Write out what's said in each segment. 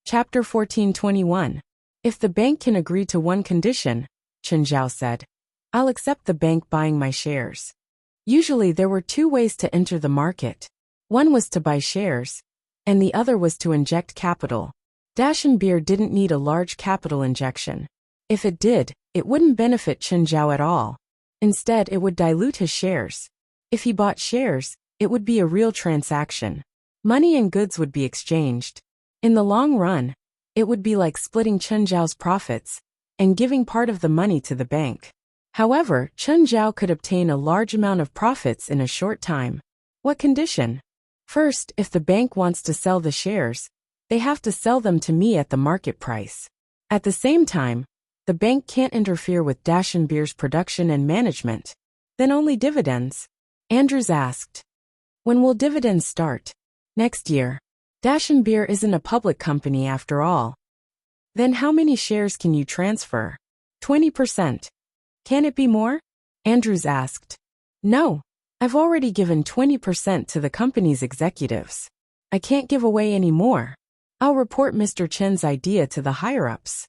Chapter 1421. If the bank can agree to one condition, Chen Zhao said, I'll accept the bank buying my shares. Usually there were two ways to enter the market. One was to buy shares, and the other was to inject capital. Dashan Beer didn't need a large capital injection. If it did, it wouldn't benefit Chen Zhao at all. Instead, it would dilute his shares. If he bought shares, it would be a real transaction. Money and goods would be exchanged. In the long run, it would be like splitting Chen Zhao's profits and giving part of the money to the bank. However, Chen Zhao could obtain a large amount of profits in a short time. What condition? First, if the bank wants to sell the shares, they have to sell them to me at the market price. At the same time, the bank can't interfere with Dashan Beer's production and management. Then only dividends? Andrews asked. When will dividends start? Next year. Dashan Beer isn't a public company after all. Then how many shares can you transfer? 20%. Can it be more? Andrews asked. No. I've already given 20% to the company's executives. I can't give away any more. I'll report Mr. Chen's idea to the higher-ups.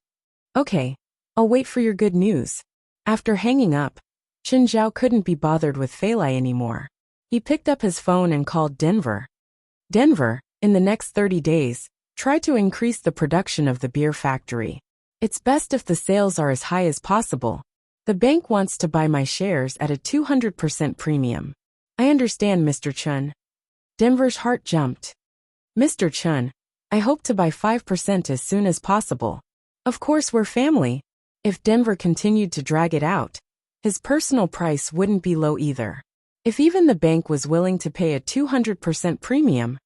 Okay. I'll wait for your good news. After hanging up, Chen Zhao couldn't be bothered with Feilai anymore. He picked up his phone and called Denver. Denver, in the next 30 days, try to increase the production of the beer factory. It's best if the sales are as high as possible. The bank wants to buy my shares at a 200% premium. I understand, Mr. Chen. Denver's heart jumped. Mr. Chen, I hope to buy 5% as soon as possible. Of course we're family. If Denver continued to drag it out, his personal price wouldn't be low either. If even the bank was willing to pay a 200% premium,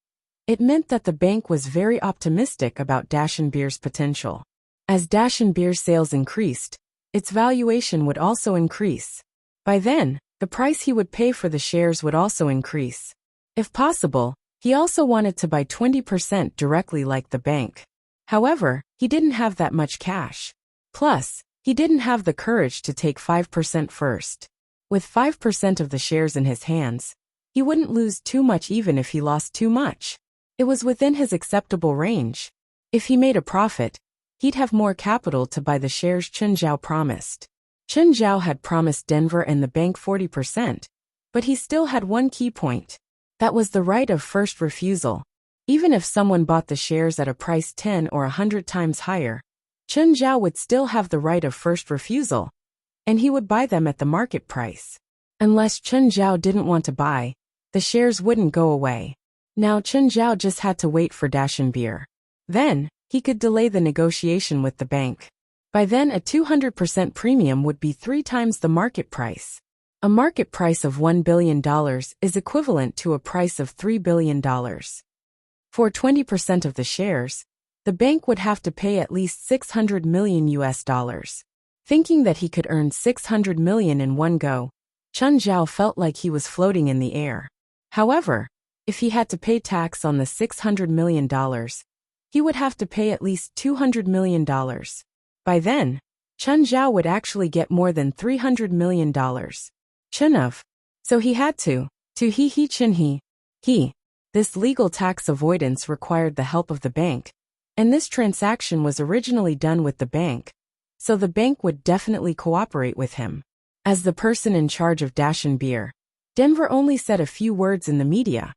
it meant that the bank was very optimistic about Dashan Beer's potential. As Dashan Beer's sales increased, its valuation would also increase. By then, the price he would pay for the shares would also increase. If possible, he also wanted to buy 20% directly like the bank. However, he didn't have that much cash. Plus, he didn't have the courage to take 5% first. With 5% of the shares in his hands, he wouldn't lose too much even if he lost too much. It was within his acceptable range. If he made a profit, he'd have more capital to buy the shares Chen Zhao promised. Chen Zhao had promised Denver and the bank 40%, but he still had one key point. That was the right of first refusal. Even if someone bought the shares at a price 10 or 100 times higher, Chen Zhao would still have the right of first refusal, and he would buy them at the market price. Unless Chen Zhao didn't want to buy, the shares wouldn't go away. Now Chen Zhao just had to wait for Dashan Beer. Then, he could delay the negotiation with the bank. By then a 200% premium would be 3 times the market price. A market price of $1 billion is equivalent to a price of $3 billion. For 20% of the shares, the bank would have to pay at least $600 million US. Thinking that he could earn $600 million in one go, Chen Zhao felt like he was floating in the air. However, if he had to pay tax on the $600 million, he would have to pay at least $200 million. By then, Chen Zhao would actually get more than $300 million. Chenov. So he had to he Chen he. This legal tax avoidance required the help of the bank, and this transaction was originally done with the bank, so the bank would definitely cooperate with him. As the person in charge of Dashan Beer, Denver only said a few words in the media,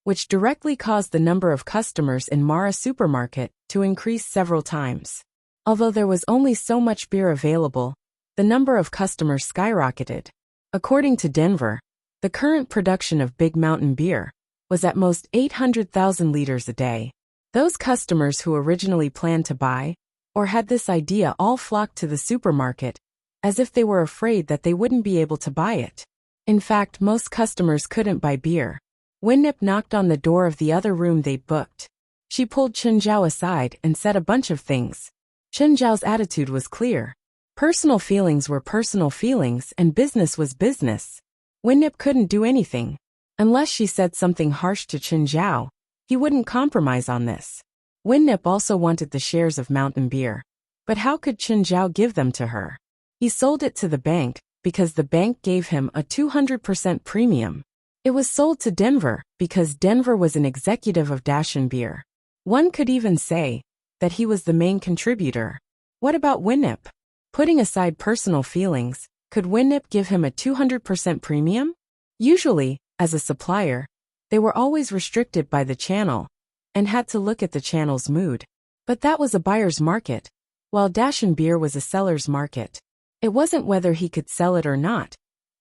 which directly caused the number of customers in Mara supermarket to increase several times. Although there was only so much beer available, the number of customers skyrocketed. According to Denver, the current production of Big Mountain beer was at most 800,000 liters a day. Those customers who originally planned to buy, or had this idea, all flocked to the supermarket, as if they were afraid that they wouldn't be able to buy it. In fact, most customers couldn't buy beer. Winnip knocked on the door of the other room they booked. She pulled Chen Zhao aside and said a bunch of things. Chen Zhao's attitude was clear. Personal feelings were personal feelings and business was business. Winnip couldn't do anything. Unless she said something harsh to Chen Zhao, he wouldn't compromise on this. Winnip also wanted the shares of Mountain Beer. But how could Chen Zhao give them to her? He sold it to the bank, because the bank gave him a 200% premium. It was sold to Denver, because Denver was an executive of Dashan Beer. One could even say, that he was the main contributor. What about Winnip? Putting aside personal feelings, could Winnip give him a 200% premium? Usually, as a supplier, they were always restricted by the channel and had to look at the channel's mood. But that was a buyer's market, while Dashin Beer was a seller's market. It wasn't whether he could sell it or not,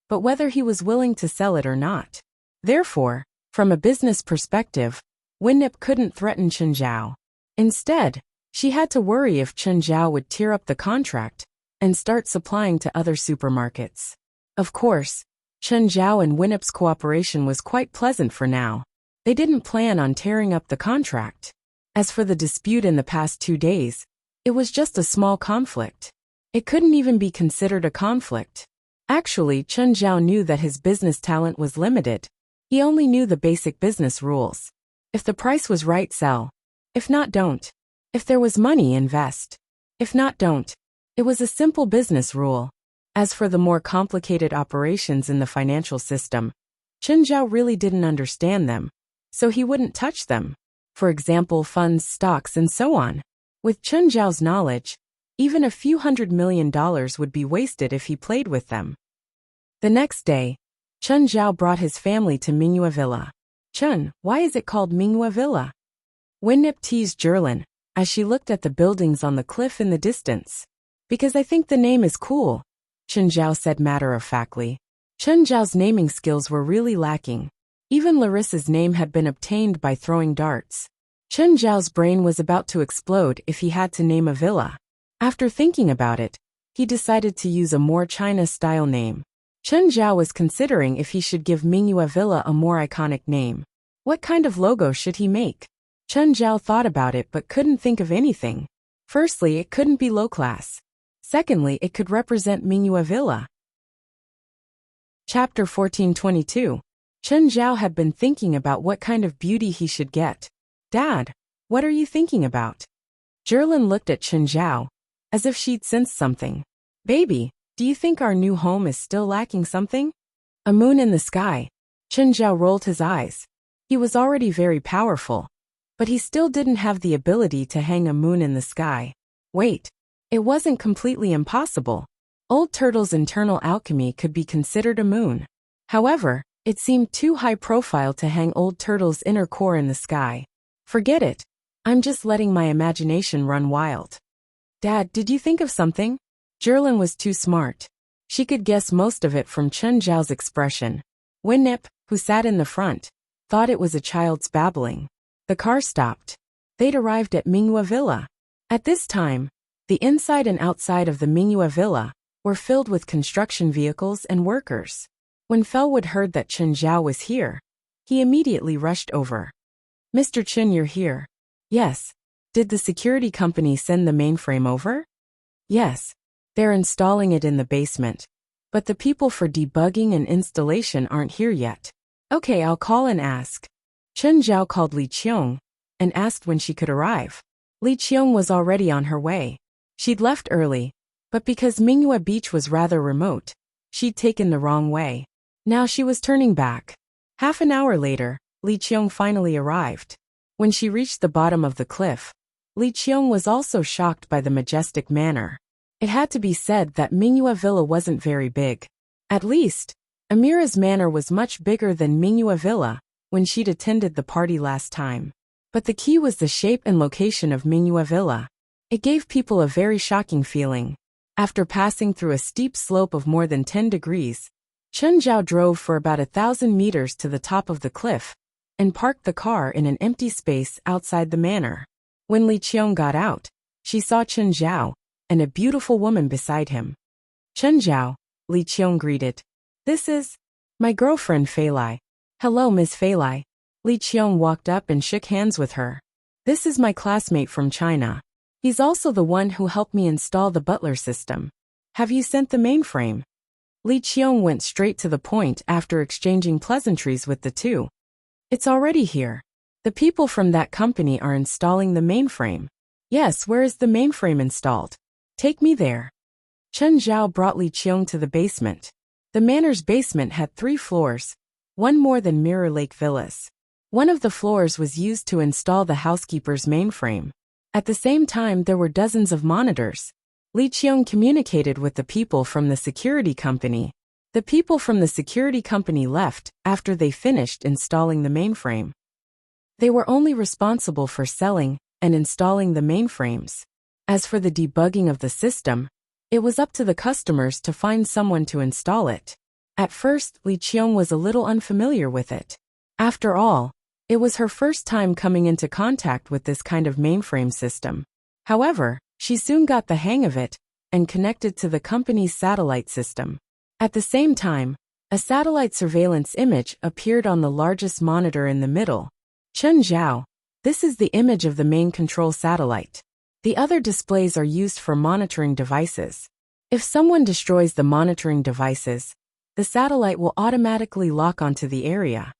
but whether he was willing to sell it or not. Therefore, from a business perspective, Winnip couldn't threaten Chen Zhao. Instead, she had to worry if Chen Zhao would tear up the contract and start supplying to other supermarkets. Of course, Chen Zhao and Winnip's cooperation was quite pleasant for now. They didn't plan on tearing up the contract. As for the dispute in the past 2 days, it was just a small conflict. It couldn't even be considered a conflict. Actually, Chen Zhao knew that his business talent was limited. He only knew the basic business rules. If the price was right, sell. If not, don't. If there was money, invest. If not, don't. It was a simple business rule. As for the more complicated operations in the financial system, Chen Zhao really didn't understand them, so he wouldn't touch them. For example, funds, stocks, and so on. With Chen Zhao's knowledge, even a few $100 million would be wasted if he played with them. The next day, Chen Zhao brought his family to Mingyue Villa. Chen, why is it called Mingyue Villa? Winnip teased Jerlin as she looked at the buildings on the cliff in the distance. Because I think the name is cool, Chen Zhao said matter-of-factly. Chen Zhao's naming skills were really lacking. Even Larissa's name had been obtained by throwing darts. Chen Zhao's brain was about to explode if he had to name a villa. After thinking about it, he decided to use a more China-style name. Chen Zhao was considering if he should give Mingyue Villa a more iconic name. What kind of logo should he make? Chen Zhao thought about it but couldn't think of anything. Firstly, it couldn't be low-class. Secondly, it could represent Mingyue Villa. Chapter 1422. Chen Zhao had been thinking about what kind of beauty he should get. Dad, what are you thinking about? Jerlin looked at Chen Zhao, as if she'd sensed something. Baby, do you think our new home is still lacking something? A moon in the sky. Chen Zhao rolled his eyes. He was already very powerful, but he still didn't have the ability to hang a moon in the sky. Wait. It wasn't completely impossible. Old Turtle's internal alchemy could be considered a moon. However, it seemed too high profile to hang Old Turtle's inner core in the sky. Forget it. I'm just letting my imagination run wild. Dad, did you think of something? Jerlin was too smart. She could guess most of it from Chen Zhao's expression. Winnip, who sat in the front, thought it was a child's babbling. The car stopped. They'd arrived at Mingyue Villa. At this time, the inside and outside of the Mingyue Villa were filled with construction vehicles and workers. When Felwood heard that Chen Zhao was here, he immediately rushed over. Mr. Chen, you're here. Yes. Did the security company send the mainframe over? Yes. They're installing it in the basement. But the people for debugging and installation aren't here yet. Okay, I'll call and ask. Chen Zhao called Li Qiong and asked when she could arrive. Li Qiong was already on her way. She'd left early, but because Mingyue Beach was rather remote, she'd taken the wrong way. Now she was turning back. Half an hour later, Li Qiong finally arrived. When she reached the bottom of the cliff, Li Qiong was also shocked by the majestic manner. It had to be said that Mingyue Villa wasn't very big. At least, Amira's manor was much bigger than Mingyue Villa when she'd attended the party last time. But the key was the shape and location of Mingyue Villa. It gave people a very shocking feeling. After passing through a steep slope of more than 10 degrees, Chen Zhao drove for about 1,000 meters to the top of the cliff and parked the car in an empty space outside the manor. When Li Qiong got out, she saw Chen Zhao and a beautiful woman beside him. Chen Zhao, Li Qiong greeted. This is my girlfriend Fei Lai. Hello, Miss Fei Lai. Li Qiong walked up and shook hands with her. This is my classmate from China. He's also the one who helped me install the butler system. Have you sent the mainframe? Li Qiong went straight to the point after exchanging pleasantries with the two. It's already here. The people from that company are installing the mainframe. Yes, where is the mainframe installed? Take me there. Chen Zhao brought Li Qiong to the basement. The manor's basement had 3 floors, one more than Mirror Lake Villas. One of the floors was used to install the housekeeper's mainframe. At the same time, there were dozens of monitors. Li Qiong communicated with the people from the security company. The people from the security company left after they finished installing the mainframe. They were only responsible for selling and installing the mainframes. As for the debugging of the system, it was up to the customers to find someone to install it. At first, Li Qiong was a little unfamiliar with it. After all, it was her first time coming into contact with this kind of mainframe system. However, she soon got the hang of it and connected to the company's satellite system. At the same time, a satellite surveillance image appeared on the largest monitor in the middle. Chen Zhao, this is the image of the main control satellite. The other displays are used for monitoring devices. If someone destroys the monitoring devices, the satellite will automatically lock onto the area.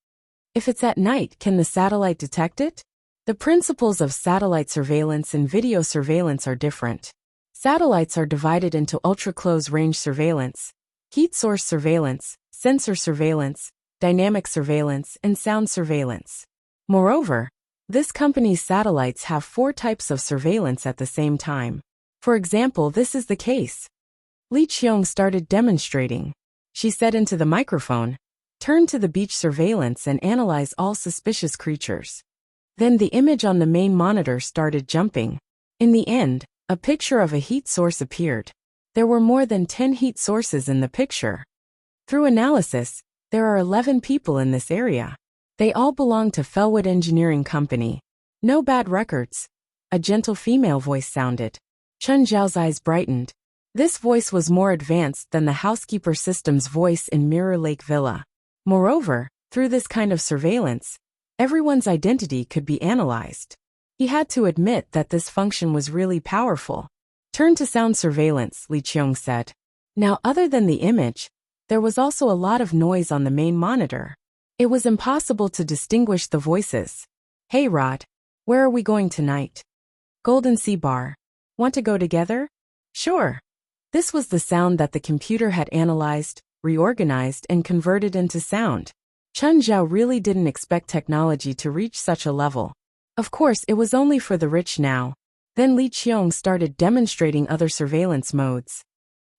If it's at night, can the satellite detect it? The principles of satellite surveillance and video surveillance are different. Satellites are divided into ultra-close range surveillance, heat source surveillance, sensor surveillance, dynamic surveillance, and sound surveillance. Moreover, this company's satellites have 4 types of surveillance at the same time. For example, this is the case. Li Qiong started demonstrating. She said into the microphone, "Turn to the beach surveillance and analyze all suspicious creatures." Then the image on the main monitor started jumping. In the end, a picture of a heat source appeared. There were more than 10 heat sources in the picture. Through analysis, there are 11 people in this area. They all belong to Felwood Engineering Company. No bad records. A gentle female voice sounded. Chen Zhao's eyes brightened. This voice was more advanced than the housekeeper system's voice in Mirror Lake Villa. Moreover, through this kind of surveillance, everyone's identity could be analyzed. He had to admit that this function was really powerful. Turn to sound surveillance, Li Qiong said. Now, other than the image, there was also a lot of noise on the main monitor. It was impossible to distinguish the voices. "Hey Rod, where are we going tonight?" "Golden Sea Bar. Want to go together?" "Sure." This was the sound that the computer had analyzed, reorganized, and converted into sound. Chen Zhao really didn't expect technology to reach such a level. Of course, it was only for the rich now. Then Li Qiong started demonstrating other surveillance modes.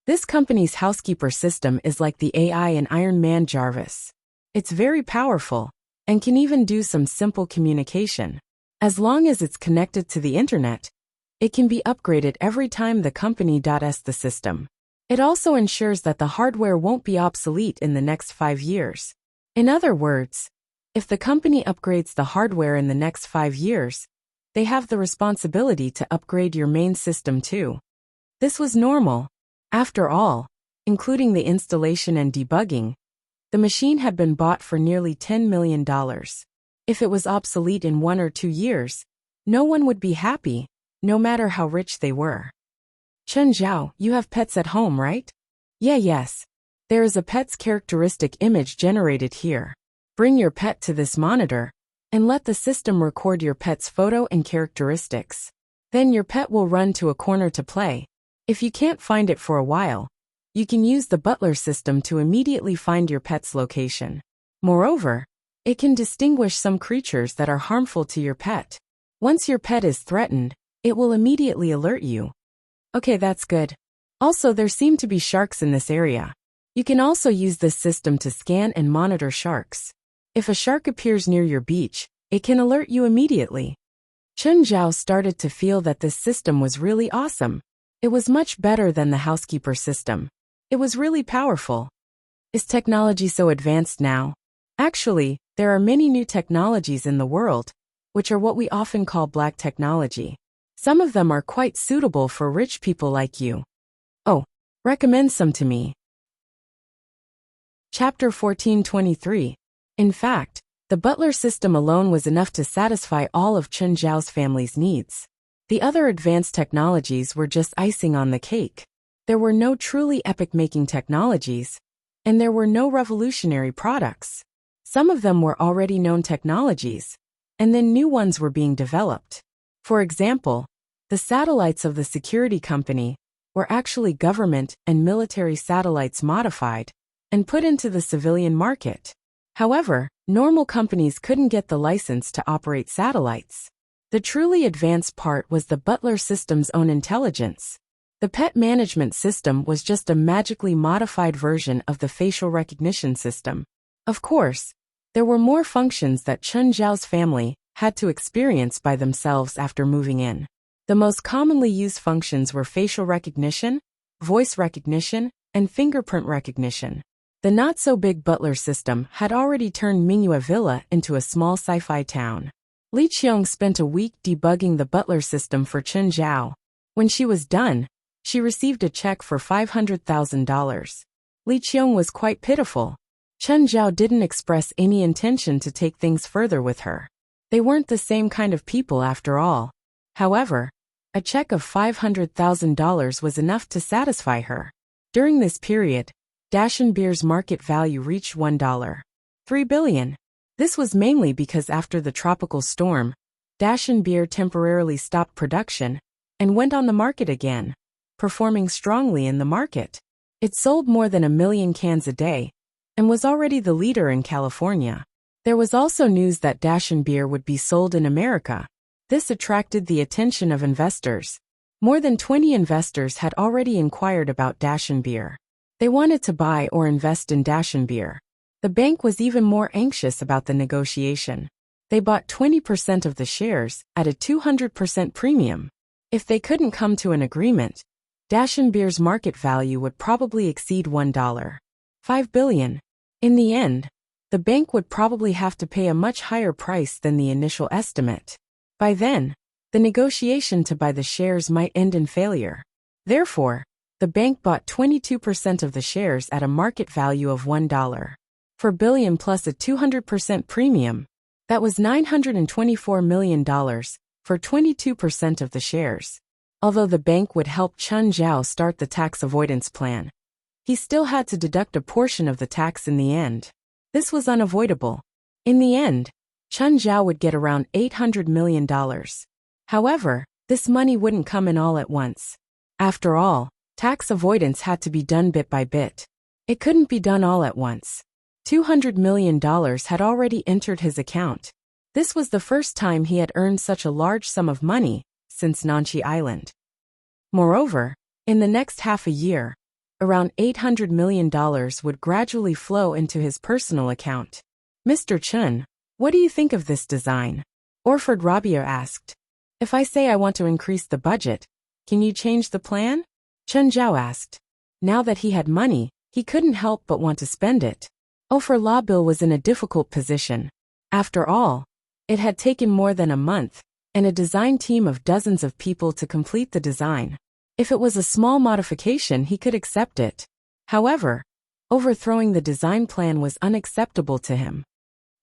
This company's housekeeper system is like the AI in Iron Man Jarvis. It's very powerful and can even do some simple communication. As long as it's connected to the internet, it can be upgraded every time the company tests the system. It also ensures that the hardware won't be obsolete in the next 5 years. In other words, if the company upgrades the hardware in the next 5 years, they have the responsibility to upgrade your main system too. This was normal. After all, including the installation and debugging, the machine had been bought for nearly $10 million. If it was obsolete in 1 or 2 years, no one would be happy, no matter how rich they were. "Chen Zhao, you have pets at home, right?" Yes. There is a pet's characteristic image generated here. Bring your pet to this monitor, and let the system record your pet's photo and characteristics. Then your pet will run to a corner to play. If you can't find it for a while, you can use the butler system to immediately find your pet's location. Moreover, it can distinguish some creatures that are harmful to your pet. Once your pet is threatened, it will immediately alert you. Okay, that's good. Also, there seem to be sharks in this area. You can also use this system to scan and monitor sharks. If a shark appears near your beach, it can alert you immediately. Chen Zhao started to feel that this system was really awesome. It was much better than the housekeeper system. It was really powerful. Is technology so advanced now? Actually, there are many new technologies in the world, which are what we often call black technology. Some of them are quite suitable for rich people like you. Oh, recommend some to me. Chapter 1423. In fact, the butler system alone was enough to satisfy all of Chen Zhao's family's needs. The other advanced technologies were just icing on the cake. There were no truly epic-making technologies, and there were no revolutionary products. Some of them were already known technologies, and then new ones were being developed. For example, the satellites of the security company were actually government and military satellites modified and put into the civilian market. However, normal companies couldn't get the license to operate satellites. The truly advanced part was the butler system's own intelligence. The pet management system was just a magically modified version of the facial recognition system. Of course, there were more functions that Chen Zhao's family had to experience by themselves after moving in. The most commonly used functions were facial recognition, voice recognition, and fingerprint recognition. The not-so-big butler system had already turned Mingyue Villa into a small sci-fi town. Li Qiong spent a week debugging the butler system for Chen Zhao. When she was done, she received a check for $500,000. Li Qiong was quite pitiful. Chen Zhao didn't express any intention to take things further with her. They weren't the same kind of people after all. However, a check of $500,000 was enough to satisfy her. During this period, Dashen beer's market value reached $1.3 billion. This was mainly because after the tropical storm, Dashen beer temporarily stopped production and went on the market again, performing strongly in the market. It sold more than 1 million cans a day and was already the leader in California. There was also news that Dashen beer would be sold in America. This attracted the attention of investors. More than 20 investors had already inquired about Dashen beer. They wanted to buy or invest in Dashen beer. The bank was even more anxious about the negotiation. They bought 20% of the shares at a 200% premium. If they couldn't come to an agreement, Dashen beer's market value would probably exceed $1.5 billion. In the end, the bank would probably have to pay a much higher price than the initial estimate. By then, the negotiation to buy the shares might end in failure. Therefore, the bank bought 22% of the shares at a market value of $1.4 billion plus a 200% premium. That was $924 million for 22% of the shares. Although the bank would help Chen Zhao start the tax avoidance plan, he still had to deduct a portion of the tax in the end. This was unavoidable. In the end, Chen Zhao would get around $800 million. However, this money wouldn't come in all at once. After all, tax avoidance had to be done bit by bit. It couldn't be done all at once. $200 million had already entered his account. This was the first time he had earned such a large sum of money since Nanchi Island. Moreover, in the next half a year, around $800 million would gradually flow into his personal account. Mr. Chen, what do you think of this design? Orford Rabia asked. If I say I want to increase the budget, can you change the plan? Chen Zhao asked. Now that he had money, he couldn't help but want to spend it. Orford Rabia was in a difficult position. After all, it had taken more than a month and a design team of dozens of people to complete the design. If it was a small modification, he could accept it. However, overthrowing the design plan was unacceptable to him.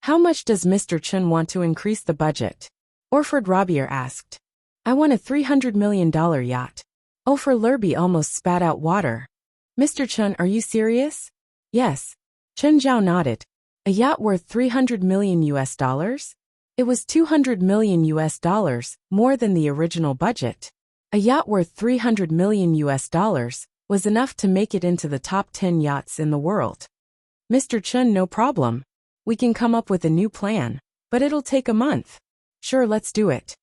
How much does Mr. Chen want to increase the budget? Orford Rabia asked. I want a $300 million yacht. Orford Lerby almost spat out water. Mr. Chen, are you serious? Yes. Chen Zhao nodded. A yacht worth $300 million US dollars? It was $200 million US dollars, more than the original budget. A yacht worth $300 million US dollars was enough to make it into the top 10 yachts in the world. Mr. Chen, no problem. We can come up with a new plan, but it'll take a month. Sure, let's do it.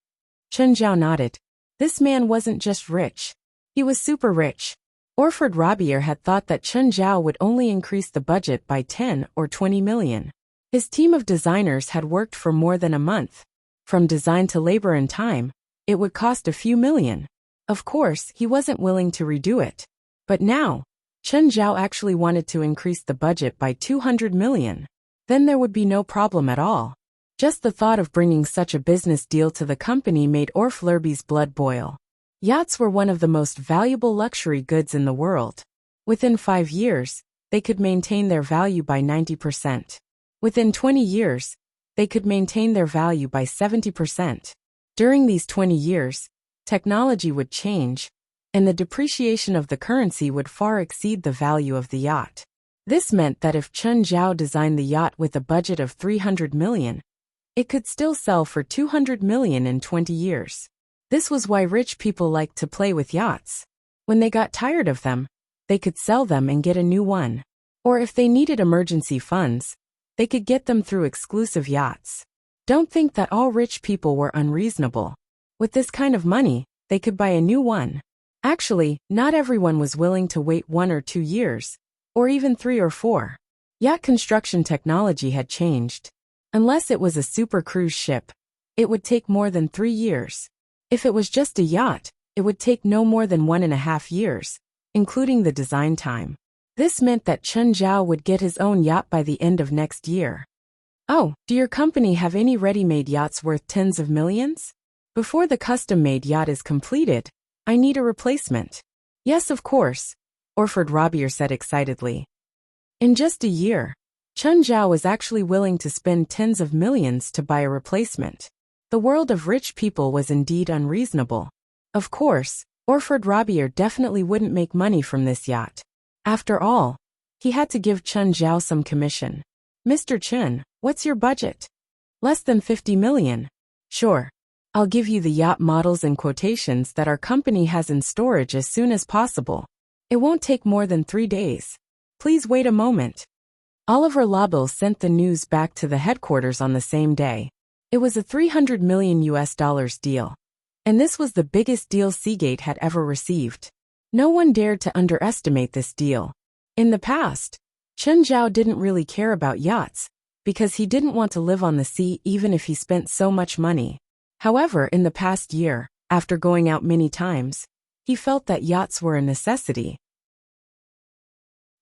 Chen Zhao nodded. This man wasn't just rich. He was super rich. Orford Rabia had thought that Chen Zhao would only increase the budget by 10 or 20 million. His team of designers had worked for more than a month. From design to labor and time, it would cost a few million. Of course, he wasn't willing to redo it. But now, Chen Zhao actually wanted to increase the budget by 200 million. Then there would be no problem at all. Just the thought of bringing such a business deal to the company made Orf Lerby's blood boil. Yachts were one of the most valuable luxury goods in the world. Within 5 years, they could maintain their value by 90%. Within 20 years, they could maintain their value by 70%. During these 20 years, technology would change, and the depreciation of the currency would far exceed the value of the yacht. This meant that if Chen Zhao designed the yacht with a budget of 300 million, it could still sell for 200 million in 20 years. This was why rich people liked to play with yachts. When they got tired of them, they could sell them and get a new one. Or if they needed emergency funds, they could get them through exclusive yachts. Don't think that all rich people were unreasonable. With this kind of money, they could buy a new one. Actually, not everyone was willing to wait 1 or 2 years, or even 3 or 4. Yacht construction technology had changed. Unless it was a super cruise ship, it would take more than 3 years. If it was just a yacht, it would take no more than 1.5 years, including the design time. This meant that Chen Zhao would get his own yacht by the end of next year. Oh, do your company have any ready-made yachts worth tens of millions? Before the custom-made yacht is completed, I need a replacement. Yes, of course, Orford Robier said excitedly. In just a year, Chen Zhao was actually willing to spend tens of millions to buy a replacement. The world of rich people was indeed unreasonable. Of course, Orford Robier definitely wouldn't make money from this yacht. After all, he had to give Chen Zhao some commission. Mr. Chen, what's your budget? Less than 50 million. Sure. I'll give you the yacht models and quotations that our company has in storage as soon as possible. It won't take more than 3 days. Please wait a moment. Oliver Lobel sent the news back to the headquarters on the same day. It was a $300 million deal. And this was the biggest deal Seagate had ever received. No one dared to underestimate this deal. In the past, Chen Zhao didn't really care about yachts, because he didn't want to live on the sea even if he spent so much money. However, in the past year, after going out many times, he felt that yachts were a necessity.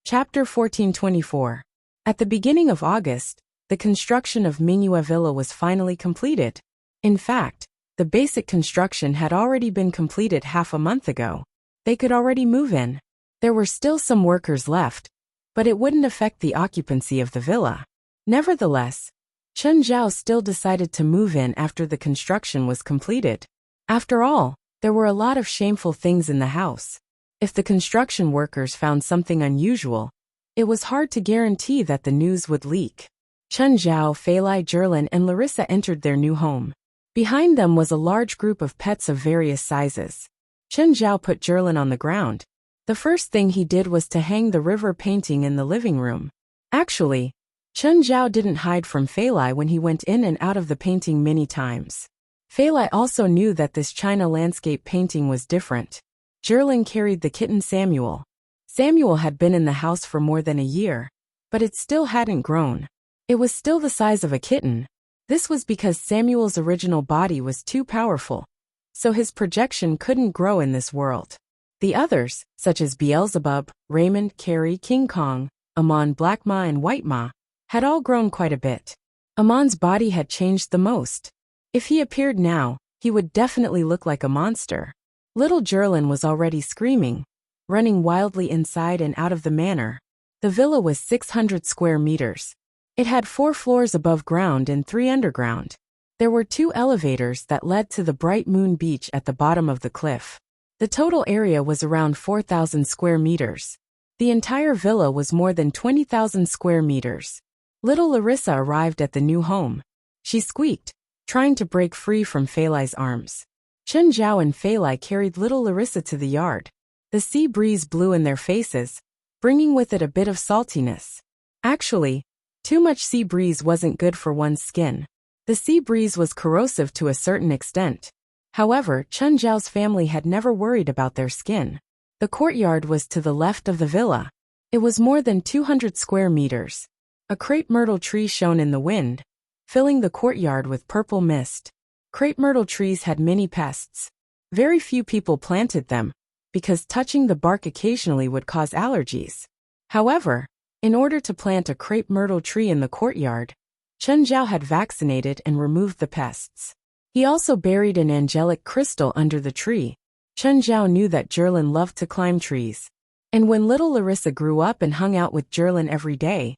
Chapter 1424. At the beginning of August, the construction of Mingyue Villa was finally completed. In fact, the basic construction had already been completed half a month ago. They could already move in. There were still some workers left, but it wouldn't affect the occupancy of the villa. Nevertheless, Chen Zhao still decided to move in after the construction was completed. After all, there were a lot of shameful things in the house. If the construction workers found something unusual, it was hard to guarantee that the news would leak. Chen Zhao, Fei Lai, Zhilin, and Larissa entered their new home. Behind them was a large group of pets of various sizes. Chen Zhao put Zhilin on the ground. The first thing he did was to hang the river painting in the living room. Actually, Chen Zhao didn't hide from Fei Lai when he went in and out of the painting many times. Fei Lai also knew that this China landscape painting was different. Zhilin carried the kitten Samuel. Samuel had been in the house for more than a year, but it still hadn't grown. It was still the size of a kitten. This was because Samuel's original body was too powerful, so his projection couldn't grow in this world. The others, such as Beelzebub, Raymond, Carrie, King Kong, Amon, Black Ma, and White Ma, had all grown quite a bit. Amon's body had changed the most. If he appeared now, he would definitely look like a monster. Little Zhilin was already screaming, running wildly inside and out of the manor. The villa was 600 square meters. It had 4 floors above ground and 3 underground. There were 2 elevators that led to the Bright Moon Beach at the bottom of the cliff. The total area was around 4,000 square meters. The entire villa was more than 20,000 square meters. Little Larissa arrived at the new home. She squeaked, trying to break free from Fei Lai's arms. Chen Zhao and Fei Lai carried little Larissa to the yard. The sea breeze blew in their faces, bringing with it a bit of saltiness. Actually, too much sea breeze wasn't good for one's skin. The sea breeze was corrosive to a certain extent. However, Chen Zhao's family had never worried about their skin. The courtyard was to the left of the villa. It was more than 200 square meters. A crepe myrtle tree shone in the wind, filling the courtyard with purple mist. Crepe myrtle trees had many pests. Very few people planted them, because touching the bark occasionally would cause allergies. However, in order to plant a crepe myrtle tree in the courtyard, Chen Zhao had vaccinated and removed the pests. He also buried an angelic crystal under the tree. Chen Zhao knew that Zhilin loved to climb trees. And when little Larissa grew up and hung out with Zhilin every day,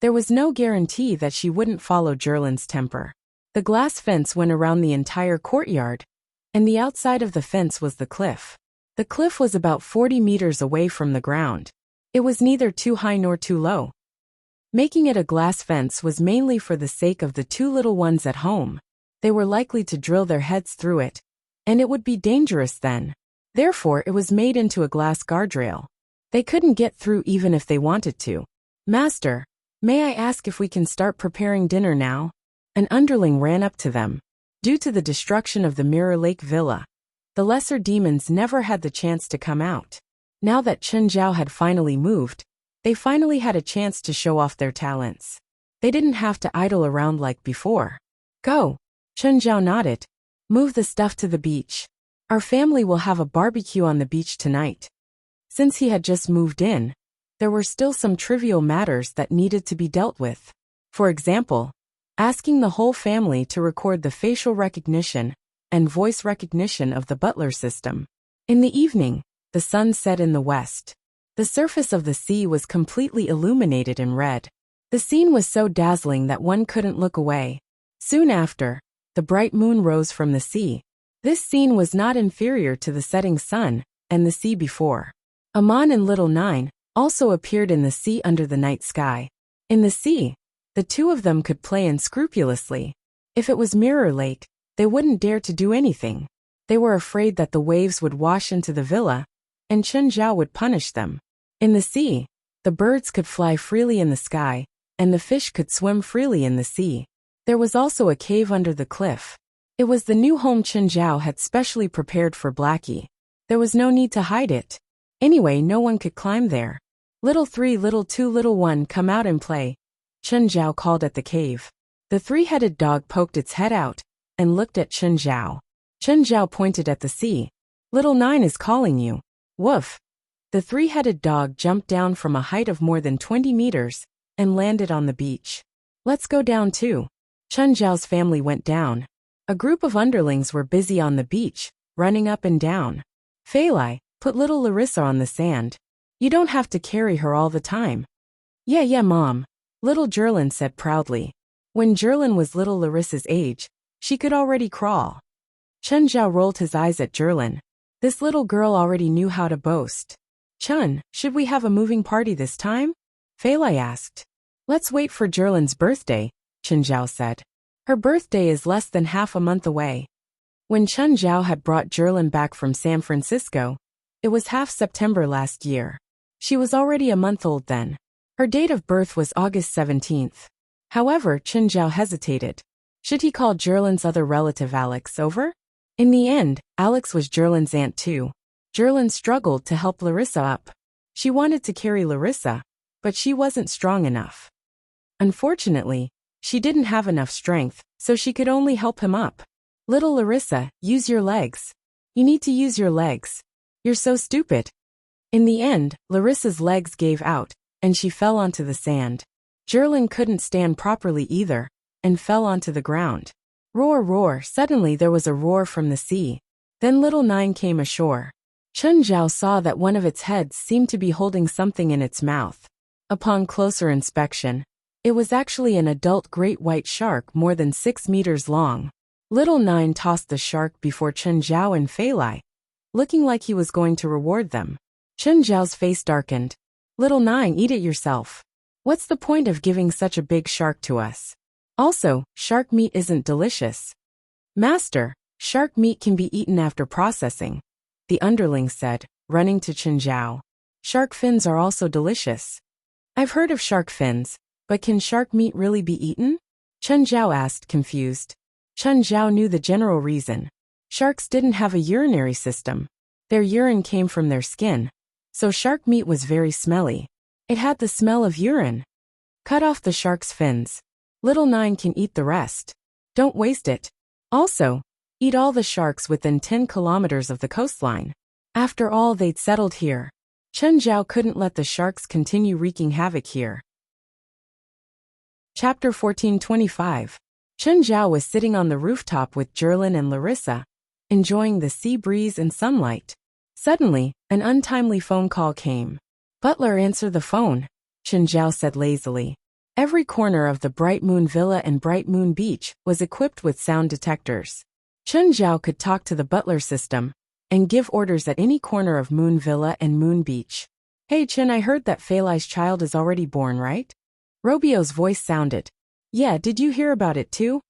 there was no guarantee that she wouldn't follow Zhilin's temper. The glass fence went around the entire courtyard, and the outside of the fence was the cliff. The cliff was about 40 meters away from the ground. It was neither too high nor too low. Making it a glass fence was mainly for the sake of the 2 little ones at home. They were likely to drill their heads through it, and it would be dangerous then. Therefore, it was made into a glass guardrail. They couldn't get through even if they wanted to. Master, may I ask if we can start preparing dinner now? An underling ran up to them. Due to the destruction of the Mirror Lake Villa, the lesser demons never had the chance to come out. Now that Chen Zhao had finally moved, they finally had a chance to show off their talents. They didn't have to idle around like before. Go! Chen Zhao nodded. Move the stuff to the beach. Our family will have a barbecue on the beach tonight. Since he had just moved in, there were still some trivial matters that needed to be dealt with. For example, asking the whole family to record the facial recognition and voice recognition of the butler system. In the evening, the sun set in the west. The surface of the sea was completely illuminated in red. The scene was so dazzling that one couldn't look away. Soon after, the bright moon rose from the sea. This scene was not inferior to the setting sun and the sea before. Amon and Little Nine also appeared in the sea under the night sky. In the sea, the two of them could play unscrupulously. If it was Mirror Lake, they wouldn't dare to do anything. They were afraid that the waves would wash into the villa, and Chen Zhao would punish them. In the sea, the birds could fly freely in the sky, and the fish could swim freely in the sea. There was also a cave under the cliff. It was the new home Chen Zhao had specially prepared for Blackie. There was no need to hide it. Anyway, no one could climb there. Little 3, Little 2, Little 1, come out and play, Chen Zhao called at the cave. The three-headed dog poked its head out and looked at Chen Zhao. Chen Zhao pointed at the sea. Little 9 is calling you. Woof. The three-headed dog jumped down from a height of more than 20 meters and landed on the beach. Let's go down too. Chen Zhao's family went down. A group of underlings were busy on the beach, running up and down. Fei Lai, put little Larissa on the sand. You don't have to carry her all the time. Yeah, Mom. Little Jerlin said proudly. When Jerlin was little Larissa's age, she could already crawl. Chen Zhao rolled his eyes at Jerlin. This little girl already knew how to boast. Chun, should we have a moving party this time? Fei Lai asked. Let's wait for Jerlin's birthday, Chen Zhao said. Her birthday is less than half a month away. When Chen Zhao had brought Jerlin back from San Francisco, it was half September last year. She was already a month old then. Her date of birth was August 17th. However, Chen Zhao hesitated. Should he call Jerlin's other relative Alex over? In the end, Alex was Jerlin's aunt too. Jerlin struggled to help Larissa up. She wanted to carry Larissa, but she wasn't strong enough. Unfortunately, she didn't have enough strength, so she could only help him up. Little Larissa, use your legs. You need to use your legs. You're so stupid. In the end, Larissa's legs gave out, and she fell onto the sand. Jerlin couldn't stand properly either, and fell onto the ground. Roar, roar, suddenly there was a roar from the sea. Then Little 9 came ashore. Chen Zhao saw that one of its heads seemed to be holding something in its mouth. Upon closer inspection, it was actually an adult great white shark more than 6 meters long. Little 9 tossed the shark before Chen Zhao and Fei Lai, looking like he was going to reward them. Chen Zhao's face darkened. Little 9, eat it yourself. What's the point of giving such a big shark to us? Also, shark meat isn't delicious. Master, shark meat can be eaten after processing, the underling said, running to Chen Zhao. Shark fins are also delicious. I've heard of shark fins, but can shark meat really be eaten? Chen Zhao asked, confused. Chen Zhao knew the general reason. Sharks didn't have a urinary system. Their urine came from their skin, so shark meat was very smelly. It had the smell of urine. Cut off the shark's fins. Little 9 can eat the rest. Don't waste it. Also, eat all the sharks within 10 kilometers of the coastline. After all, they'd settled here. Chen Zhao couldn't let the sharks continue wreaking havoc here. Chapter 1425. Chen Zhao was sitting on the rooftop with Jerlin and Larissa, enjoying the sea breeze and sunlight. Suddenly, an untimely phone call came. Butler, answer the phone, Chen Zhao said lazily. Every corner of the Bright Moon Villa and Bright Moon Beach was equipped with sound detectors. Chen Zhao could talk to the butler system and give orders at any corner of Moon Villa and Moon Beach. Hey Chen, I heard that Fei Lai's child is already born, right? Robio's voice sounded. Yeah, did you hear about it too?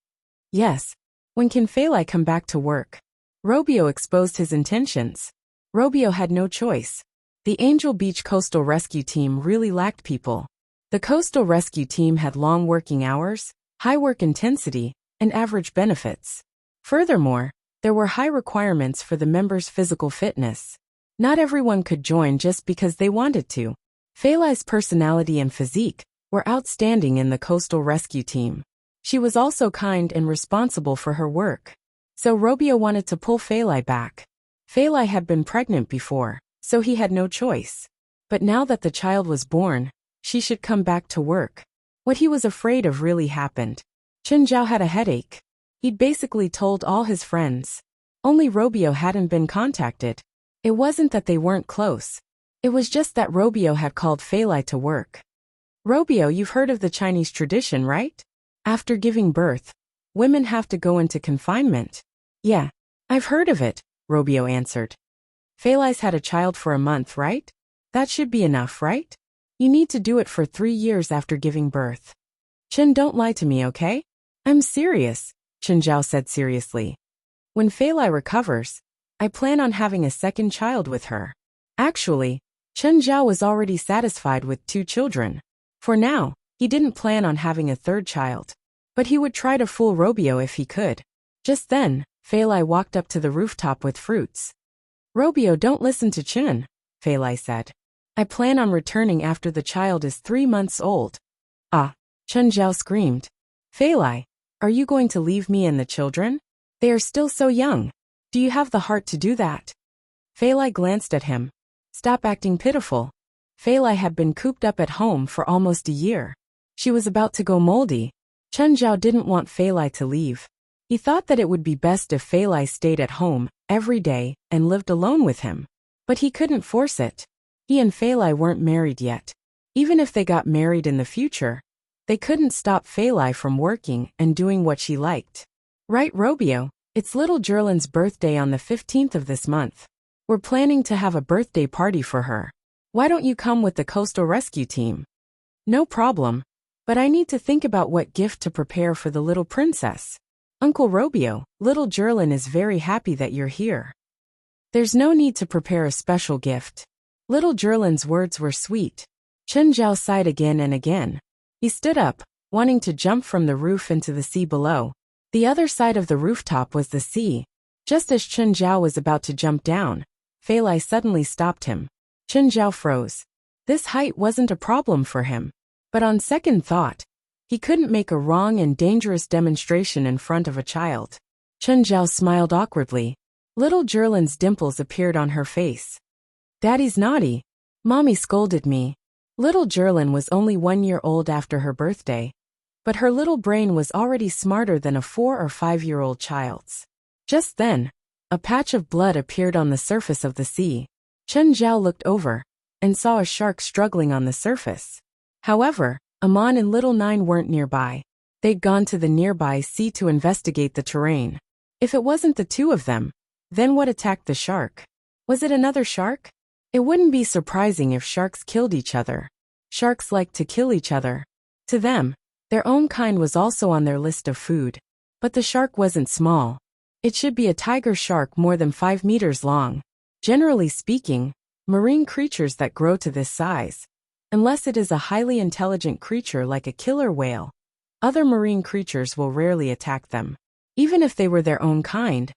Yes. When can Fei Lai come back to work? Robio exposed his intentions. Robio had no choice. The Angel Beach Coastal Rescue Team really lacked people. The Coastal Rescue Team had long working hours, high work intensity, and average benefits. Furthermore, there were high requirements for the members' physical fitness. Not everyone could join just because they wanted to. Fei Lai's personality and physique were outstanding in the coastal rescue team. She was also kind and responsible for her work. So Robio wanted to pull Fei Lai back. Fei Lai had been pregnant before, so he had no choice. But now that the child was born, she should come back to work. What he was afraid of really happened. Chen Zhao had a headache. He'd basically told all his friends. Only Robio hadn't been contacted. It wasn't that they weren't close. It was just that Robio had called Fei Lai to work. Robio, you've heard of the Chinese tradition, right? After giving birth, women have to go into confinement. Yeah, I've heard of it, Robio answered. Fei Lai's had a child for a month, right? That should be enough, right? You need to do it for 3 years after giving birth. Chen, don't lie to me, okay? I'm serious, Chen Zhao said seriously. When Fei Lai recovers, I plan on having a second child with her. Actually, Chen Zhao was already satisfied with 2 children. For now, he didn't plan on having a third child. But he would try to fool Robio if he could. Just then, Fei Lai walked up to the rooftop with fruits. Robio, don't listen to Chen, Fei Lai said. I plan on returning after the child is 3 months old. Ah, Chen Zhao screamed. Fei Lai, are you going to leave me and the children? They are still so young. Do you have the heart to do that? Fei Lai glanced at him. Stop acting pitiful. Fei Lai had been cooped up at home for almost a year. She was about to go moldy. Chen Zhao didn't want Fei Lai to leave. He thought that it would be best if Fei Lai stayed at home every day and lived alone with him. But he couldn't force it. He and Fei Lai weren't married yet. Even if they got married in the future, they couldn't stop Fei Lai from working and doing what she liked. Right, Robio? It's little Jerlin's birthday on the 15th of this month. We're planning to have a birthday party for her. Why don't you come with the coastal rescue team? No problem. But I need to think about what gift to prepare for the little princess. Uncle Robio, little Jerlin is very happy that you're here. There's no need to prepare a special gift. Little Jerlin's words were sweet. Chen Zhao sighed again and again. He stood up, wanting to jump from the roof into the sea below. The other side of the rooftop was the sea. Just as Chen Zhao was about to jump down, Fei Lai suddenly stopped him. Chen Zhao froze. This height wasn't a problem for him. But on second thought, he couldn't make a wrong and dangerous demonstration in front of a child. Chen Zhao smiled awkwardly. Little Jerlin's dimples appeared on her face. Daddy's naughty. Mommy scolded me. Little Jerlin was only 1 year old after her birthday. But her little brain was already smarter than a 4 or 5-year-old child's. Just then, a patch of blood appeared on the surface of the sea. Chen Zhao looked over and saw a shark struggling on the surface. However, Amon and Little Nine weren't nearby. They'd gone to the nearby sea to investigate the terrain. If it wasn't the two of them, then what attacked the shark? Was it another shark? It wouldn't be surprising if sharks killed each other. Sharks like to kill each other. To them, their own kind was also on their list of food. But the shark wasn't small. It should be a tiger shark more than 5 meters long. Generally speaking, marine creatures that grow to this size, unless it is a highly intelligent creature like a killer whale, other marine creatures will rarely attack them. Even if they were their own kind,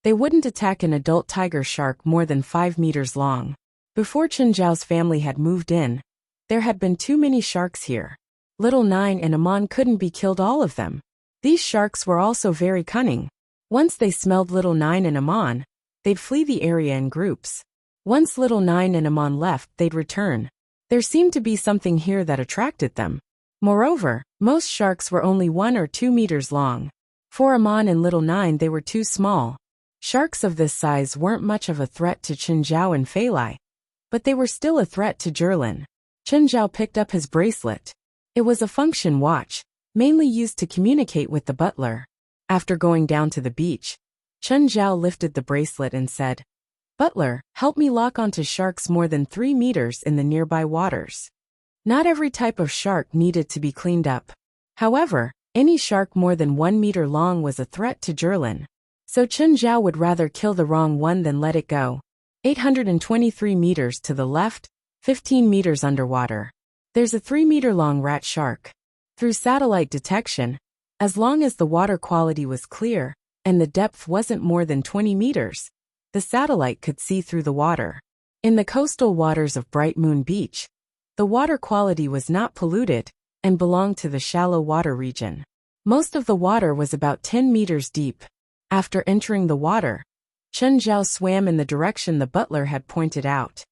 they wouldn't attack an adult tiger shark more than 5 meters long. Before Chen Zhao's family had moved in, there had been too many sharks here. Little Nine and Amon couldn't be killed all of them. These sharks were also very cunning. Once they smelled Little Nine and Amon, they'd flee the area in groups. Once Little Nine and Amon left, they'd return. There seemed to be something here that attracted them. Moreover, most sharks were only 1 or 2 meters long. For Amon and Little Nine, they were too small. Sharks of this size weren't much of a threat to Chen Zhao and Fei Lai, but they were still a threat to Jerlin. Chen Zhao picked up his bracelet. It was a function watch, mainly used to communicate with the butler. After going down to the beach, Chen Zhao lifted the bracelet and said, "Butler, help me lock onto sharks more than 3 meters in the nearby waters." Not every type of shark needed to be cleaned up. However, any shark more than 1 meter long was a threat to Jerlin. So Chen Zhao would rather kill the wrong one than let it go. 823 meters to the left, 15 meters underwater. There's a 3-meter-long rat shark. Through satellite detection, As long as the water quality was clear, and the depth wasn't more than 20 meters, the satellite could see through the water. In the coastal waters of Bright Moon Beach, the water quality was not polluted and belonged to the shallow water region. Most of the water was about 10 meters deep. After entering the water, Chen Zhao swam in the direction the butler had pointed out.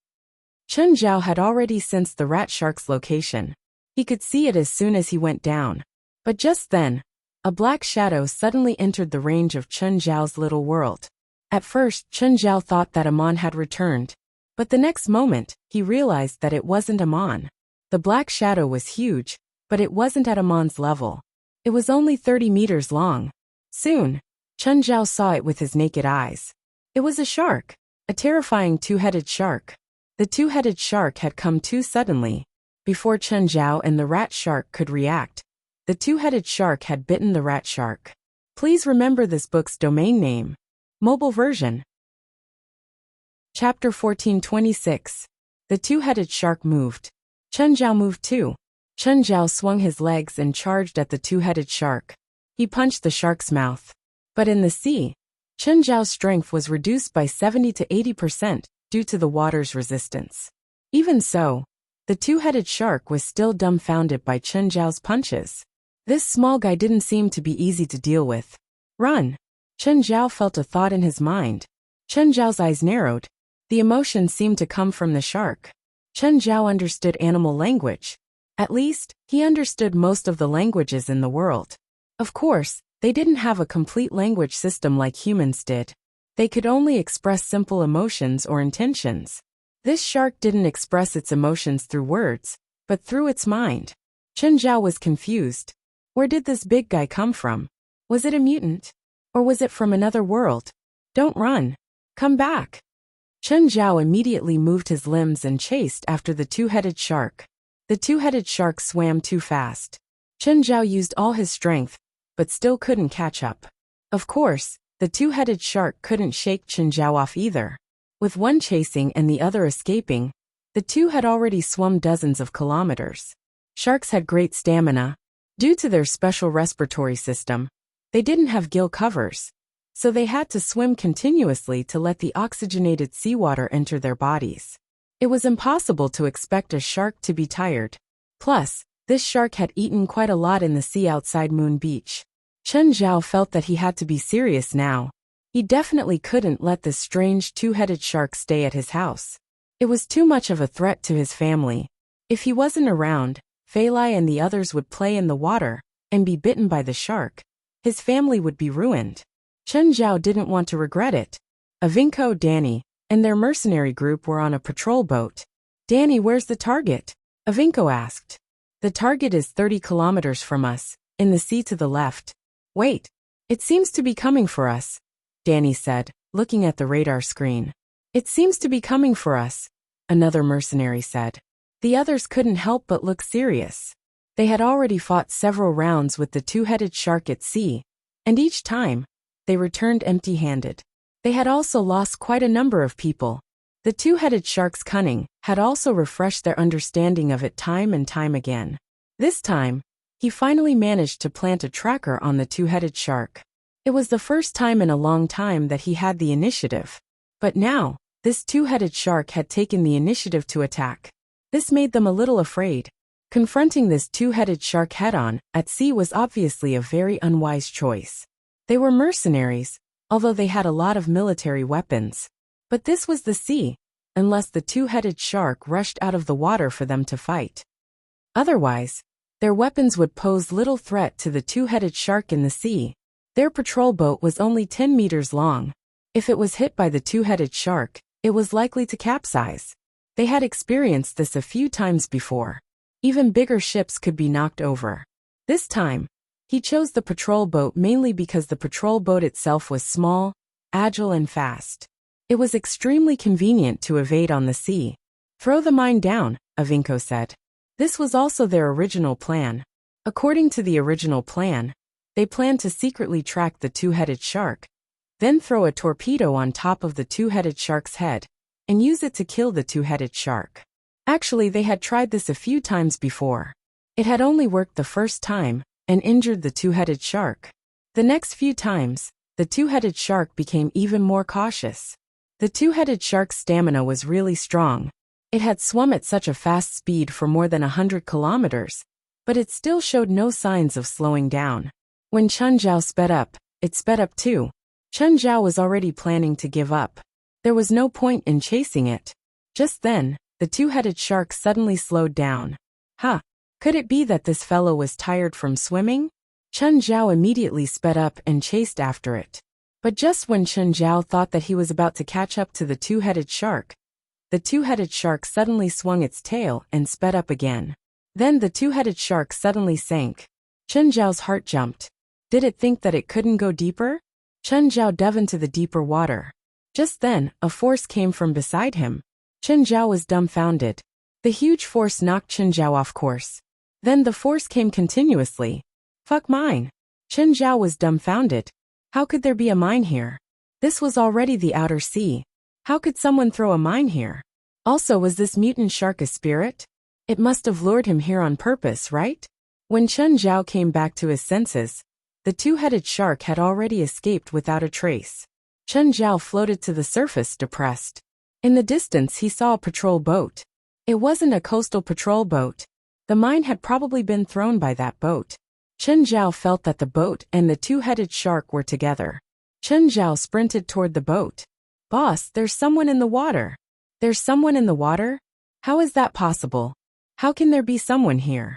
Chen Zhao had already sensed the rat shark's location. He could see it as soon as he went down. But just then, a black shadow suddenly entered the range of Chen Zhao's little world. At first, Chen Zhao thought that Amon had returned. But the next moment, he realized that it wasn't Amon. The black shadow was huge, but it wasn't at Amon's level. It was only 30 meters long. Soon, Chen Zhao saw it with his naked eyes. It was a shark, a terrifying two-headed shark. The two-headed shark had come too suddenly. Before Chen Zhao and the rat shark could react, the two-headed shark had bitten the rat shark. Please remember this book's domain name. Mobile version. Chapter 1426. The two-headed shark moved. Chen Zhao moved too. Chen Zhao swung his legs and charged at the two-headed shark. He punched the shark's mouth. But in the sea, Chen Zhao's strength was reduced by 70 to 80% due to the water's resistance. Even so, the two-headed shark was still dumbfounded by Chen Zhao's punches. This small guy didn't seem to be easy to deal with. Run! Chen Zhao felt a thought in his mind. Chen Zhao's eyes narrowed. The emotion seemed to come from the shark. Chen Zhao understood animal language. At least, he understood most of the languages in the world. Of course, they didn't have a complete language system like humans did. They could only express simple emotions or intentions. This shark didn't express its emotions through words, but through its mind. Chen Zhao was confused. Where did this big guy come from? Was it a mutant? Or was it from another world? Don't run. Come back. Chen Zhao immediately moved his limbs and chased after the two-headed shark. The two-headed shark swam too fast. Chen Zhao used all his strength, but still couldn't catch up. Of course, the two-headed shark couldn't shake Chen Zhao off either. With one chasing and the other escaping, the two had already swum dozens of kilometers. Sharks had great stamina. Due to their special respiratory system, they didn't have gill covers, so they had to swim continuously to let the oxygenated seawater enter their bodies. It was impossible to expect a shark to be tired. Plus, this shark had eaten quite a lot in the sea outside Moon Beach. Chen Zhao felt that he had to be serious now. He definitely couldn't let this strange two-headed shark stay at his house. It was too much of a threat to his family. If he wasn't around, Fei Lai and the others would play in the water and be bitten by the shark. His family would be ruined. Chen Zhao didn't want to regret it. Avinko, Danny, and their mercenary group were on a patrol boat. Danny, where's the target? Avinko asked. The target is 30 kilometers from us, in the sea to the left. Wait, it seems to be coming for us, Danny said, looking at the radar screen. It seems to be coming for us, another mercenary said. The others couldn't help but look serious. They had already fought several rounds with the two-headed shark at sea, and each time, they returned empty-handed. They had also lost quite a number of people. The two-headed shark's cunning had also refreshed their understanding of it time and time again. This time, he finally managed to plant a tracker on the two-headed shark. It was the first time in a long time that he had the initiative. But now, this two-headed shark had taken the initiative to attack. This made them a little afraid. Confronting this two-headed shark head-on at sea was obviously a very unwise choice. They were mercenaries, although they had a lot of military weapons. But this was the sea, unless the two-headed shark rushed out of the water for them to fight. Otherwise, their weapons would pose little threat to the two-headed shark in the sea. Their patrol boat was only 10 meters long. If it was hit by the two-headed shark, it was likely to capsize. They had experienced this a few times before. Even bigger ships could be knocked over. This time, he chose the patrol boat mainly because the patrol boat itself was small, agile and fast. It was extremely convenient to evade on the sea. Throw the mine down, Avinko said. This was also their original plan. According to the original plan, they planned to secretly track the two-headed shark, then throw a torpedo on top of the two-headed shark's head, and use it to kill the two-headed shark. Actually, they had tried this a few times before. It had only worked the first time, and injured the two-headed shark. The next few times, the two-headed shark became even more cautious. The two-headed shark's stamina was really strong. It had swum at such a fast speed for more than 100 kilometers, but it still showed no signs of slowing down. When Chen Zhao sped up, it sped up too. Chen Zhao was already planning to give up. There was no point in chasing it. Just then, the two-headed shark suddenly slowed down. Could it be that this fellow was tired from swimming? Chen Zhao immediately sped up and chased after it. But just when Chen Zhao thought that he was about to catch up to the two-headed shark, the two-headed shark suddenly swung its tail and sped up again. Then the two-headed shark suddenly sank. Chen Zhao's heart jumped. Did it think that it couldn't go deeper? Chen Zhao dove into the deeper water. Just then, a force came from beside him. Chen Zhao was dumbfounded. The huge force knocked Chen Zhao off course. Then the force came continuously. Fuck mine. Chen Zhao was dumbfounded. How could there be a mine here? This was already the outer sea. How could someone throw a mine here? Also, was this mutant shark a spirit? It must have lured him here on purpose, right? When Chen Zhao came back to his senses, the two-headed shark had already escaped without a trace. Chen Zhao floated to the surface depressed. In the distance he saw a patrol boat. It wasn't a coastal patrol boat. The mine had probably been thrown by that boat. Chen Zhao felt that the boat and the two-headed shark were together. Chen Zhao sprinted toward the boat. Boss, there's someone in the water. There's someone in the water? How is that possible? How can there be someone here?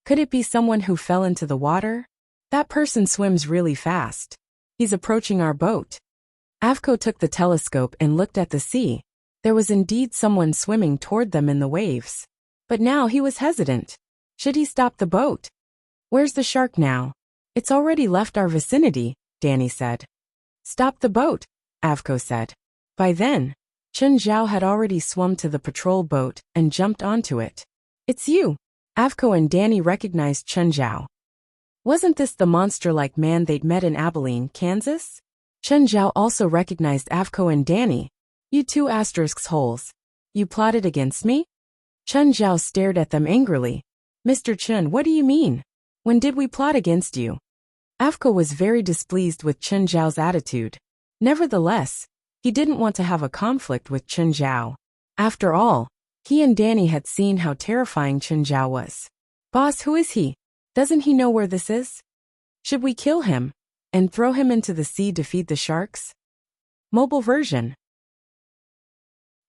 Could it be someone who fell into the water? That person swims really fast. He's approaching our boat. Avko took the telescope and looked at the sea. There was indeed someone swimming toward them in the waves. But now he was hesitant. Should he stop the boat? Where's the shark now? It's already left our vicinity, Danny said. Stop the boat, Avko said. By then, Chen Zhao had already swum to the patrol boat and jumped onto it. It's you. Avko and Danny recognized Chen Zhao. Wasn't this the monster-like man they'd met in Abilene, Kansas? Chen Zhao also recognized Avko and Danny. You two asterisks holes. You plotted against me? Chen Zhao stared at them angrily. Mr. Chen, what do you mean? When did we plot against you? Avko was very displeased with Chen Zhao's attitude. Nevertheless, he didn't want to have a conflict with Chen Zhao. After all, he and Danny had seen how terrifying Chen Zhao was. Boss, who is he? Doesn't he know where this is? Should we kill him and throw him into the sea to feed the sharks? Mobile version.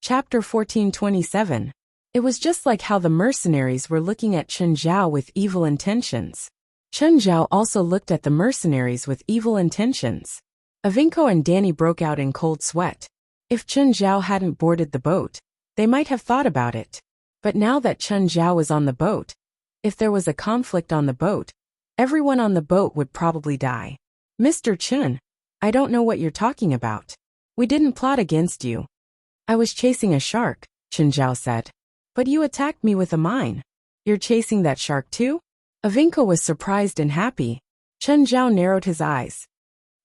Chapter 1427. It was just like how the mercenaries were looking at Chen Zhao with evil intentions. Chen Zhao also looked at the mercenaries with evil intentions. Avinko and Danny broke out in cold sweat. If Chen Zhao hadn't boarded the boat, they might have thought about it. But now that Chen Zhao was on the boat, if there was a conflict on the boat, everyone on the boat would probably die. Mr. Chen, I don't know what you're talking about. We didn't plot against you. I was chasing a shark, Chen Zhao said. But you attacked me with a mine. You're chasing that shark too? Avinko was surprised and happy. Chen Zhao narrowed his eyes.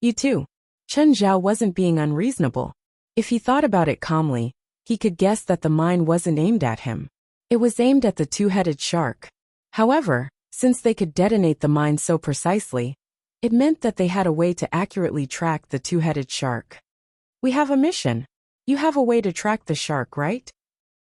You too. Chen Zhao wasn't being unreasonable. If he thought about it calmly, he could guess that the mine wasn't aimed at him. It was aimed at the two-headed shark. However, since they could detonate the mine so precisely, it meant that they had a way to accurately track the two-headed shark. We have a mission. You have a way to track the shark, right?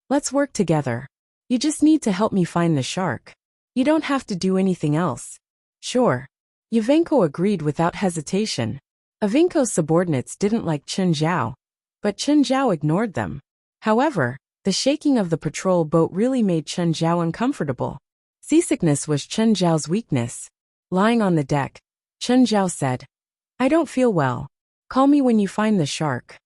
Let's work together. You just need to help me find the shark. You don't have to do anything else. Sure. Yavenko agreed without hesitation. Avinko's subordinates didn't like Chen Zhao, but Chen Zhao ignored them. However, the shaking of the patrol boat really made Chen Zhao uncomfortable. Seasickness was Chen Zhao's weakness. Lying on the deck, Chen Zhao said, I don't feel well. Call me when you find the shark.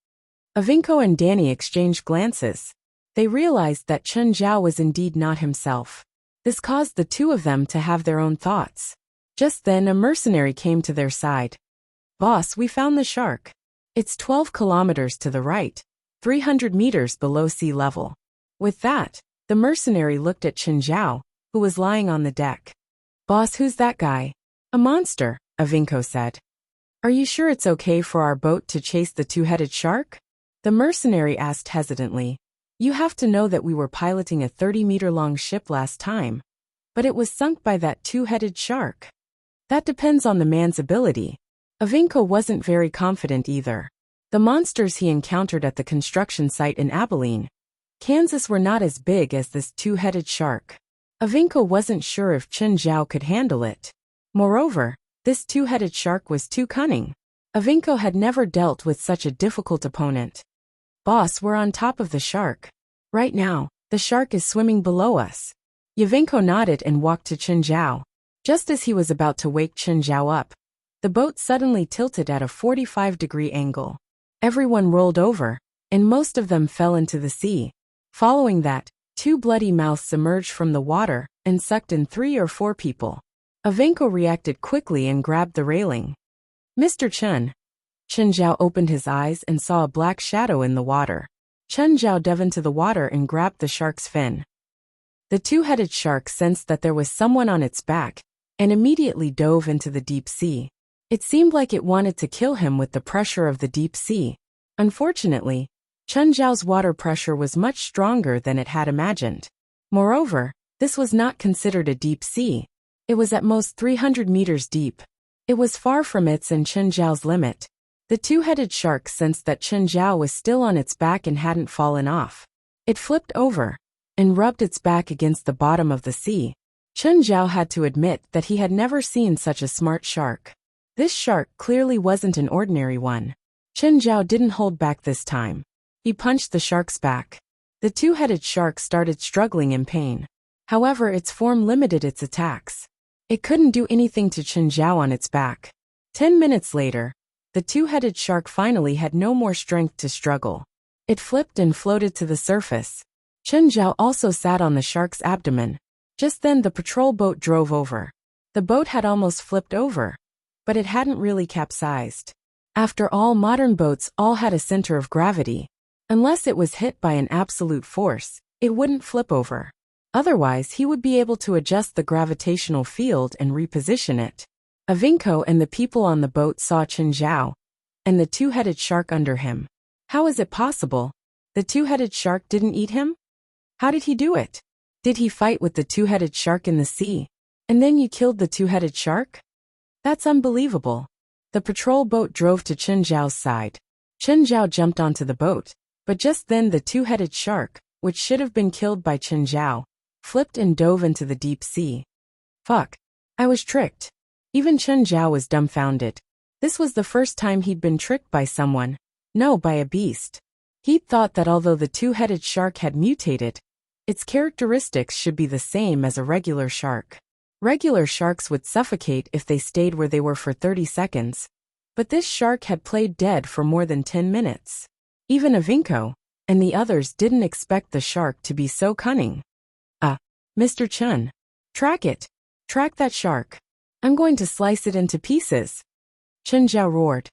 Avinko and Danny exchanged glances. They realized that Chen Zhao was indeed not himself. This caused the two of them to have their own thoughts. Just then a mercenary came to their side. Boss, we found the shark. It's 12 kilometers to the right, 300 meters below sea level. With that, the mercenary looked at Chen Zhao, who was lying on the deck. Boss, who's that guy? A monster, Avinko said. Are you sure it's okay for our boat to chase the two-headed shark? The mercenary asked hesitantly. You have to know that we were piloting a 30-meter-long ship last time, but it was sunk by that two-headed shark. That depends on the man's ability. Avinko wasn't very confident either. The monsters he encountered at the construction site in Abilene, Kansas were not as big as this two-headed shark. Avinko wasn't sure if Chen Zhao could handle it. Moreover, this two-headed shark was too cunning. Avinko had never dealt with such a difficult opponent. Boss, we're on top of the shark. Right now, the shark is swimming below us. Yavinko nodded and walked to Chen Zhao. Just as he was about to wake Chen Zhao up, the boat suddenly tilted at a 45-degree angle. Everyone rolled over, and most of them fell into the sea. Following that, 2 bloody mouths emerged from the water and sucked in 3 or 4 people. Avinko reacted quickly and grabbed the railing. Mr. Chen. Chen Zhao opened his eyes and saw a black shadow in the water. Chen Zhao dove into the water and grabbed the shark's fin. The two-headed shark sensed that there was someone on its back and immediately dove into the deep sea. It seemed like it wanted to kill him with the pressure of the deep sea. Unfortunately, Chen Zhao's water pressure was much stronger than it had imagined. Moreover, this was not considered a deep sea. It was at most 300 meters deep. It was far from its and Chen Zhao's limit. The two-headed shark sensed that Chen Zhao was still on its back and hadn't fallen off. It flipped over and rubbed its back against the bottom of the sea. Chen Zhao had to admit that he had never seen such a smart shark. This shark clearly wasn't an ordinary one. Chen Zhao didn't hold back this time. He punched the shark's back. The two-headed shark started struggling in pain. However, its form limited its attacks. It couldn't do anything to Chen Zhao on its back. 10 minutes later, the two-headed shark finally had no more strength to struggle. It flipped and floated to the surface. Chen Zhao also sat on the shark's abdomen. Just then the patrol boat drove over. The boat had almost flipped over, but it hadn't really capsized. After all, modern boats all had a center of gravity. Unless it was hit by an absolute force, it wouldn't flip over. Otherwise, he would be able to adjust the gravitational field and reposition it. Avinko and the people on the boat saw Chen Zhao and the two-headed shark under him. How is it possible? The two-headed shark didn't eat him? How did he do it? Did he fight with the two-headed shark in the sea? And then you killed the two-headed shark? That's unbelievable. The patrol boat drove to Chen Zhao's side. Chen Zhao jumped onto the boat, but just then the two-headed shark, which should have been killed by Chen Zhao, flipped and dove into the deep sea. Fuck. I was tricked. Even Chen Zhao was dumbfounded. This was the first time he'd been tricked by someone. No, by a beast. He'd thought that although the two-headed shark had mutated, its characteristics should be the same as a regular shark. Regular sharks would suffocate if they stayed where they were for 30 seconds. But this shark had played dead for more than 10 minutes. Even Avinko and the others didn't expect the shark to be so cunning. Mr. Chen. Track it. Track that shark. I'm going to slice it into pieces. Chen Zhao roared.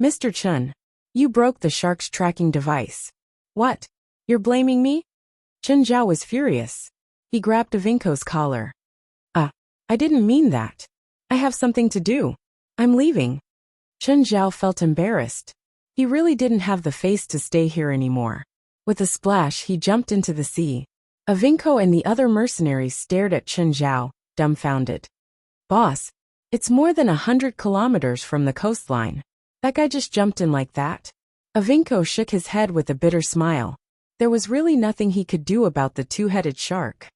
Mr. Chen. You broke the shark's tracking device. What? You're blaming me? Chen Zhao was furious. He grabbed Avinko's collar. I didn't mean that. I have something to do. I'm leaving. Chen Zhao felt embarrassed. He really didn't have the face to stay here anymore. With a splash, he jumped into the sea. Avinko and the other mercenaries stared at Chen Zhao, dumbfounded. Boss, it's more than 100 kilometers from the coastline. That guy just jumped in like that? Avinko shook his head with a bitter smile. There was really nothing he could do about the two-headed shark.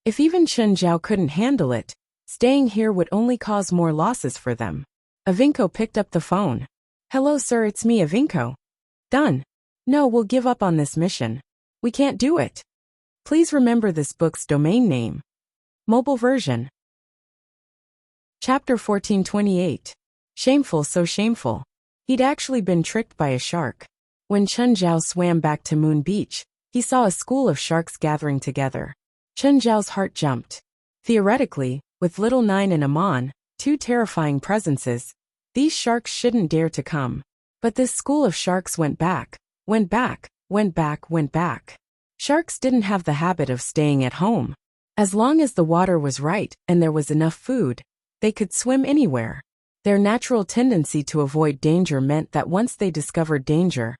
If even Chen Zhao couldn't handle it, staying here would only cause more losses for them. Avinko picked up the phone. Hello sir, it's me, Avinko. Done. No, we'll give up on this mission. We can't do it. Please remember this book's domain name. Mobile version. Chapter 1428. Shameful, so shameful. He'd actually been tricked by a shark. When Chen Zhao swam back to Moon Beach, he saw a school of sharks gathering together. Chen Zhao's heart jumped. Theoretically, with Little Nine and Amon, 2 terrifying presences, these sharks shouldn't dare to come. But this school of sharks went back. Sharks didn't have the habit of staying at home. As long as the water was right and there was enough food, they could swim anywhere. Their natural tendency to avoid danger meant that once they discovered danger,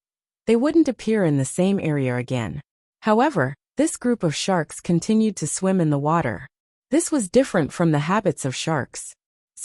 they wouldn't appear in the same area again. However, this group of sharks continued to swim in the water. This was different from the habits of sharks.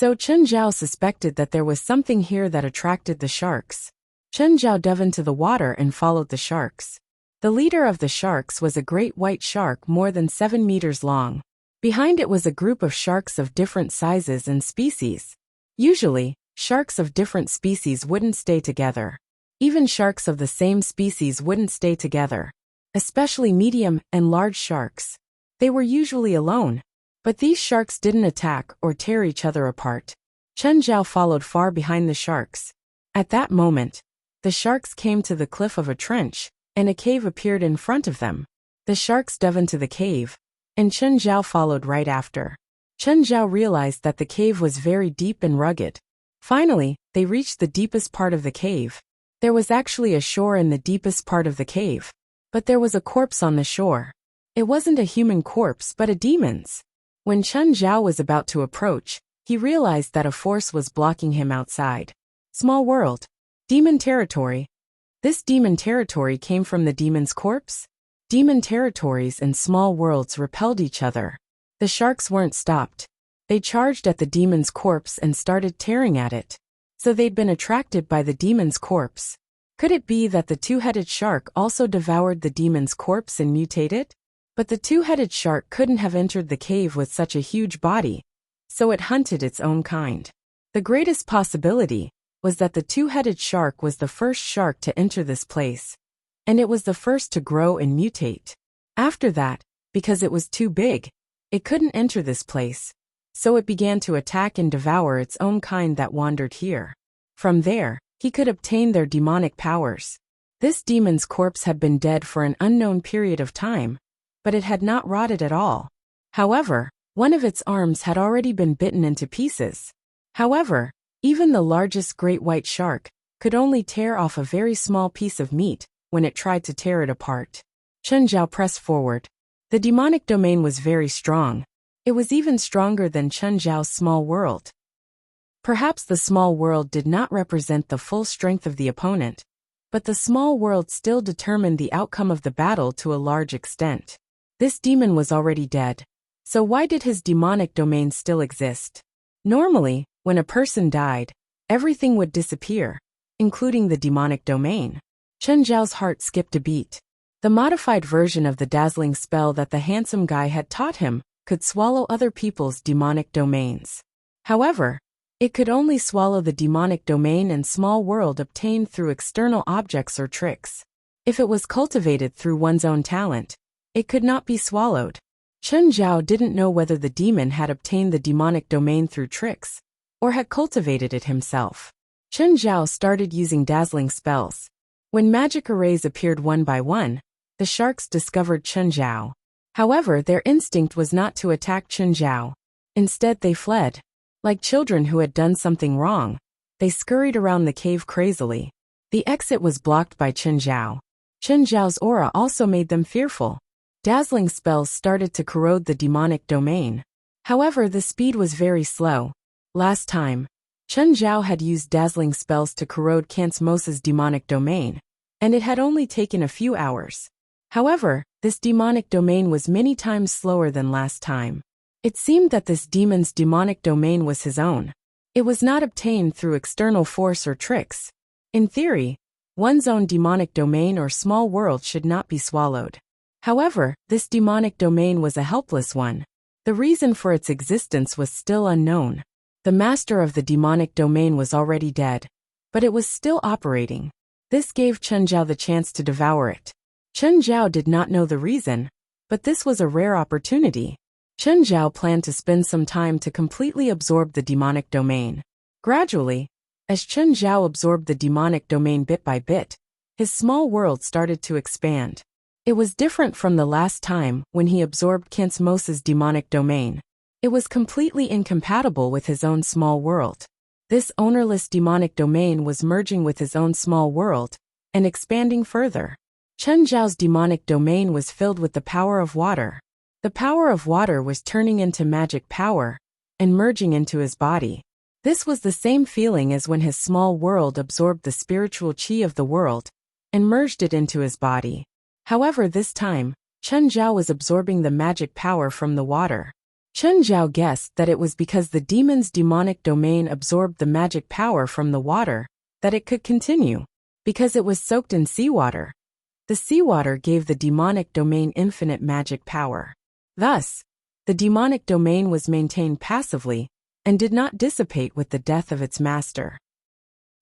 So Chen Zhao suspected that there was something here that attracted the sharks. Chen Zhao dove into the water and followed the sharks. The leader of the sharks was a great white shark more than 7 meters long. Behind it was a group of sharks of different sizes and species. Usually, sharks of different species wouldn't stay together. Even sharks of the same species wouldn't stay together. Especially medium and large sharks. They were usually alone. But these sharks didn't attack or tear each other apart. Chen Zhao followed far behind the sharks. At that moment, the sharks came to the cliff of a trench, and a cave appeared in front of them. The sharks dove into the cave, and Chen Zhao followed right after. Chen Zhao realized that the cave was very deep and rugged. Finally, they reached the deepest part of the cave. There was actually a shore in the deepest part of the cave. But there was a corpse on the shore. It wasn't a human corpse but a demon's. When Chen Zhao was about to approach, he realized that a force was blocking him outside. Small world. Demon territory. This demon territory came from the demon's corpse? Demon territories and small worlds repelled each other. The sharks weren't stopped. They charged at the demon's corpse and started tearing at it. So they'd been attracted by the demon's corpse. Could it be that the two-headed shark also devoured the demon's corpse and mutated? But the two-headed shark couldn't have entered the cave with such a huge body, so it hunted its own kind. The greatest possibility was that the two-headed shark was the first shark to enter this place, and it was the first to grow and mutate. After that, because it was too big, it couldn't enter this place, so it began to attack and devour its own kind that wandered here. From there, he could obtain their demonic powers. This demon's corpse had been dead for an unknown period of time, but it had not rotted at all. However, one of its arms had already been bitten into pieces. However, even the largest great white shark could only tear off a very small piece of meat when it tried to tear it apart. Chen Zhao pressed forward. The demonic domain was very strong. It was even stronger than Chen Zhao's small world. Perhaps the small world did not represent the full strength of the opponent, but the small world still determined the outcome of the battle to a large extent. This demon was already dead. So why did his demonic domain still exist? Normally, when a person died, everything would disappear, including the demonic domain. Chen Zhao's heart skipped a beat. The modified version of the dazzling spell that the handsome guy had taught him could swallow other people's demonic domains. However, it could only swallow the demonic domain and small world obtained through external objects or tricks. If it was cultivated through one's own talent, it could not be swallowed. Chen Zhao didn't know whether the demon had obtained the demonic domain through tricks, or had cultivated it himself. Chen Zhao started using dazzling spells. When magic arrays appeared one by one, the sharks discovered Chen Zhao. However, their instinct was not to attack Chen Zhao. Instead, they fled. Like children who had done something wrong, they scurried around the cave crazily. The exit was blocked by Chen Zhao. Chen Zhao's aura also made them fearful. Dazzling spells started to corrode the demonic domain. However, the speed was very slow. Last time, Chen Zhao had used dazzling spells to corrode Kansmos's demonic domain, and it had only taken a few hours. However, this demonic domain was many times slower than last time. It seemed that this demon's demonic domain was his own. It was not obtained through external force or tricks. In theory, one's own demonic domain or small world should not be swallowed. However, this demonic domain was a helpless one. The reason for its existence was still unknown. The master of the demonic domain was already dead, but it was still operating. This gave Chen Zhao the chance to devour it. Chen Zhao did not know the reason, but this was a rare opportunity. Chen Zhao planned to spend some time to completely absorb the demonic domain. Gradually, as Chen Zhao absorbed the demonic domain bit by bit, his small world started to expand. It was different from the last time when he absorbed Kansmos's demonic domain. It was completely incompatible with his own small world. This ownerless demonic domain was merging with his own small world and expanding further. Chen Zhao's demonic domain was filled with the power of water. The power of water was turning into magic power and merging into his body. This was the same feeling as when his small world absorbed the spiritual qi of the world and merged it into his body. However, this time, Chen Zhao was absorbing the magic power from the water. Chen Zhao guessed that it was because the demon's demonic domain absorbed the magic power from the water, that it could continue. Because it was soaked in seawater. The seawater gave the demonic domain infinite magic power. Thus, the demonic domain was maintained passively and did not dissipate with the death of its master.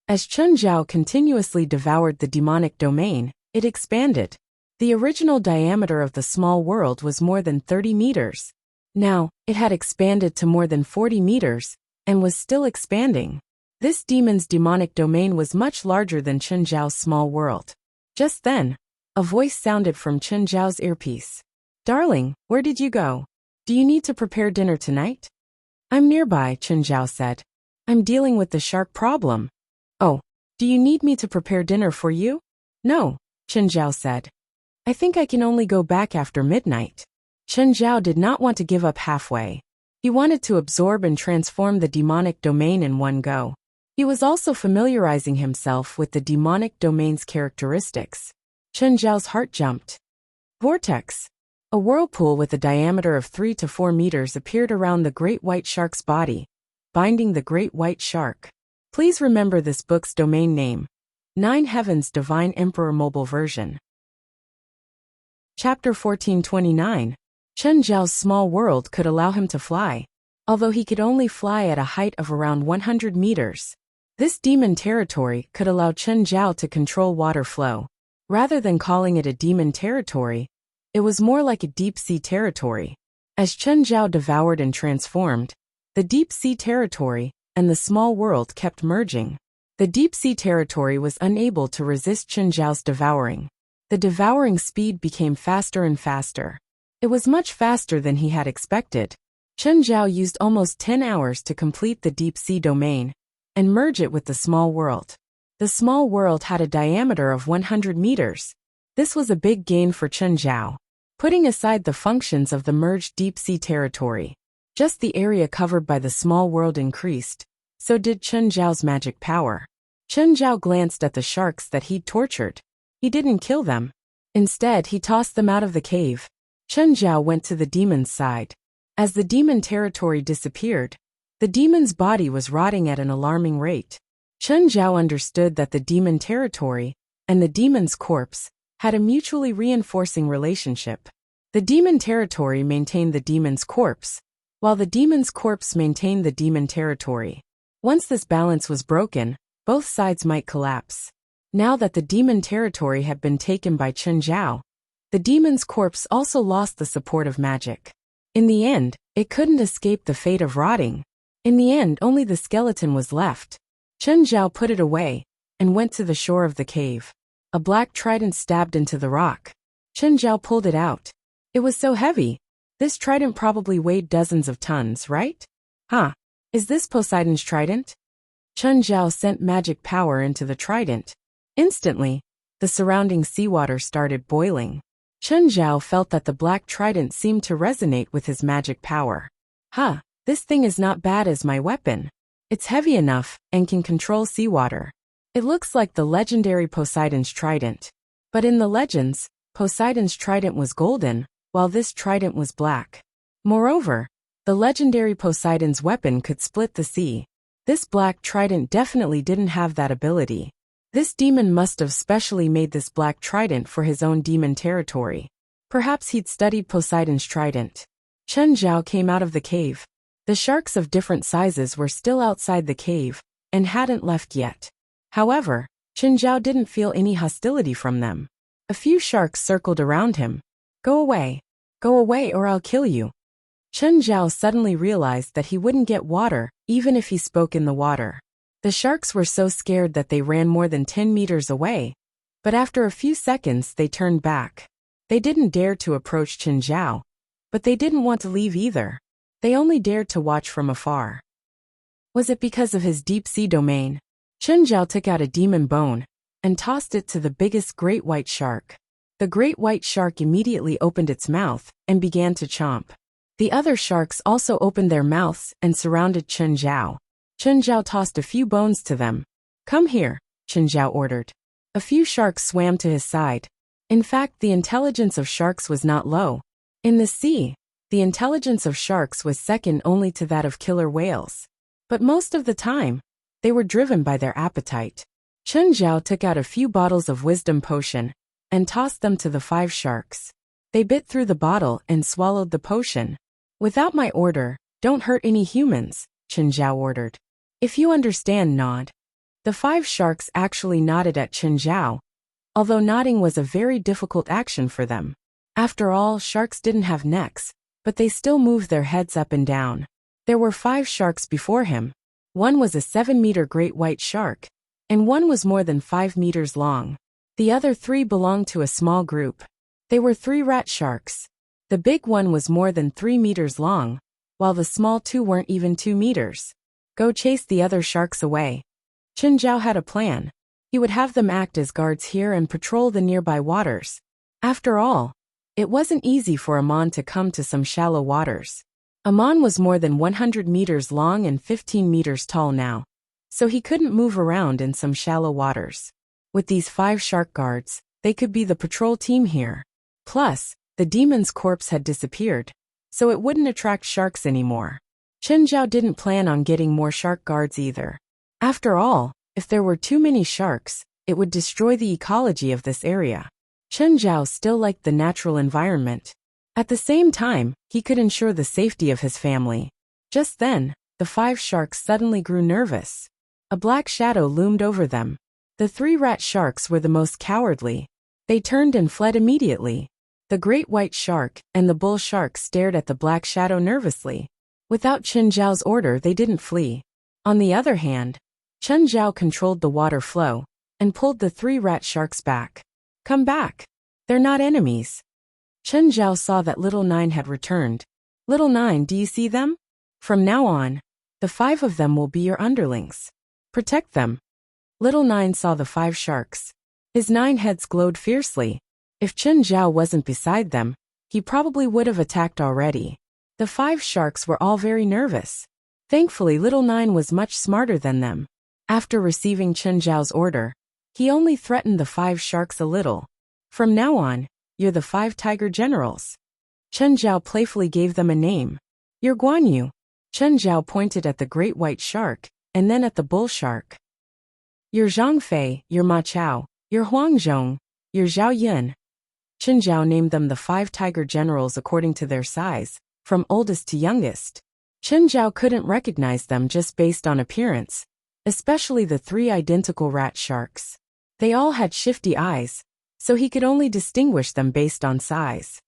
As Chen Zhao continuously devoured the demonic domain, it expanded. The original diameter of the small world was more than 30 meters. Now, it had expanded to more than 40 meters, and was still expanding. This demon's demonic domain was much larger than Chen Zhao's small world. Just then, a voice sounded from Chen Zhao's earpiece. "Darling, where did you go? Do you need to prepare dinner tonight?" "I'm nearby," Chen Zhao said. "I'm dealing with the shark problem." "Oh, do you need me to prepare dinner for you?" "No," Chen Zhao said. "I think I can only go back after midnight." Chen Zhao did not want to give up halfway. He wanted to absorb and transform the demonic domain in one go. He was also familiarizing himself with the demonic domain's characteristics. Chen Zhao's heart jumped. Vortex. A whirlpool with a diameter of 3 to 4 meters appeared around the great white shark's body, binding the great white shark. Please remember this book's domain name. 9 Heavens Divine Emperor Mobile Version. Chapter 1429. Chen Zhao's small world could allow him to fly. Although he could only fly at a height of around 100 meters. This demon territory could allow Chen Zhao to control water flow. Rather than calling it a demon territory, it was more like a deep-sea territory. As Chen Zhao devoured and transformed, the deep-sea territory and the small world kept merging. The deep-sea territory was unable to resist Chen Zhao's devouring. The devouring speed became faster and faster. It was much faster than he had expected. Chen Zhao used almost 10 hours to complete the deep-sea domain and merge it with the small world. The small world had a diameter of 100 meters. This was a big gain for Chen Zhao. Putting aside the functions of the merged deep-sea territory, just the area covered by the small world increased, so did Chen Zhao's magic power. Chen Zhao glanced at the sharks that he'd tortured. He didn't kill them. Instead, he tossed them out of the cave. Chen Zhao went to the demon's side. As the demon territory disappeared, the demon's body was rotting at an alarming rate. Chen Zhao understood that the demon territory and the demon's corpse had a mutually reinforcing relationship. The demon territory maintained the demon's corpse, while the demon's corpse maintained the demon territory. Once this balance was broken, both sides might collapse. Now that the demon territory had been taken by Chen Zhao, the demon's corpse also lost the support of magic. In the end, it couldn't escape the fate of rotting. In the end, only the skeleton was left. Chen Zhao put it away and went to the shore of the cave. A black trident stabbed into the rock. Chen Zhao pulled it out. It was so heavy. This trident probably weighed dozens of tons, right? Huh. Is this Poseidon's trident? Chen Zhao sent magic power into the trident. Instantly, the surrounding seawater started boiling. Chen Zhao felt that the black trident seemed to resonate with his magic power. Huh, this thing is not bad as my weapon. It's heavy enough and can control seawater. It looks like the legendary Poseidon's trident. But in the legends, Poseidon's trident was golden, while this trident was black. Moreover, the legendary Poseidon's weapon could split the sea. This black trident definitely didn't have that ability. This demon must have specially made this black trident for his own demon territory. Perhaps he'd studied Poseidon's trident. Chen Zhao came out of the cave. The sharks of different sizes were still outside the cave and hadn't left yet. However, Chen Zhao didn't feel any hostility from them. A few sharks circled around him. Go away or I'll kill you." Chen Zhao suddenly realized that he wouldn't get water, even if he spoke in the water. The sharks were so scared that they ran more than 10 meters away, but after a few seconds they turned back. They didn't dare to approach Chen Zhao, but they didn't want to leave either. They only dared to watch from afar. Was it because of his deep-sea domain? Chen Zhao took out a demon bone and tossed it to the biggest great white shark. The great white shark immediately opened its mouth and began to chomp. The other sharks also opened their mouths and surrounded Chen Zhao. Chen Zhao tossed a few bones to them. "Come here," Chen Zhao ordered. A few sharks swam to his side. In fact, the intelligence of sharks was not low. In the sea, The intelligence of sharks was second only to that of killer whales. But most of the time, they were driven by their appetite. Chen Zhao took out a few bottles of wisdom potion and tossed them to the 5 sharks. They bit through the bottle and swallowed the potion. Without my order, don't hurt any humans, Chen Zhao ordered. If you understand, nod. The 5 sharks actually nodded at Chen Zhao, although nodding was a very difficult action for them. After all, sharks didn't have necks, but they still moved their heads up and down. There were 5 sharks before him. One was a 7-meter great white shark, and one was more than 5 meters long. The other 3 belonged to a small group. They were 3 rat sharks. The big one was more than 3 meters long, while the small 2 weren't even 2 meters. Go chase the other sharks away. Chen Zhao had a plan. He would have them act as guards here and patrol the nearby waters. After all, it wasn't easy for Amon to come to some shallow waters. Amon was more than 100 meters long and 15 meters tall now, so he couldn't move around in some shallow waters. With these 5 shark guards, they could be the patrol team here. Plus, the demon's corpse had disappeared, so it wouldn't attract sharks anymore. Chen Zhao didn't plan on getting more shark guards either. After all, if there were too many sharks, it would destroy the ecology of this area. Chen Zhao still liked the natural environment. At the same time, he could ensure the safety of his family. Just then, the 5 sharks suddenly grew nervous. A black shadow loomed over them. The 3 rat sharks were the most cowardly. They turned and fled immediately. The great white shark and the bull shark stared at the black shadow nervously. Without Chen Zhao's order, they didn't flee. On the other hand, Chen Zhao controlled the water flow and pulled the 3 rat sharks back. Come back. They're not enemies. Chen Zhao saw that Little 9 had returned. Little 9, do you see them? From now on, the 5 of them will be your underlings. Protect them. Little 9 saw the 5 sharks. His 9 heads glowed fiercely. If Chen Zhao wasn't beside them, he probably would have attacked already. The 5 sharks were all very nervous. Thankfully, Little 9 was much smarter than them. After receiving Chen Zhao's order, he only threatened the 5 sharks a little. From now on, you're the 5 tiger generals. Chen Zhao playfully gave them a name. You're Guan Yu. Chen Zhao pointed at the great white shark, and then at the bull shark. You're Zhang Fei, you're Ma Chao, you're Huang Zhong, you're Zhao Yun. Chen Zhao named them the 5 tiger generals according to their size, from oldest to youngest. Chen Zhao couldn't recognize them just based on appearance, especially the 3 identical rat sharks. They all had shifty eyes, so he could only distinguish them based on size.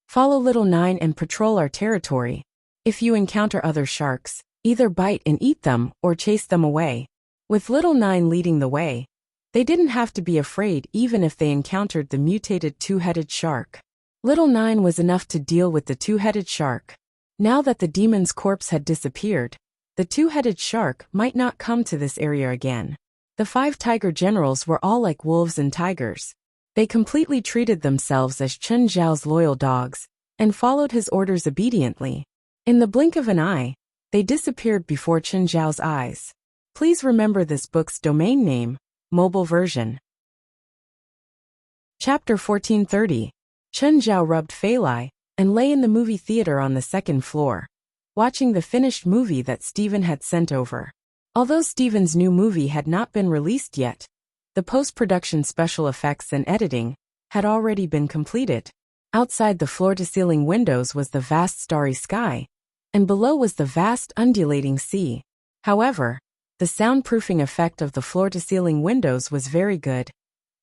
Follow Little 9 and patrol our territory. If you encounter other sharks, either bite and eat them or chase them away. With Little 9 leading the way, they didn't have to be afraid even if they encountered the mutated 2-headed shark. Little 9 was enough to deal with the 2-headed shark. Now that the demon's corpse had disappeared, the 2-headed shark might not come to this area again. The 5 tiger generals were all like wolves and tigers. They completely treated themselves as Chen Zhao's loyal dogs and followed his orders obediently. In the blink of an eye, they disappeared before Chen Zhao's eyes. Please remember this book's domain name, mobile version. Chapter 1430. Chen Zhao rubbed Fei Lai and lay in the movie theater on the 2nd floor, watching the finished movie that Steven had sent over. Although Steven's new movie had not been released yet, the post-production special effects and editing had already been completed. Outside the floor-to-ceiling windows was the vast starry sky, and below was the vast undulating sea. However, the soundproofing effect of the floor-to-ceiling windows was very good,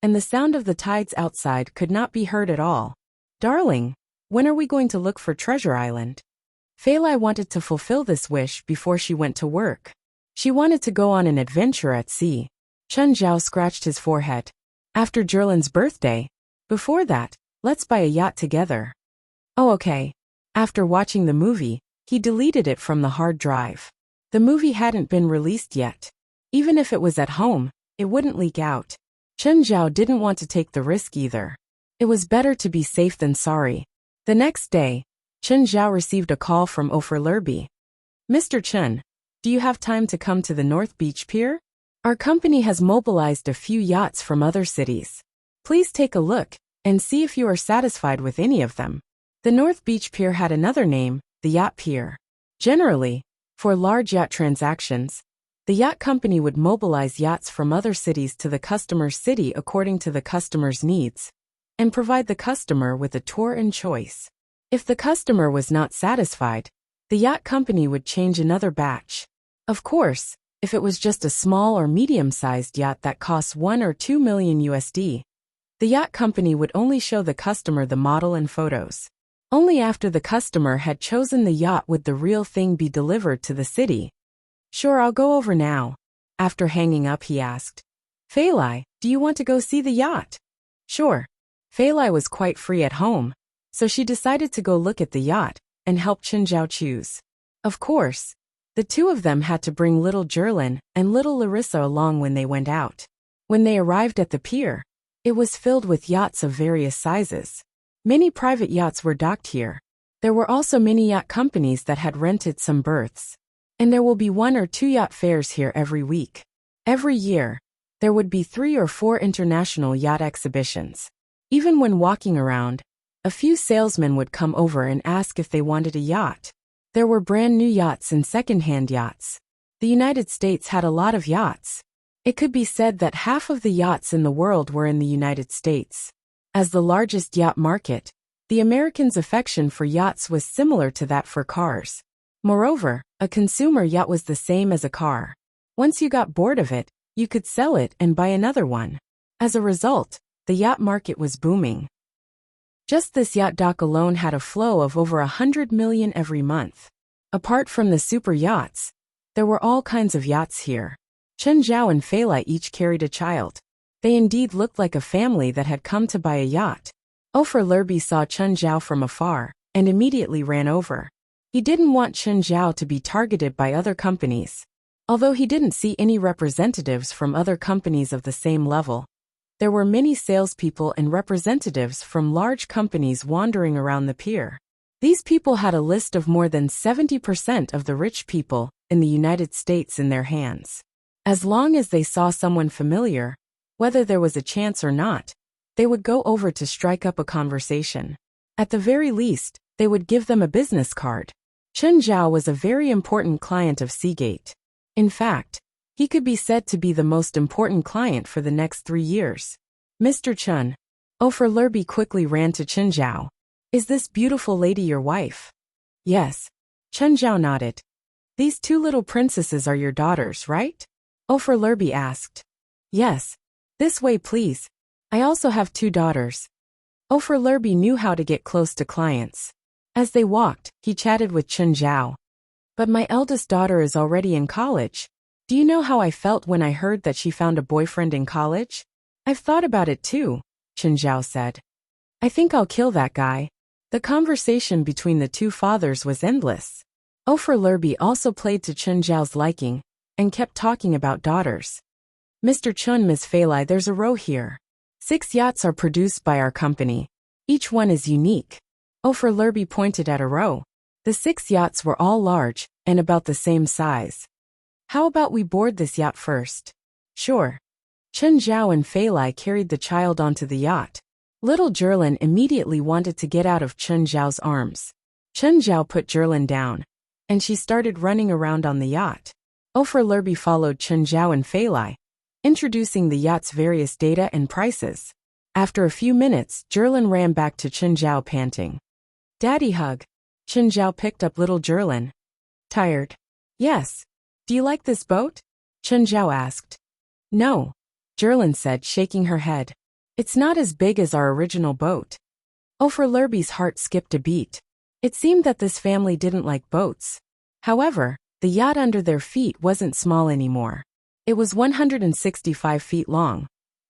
and the sound of the tides outside could not be heard at all. Darling, when are we going to look for Treasure Island? Fei Lai wanted to fulfill this wish before she went to work. She wanted to go on an adventure at sea. Chen Zhao scratched his forehead. After Jerlin's birthday. Before that, let's buy a yacht together. Oh, okay. After watching the movie, he deleted it from the hard drive. The movie hadn't been released yet. Even if it was at home, it wouldn't leak out. Chen Zhao didn't want to take the risk either. It was better to be safe than sorry. The next day, Chen Zhao received a call from Ofer Lerby. Mr. Chen, do you have time to come to the North Beach Pier? Our company has mobilized a few yachts from other cities. Please take a look and see if you are satisfied with any of them. The North Beach Pier had another name, the Yacht Pier. Generally, for large yacht transactions, the yacht company would mobilize yachts from other cities to the customer's city according to the customer's needs, and provide the customer with a tour and choice. If the customer was not satisfied, the yacht company would change another batch. Of course, if it was just a small or medium-sized yacht that costs 1 or 2 million USD, the yacht company would only show the customer the model and photos. Only after the customer had chosen the yacht would the real thing be delivered to the city. Sure, I'll go over now. After hanging up, he asked, Feilai, do you want to go see the yacht? Sure. Feilai was quite free at home, so she decided to go look at the yacht and help Chenjiao choose. Of course, the two of them had to bring little Jerlin and little Larissa along when they went out. When they arrived at the pier, it was filled with yachts of various sizes. Many private yachts were docked here. There were also many yacht companies that had rented some berths. And there will be 1 or 2 yacht fairs here every week. Every year, there would be 3 or 4 international yacht exhibitions. Even when walking around, a few salesmen would come over and ask if they wanted a yacht. There were brand new yachts and second-hand yachts. The United States had a lot of yachts. It could be said that half of the yachts in the world were in the United States. As the largest yacht market, the Americans' affection for yachts was similar to that for cars. Moreover, a consumer yacht was the same as a car. Once you got bored of it, you could sell it and buy another one. As a result, the yacht market was booming. Just this yacht dock alone had a flow of over 100 million every month. Apart from the super yachts, there were all kinds of yachts here. Chenjiao and Feilai each carried a child. They indeed looked like a family that had come to buy a yacht. Ofer Lurby saw Chenjiao from afar and immediately ran over. He didn't want Chenjiao to be targeted by other companies. Although he didn't see any representatives from other companies of the same level, there were many salespeople and representatives from large companies wandering around the pier. These people had a list of more than 70% of the rich people in the United States in their hands. As long as they saw someone familiar, whether there was a chance or not, they would go over to strike up a conversation. At the very least, they would give them a business card. Chenjiao was a very important client of Seagate. In fact, he could be said to be the most important client for the next 3 years. Mr. Chen. Ofer Lurby quickly ran to Chenjiao. Is this beautiful lady your wife? Yes. Chenjiao nodded. These 2 little princesses are your daughters, right? Ofer Lurby asked. Yes. This way, please. I also have 2 daughters. Ofer Lurby knew how to get close to clients. As they walked, he chatted with Chenjiao. But my eldest daughter is already in college. Do you know how I felt when I heard that she found a boyfriend in college? I've thought about it too, Chenjiao said. I think I'll kill that guy. The conversation between the 2 fathers was endless. Ofer Lurby also played to Chenjiao's liking and kept talking about daughters. Mr. Chun, Ms. Feilai, there's a row here. 6 yachts are produced by our company. Each one is unique. Ofer Lurby pointed at a row. The 6 yachts were all large and about the same size. How about we board this yacht first? Sure. Chenjiao and Feilai carried the child onto the yacht. Little Jerlin immediately wanted to get out of Chenjiao's arms. Chenjiao put Jerlin down, and she started running around on the yacht. Ofer Lurby followed Chenjiao and Feilai, introducing the yacht's various data and prices. After a few minutes, Jerlin ran back to Chenjiao panting. Daddy hug. Chenjiao picked up little Jerlin. Tired? Yes. Do you like this boat? Chenjiao asked. No. Jerlin said, shaking her head. It's not as big as our original boat. Ofer Lurby's heart skipped a beat. It seemed that this family didn't like boats. However, the yacht under their feet wasn't small anymore. It was 165 feet long,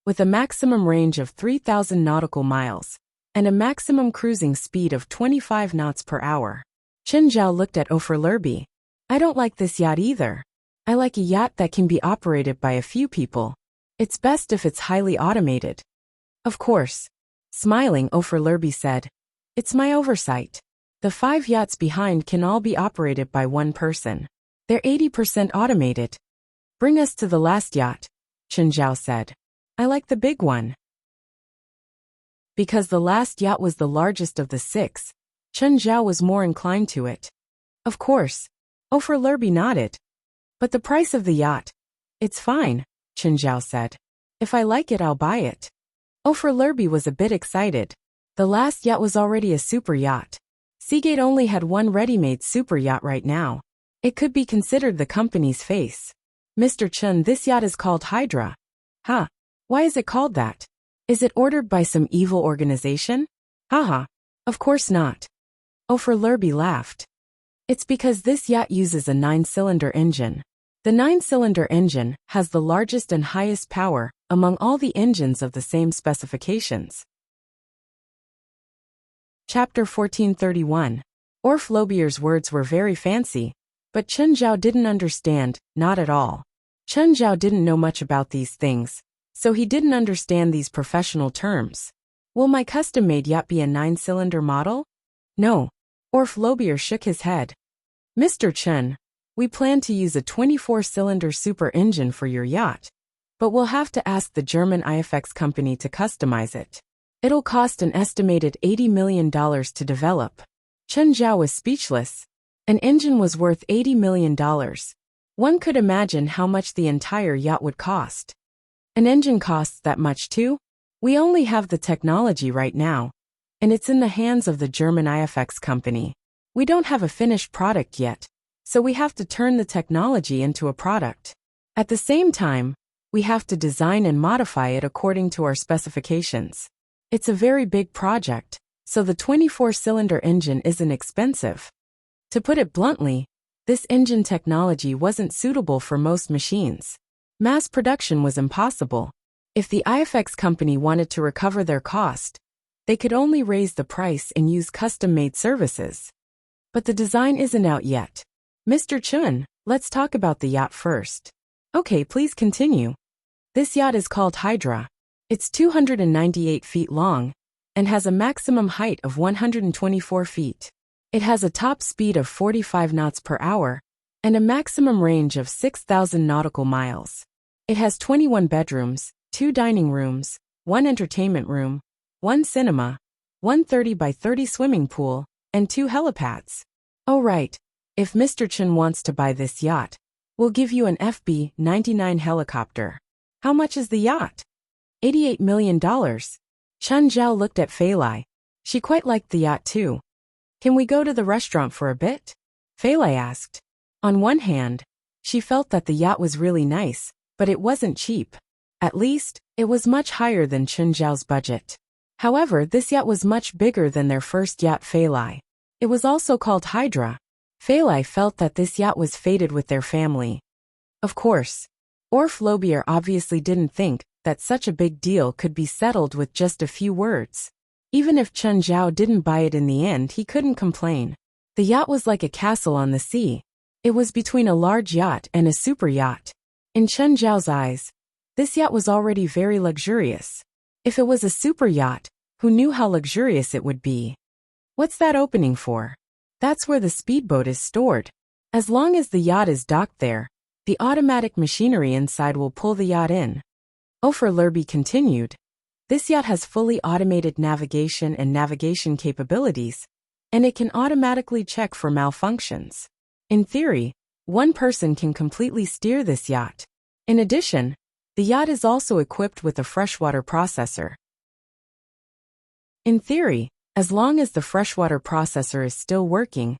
with a maximum range of 3,000 nautical miles, and a maximum cruising speed of 25 knots per hour. Chenjiao looked at Ofer Lurby. I don't like this yacht either. I like a yacht that can be operated by a few people. It's best if it's highly automated. Of course. Smiling, Ofer Lurby said. It's my oversight. The 5 yachts behind can all be operated by one person. They're 80% automated. Bring us to the last yacht, Chenjiao said. I like the big one. Because the last yacht was the largest of the 6, Chen Zhao was more inclined to it. Of course. Ofer Lurby nodded. But the price of the yacht? It's fine, Chen Zhao said. If I like it, I'll buy it. Ofer Lurby was a bit excited. The last yacht was already a super yacht. Seagate only had one ready-made super yacht right now. It could be considered the company's face. Mr. Chen, this yacht is called Hydra. Huh? Why is it called that? Is it ordered by some evil organization? Haha. Of course not. Ofer Lurby laughed. It's because this yacht uses a 9-cylinder engine. The 9-cylinder engine has the largest and highest power among all the engines of the same specifications. Chapter 1431. Orf Lobier's words were very fancy, but Chen Zhao didn't understand, not at all. Chen Zhao didn't know much about these things, so he didn't understand these professional terms. Will my custom-made yacht be a 9-cylinder model? No. Orf Lobier shook his head. Mr. Chen, we plan to use a 24-cylinder super engine for your yacht, but we'll have to ask the German IFX company to customize it. It'll cost an estimated $80 million to develop. Chen Zhao was speechless. An engine was worth $80 million. One could imagine how much the entire yacht would cost. An engine costs that much too? We only have the technology right now, and it's in the hands of the German IFX company. We don't have a finished product yet, so we have to turn the technology into a product. At the same time, we have to design and modify it according to our specifications. It's a very big project, so the 24-cylinder engine isn't expensive. To put it bluntly, this engine technology wasn't suitable for most machines. Mass production was impossible. If the IFX company wanted to recover their cost, they could only raise the price and use custom-made services. But the design isn't out yet. Mr. Chun, let's talk about the yacht first. Okay, please continue. This yacht is called Hydra. It's 298 feet long and has a maximum height of 124 feet. It has a top speed of 45 knots per hour and a maximum range of 6,000 nautical miles. It has 21 bedrooms, 2 dining rooms, 1 entertainment room, 1 cinema, 1 30 by 30 swimming pool, and 2 helipads. Oh right, if Mr. Chen wants to buy this yacht, we'll give you an FB-99 helicopter. How much is the yacht? $88 million. Chen Zhao looked at Fei Lai. She quite liked the yacht too. Can we go to the restaurant for a bit? Fei Lai asked. On one hand, she felt that the yacht was really nice, but it wasn't cheap. At least, it was much higher than Chen Zhao's budget. However, this yacht was much bigger than their first yacht Fei Lai. It was also called Hydra. Fei Lai felt that this yacht was fated with their family. Of course, Orf Lobier obviously didn't think that such a big deal could be settled with just a few words. Even if Chen Zhao didn't buy it in the end, he couldn't complain. The yacht was like a castle on the sea. It was between a large yacht and a super yacht. In Chen Zhao's eyes, this yacht was already very luxurious. If it was a super yacht, who knew how luxurious it would be? What's that opening for? That's where the speedboat is stored. As long as the yacht is docked there, the automatic machinery inside will pull the yacht in. Ofer Lurby continued. This yacht has fully automated navigation and navigation capabilities, and it can automatically check for malfunctions. In theory, one person can completely steer this yacht. In addition, the yacht is also equipped with a freshwater processor. In theory, as long as the freshwater processor is still working,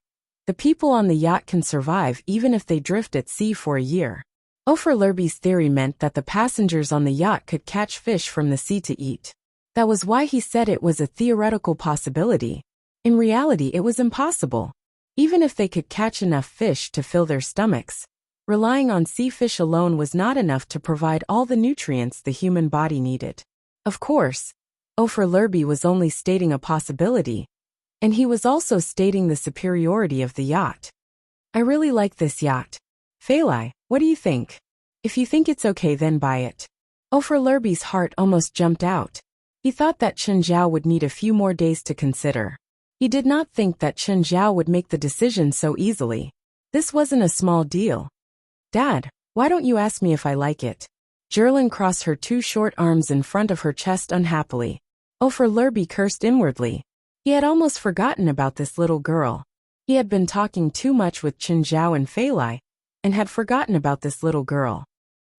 the people on the yacht can survive even if they drift at sea for a year. Ofer Lurby's theory meant that the passengers on the yacht could catch fish from the sea to eat. That was why he said it was a theoretical possibility. In reality, it was impossible. Even if they could catch enough fish to fill their stomachs, relying on sea fish alone was not enough to provide all the nutrients the human body needed. Of course, Ofer Lurby was only stating a possibility, and he was also stating the superiority of the yacht. I really like this yacht. Fei Lai, what do you think? If you think it's okay, then buy it. Ofer Lurby's heart almost jumped out. He thought that Chen Zhao would need a few more days to consider. He did not think that Chen Zhao would make the decision so easily. This wasn't a small deal. Dad, why don't you ask me if I like it? Jerlin crossed her 2 short arms in front of her chest unhappily. Ofer Lurby cursed inwardly. He had almost forgotten about this little girl. He had been talking too much with Chen Zhao and Fei Lai, and had forgotten about this little girl.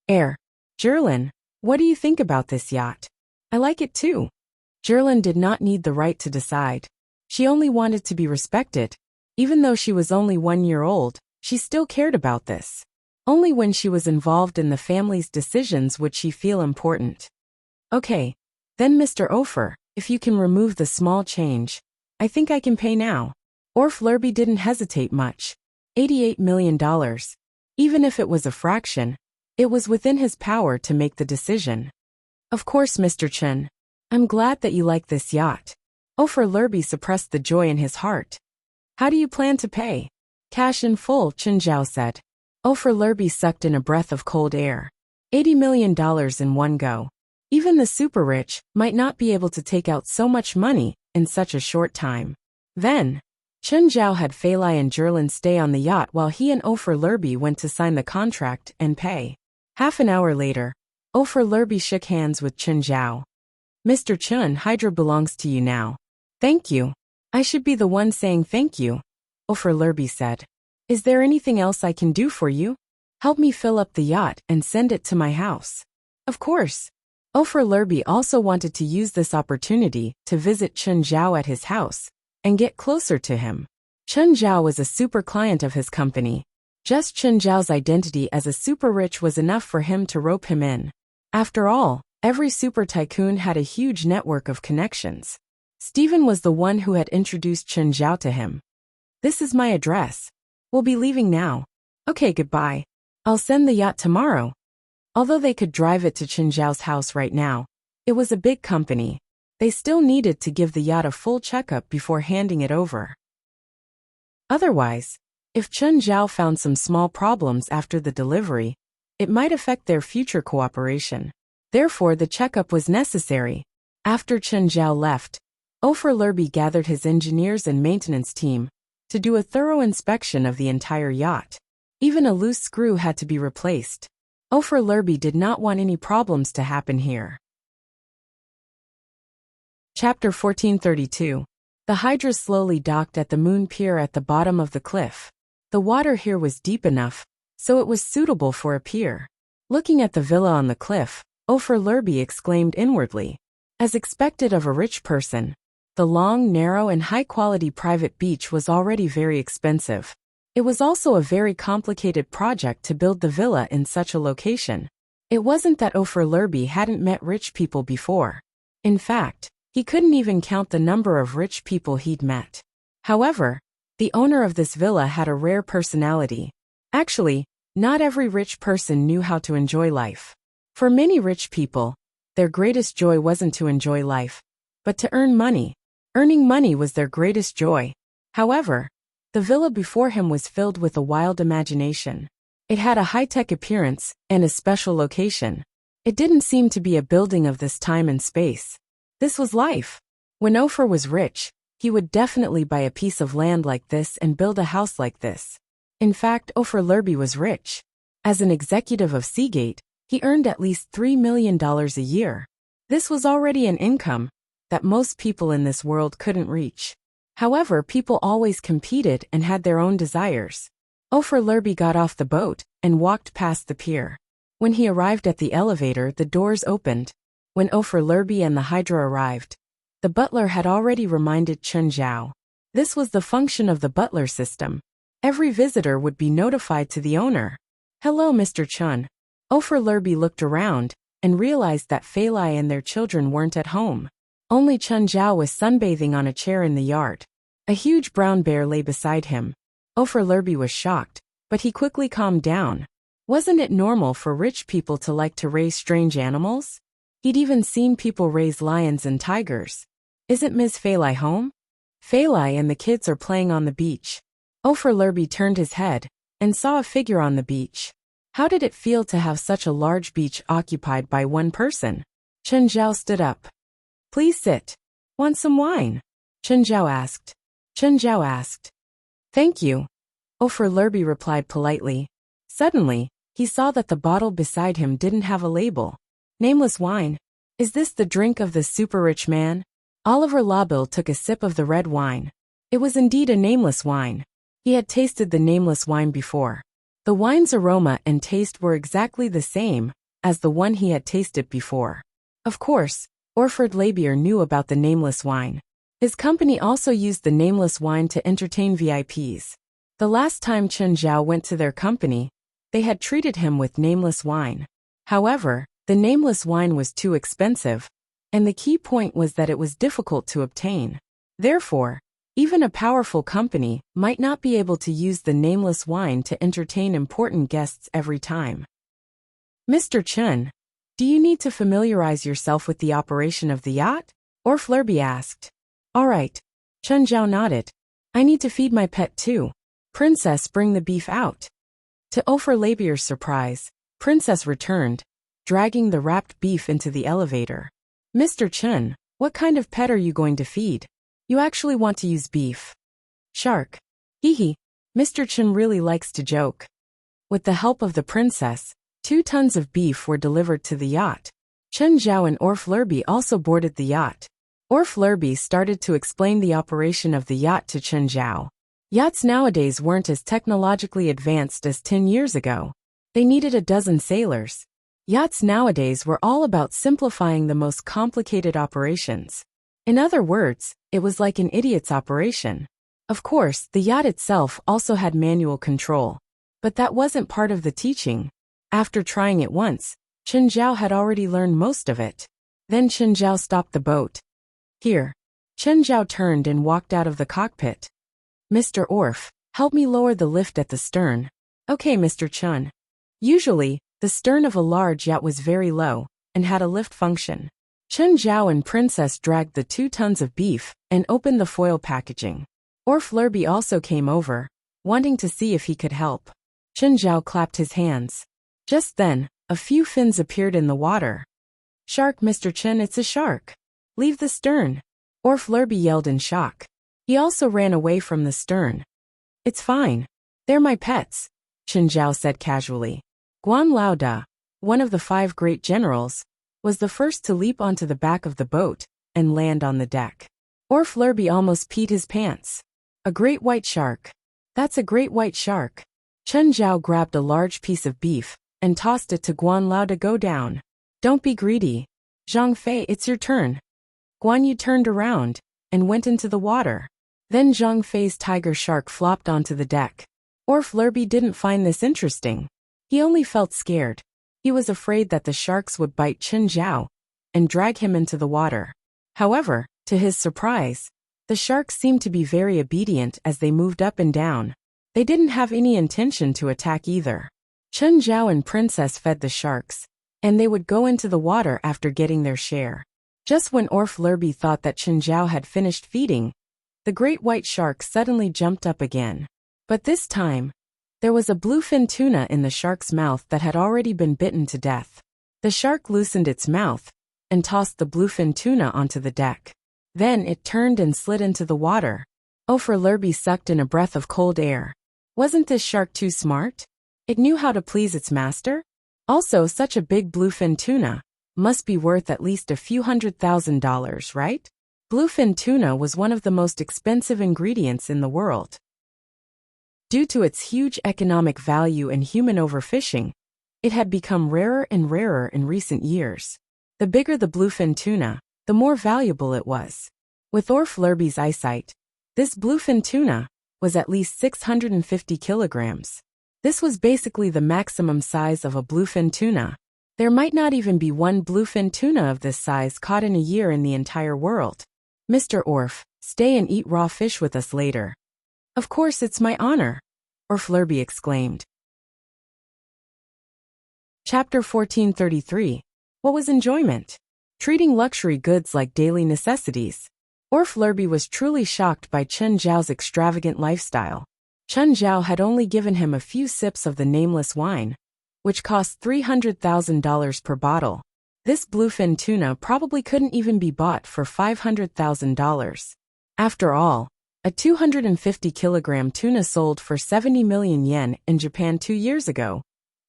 Jerlin, what do you think about this yacht? I like it too. Jerlin did not need the right to decide. She only wanted to be respected. Even though she was only 1 year old, she still cared about this. Only when she was involved in the family's decisions would she feel important. Okay. Then Mr. Ofer, if you can remove the small change, I think I can pay now. Orf Lerby didn't hesitate much. $88 million. Even if it was a fraction, it was within his power to make the decision. Of course, Mr. Chen. I'm glad that you like this yacht. Ofer Lerby suppressed the joy in his heart. How do you plan to pay? Cash in full, Chen Zhao said. Ofer Lerby sucked in a breath of cold air. $80 million in one go. Even the super rich might not be able to take out so much money in such a short time. Then, Chen Zhao had Fei Lai and Jerlin stay on the yacht while he and Ofer Lerby went to sign the contract and pay. Half an hour later, Ofer Lerby shook hands with Chen Zhao. Mr. Chen, Hydra belongs to you now. Thank you. I should be the one saying thank you, Ofer Lerby said. Is there anything else I can do for you? Help me fill up the yacht and send it to my house. Of course. Ofer Lerby also wanted to use this opportunity to visit Chen Zhao at his house and get closer to him. Chen Zhao was a super client of his company. Just Chen Zhao's identity as a super rich was enough for him to rope him in. After all, every super tycoon had a huge network of connections. Stephen was the one who had introduced Chen Zhao to him. This is my address. We'll be leaving now. Okay, goodbye. I'll send the yacht tomorrow. Although they could drive it to Chen Zhao's house right now, it was a big company. They still needed to give the yacht a full checkup before handing it over. Otherwise, if Chen Zhao found some small problems after the delivery, it might affect their future cooperation. Therefore, the checkup was necessary. After Chen Zhao left, Ofer Lerby gathered his engineers and maintenance team to do a thorough inspection of the entire yacht. Even a loose screw had to be replaced. Ofer Lerby did not want any problems to happen here. Chapter 1432. The Hydra slowly docked at the moon pier at the bottom of the cliff. The water here was deep enough, so it was suitable for a pier. Looking at the villa on the cliff, Ofer Lerby exclaimed inwardly. As expected of a rich person, the long, narrow and high-quality private beach was already very expensive. It was also a very complicated project to build the villa in such a location. It wasn't that Ofer Lerby hadn't met rich people before. In fact, he couldn't even count the number of rich people he'd met. However, the owner of this villa had a rare personality. Actually, not every rich person knew how to enjoy life. For many rich people, their greatest joy wasn't to enjoy life, but to earn money. Earning money was their greatest joy. However, the villa before him was filled with a wild imagination. It had a high-tech appearance and a special location. It didn't seem to be a building of this time and space. This was life. When Ofer was rich, he would definitely buy a piece of land like this and build a house like this. In fact, Ofer Lerby was rich. As an executive of Seagate, he earned at least $3 million a year. This was already an income that most people in this world couldn't reach. However, people always competed and had their own desires. Ofer Lerby got off the boat and walked past the pier. When he arrived at the elevator, the doors opened. When Ofer Lerby and the Hydra arrived, the butler had already reminded Chen Zhao. This was the function of the butler system. Every visitor would be notified to the owner. Hello, Mr. Chen. Ofer Lerby looked around and realized that Fei Lai and their children weren't at home. Only Chen Zhao was sunbathing on a chair in the yard. A huge brown bear lay beside him. Ofer Lerby was shocked, but he quickly calmed down. Wasn't it normal for rich people to like to raise strange animals? He'd even seen people raise lions and tigers. Isn't Ms. Fei Lai home? Fei Lai and the kids are playing on the beach. Ofer Lerby turned his head and saw a figure on the beach. How did it feel to have such a large beach occupied by one person? Chen Zhao stood up. Please sit. Want some wine? Chen Zhao asked. Thank you. Ofer Lerby replied politely. Suddenly, he saw that the bottle beside him didn't have a label. Nameless wine. Is this the drink of the super rich man? Oliver Labil took a sip of the red wine. It was indeed a nameless wine. He had tasted the nameless wine before. The wine's aroma and taste were exactly the same as the one he had tasted before. Of course, Orford Labier knew about the nameless wine. His company also used the nameless wine to entertain VIPs. The last time Chen Zhao went to their company, they had treated him with nameless wine. However, the nameless wine was too expensive, and the key point was that it was difficult to obtain. Therefore, even a powerful company might not be able to use the nameless wine to entertain important guests every time. Mr. Chen, do you need to familiarize yourself with the operation of the yacht? Orflurby asked. All right. Chen Zhao nodded. I need to feed my pet too. Princess, bring the beef out. To Orflabier's surprise, Princess returned, dragging the wrapped beef into the elevator. Mr. Chen, what kind of pet are you going to feed? You actually want to use beef? Shark. Hee hee. Mr. Chen really likes to joke. With the help of the princess, 2 tons of beef were delivered to the yacht. Chen Zhao and Orflurby also boarded the yacht. Orflurby started to explain the operation of the yacht to Chen Zhao. Yachts nowadays weren't as technologically advanced as 10 years ago. They needed a dozen sailors. Yachts nowadays were all about simplifying the most complicated operations. In other words, it was like an idiot's operation. Of course, the yacht itself also had manual control. But that wasn't part of the teaching. After trying it once, Chen Zhao had already learned most of it. Then Chen Zhao stopped the boat. Here. Chen Zhao turned and walked out of the cockpit. Mr. Orf, help me lower the lift at the stern. Okay, Mr. Chen. Usually, the stern of a large yacht was very low and had a lift function. Chen Zhao and Princess dragged the 2 tons of beef and opened the foil packaging. Orflurby also came over, wanting to see if he could help. Chen Zhao clapped his hands. Just then, a few fins appeared in the water. Shark, Mr. Chen, it's a shark. Leave the stern. Orflurby yelled in shock. He also ran away from the stern. It's fine. They're my pets, Chen Zhao said casually. Guan Laoda, one of the 5 great generals, was the first to leap onto the back of the boat and land on the deck. Orflurby almost peed his pants. A great white shark. That's a great white shark. Chen Zhao grabbed a large piece of beef and tossed it to Guan Lao to go down. Don't be greedy. Zhang Fei, it's your turn. Guan Yu turned around and went into the water. Then Zhang Fei's tiger shark flopped onto the deck. Orflurby didn't find this interesting. He only felt scared. He was afraid that the sharks would bite Chen Zhao and drag him into the water. However, to his surprise, the sharks seemed to be very obedient as they moved up and down. They didn't have any intention to attack either. Chen Zhao and Princess fed the sharks, and they would go into the water after getting their share. Just when Orflurby thought that Chen Zhao had finished feeding, the great white shark suddenly jumped up again. But this time, there was a bluefin tuna in the shark's mouth that had already been bitten to death. The shark loosened its mouth and tossed the bluefin tuna onto the deck. Then it turned and slid into the water. Orflurby sucked in a breath of cold air. Wasn't this shark too smart? It knew how to please its master? Also, such a big bluefin tuna must be worth at least a few $100,000, right? Bluefin tuna was one of the most expensive ingredients in the world. Due to its huge economic value and human overfishing, it had become rarer and rarer in recent years. The bigger the bluefin tuna, the more valuable it was. With Orflurby's eyesight, this bluefin tuna was at least 650 kilograms. This was basically the maximum size of a bluefin tuna. There might not even be one bluefin tuna of this size caught in a year in the entire world. Mr. Orf, stay and eat raw fish with us later. Of course, it's my honor, Orflurby exclaimed. Chapter 1433. What was enjoyment? Treating luxury goods like daily necessities. Orflurby was truly shocked by Chen Zhao's extravagant lifestyle. Chen Zhao had only given him a few sips of the nameless wine, which cost $300,000 per bottle. This bluefin tuna probably couldn't even be bought for $500,000. After all, a 250-kilogram tuna sold for 70 million yen in Japan 2 years ago,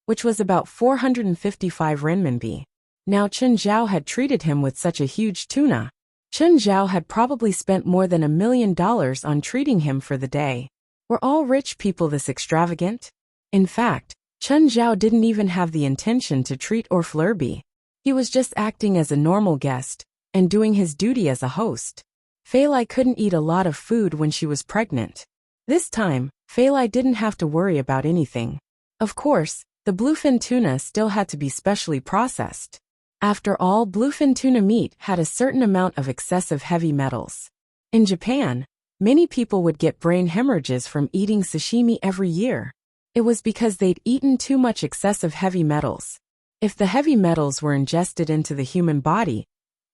which was about 455 renminbi. Now Chen Zhao had treated him with such a huge tuna. Chen Zhao had probably spent more than $1 million on treating him for the day. Were all rich people this extravagant? In fact, Chen Zhao didn't even have the intention to treat Orflurby. He was just acting as a normal guest and doing his duty as a host. Fei Lai couldn't eat a lot of food when she was pregnant. This time, Fei Lai didn't have to worry about anything. Of course, the bluefin tuna still had to be specially processed. After all, bluefin tuna meat had a certain amount of excessive heavy metals. In Japan, many people would get brain hemorrhages from eating sashimi every year. It was because they'd eaten too much excessive heavy metals. If the heavy metals were ingested into the human body,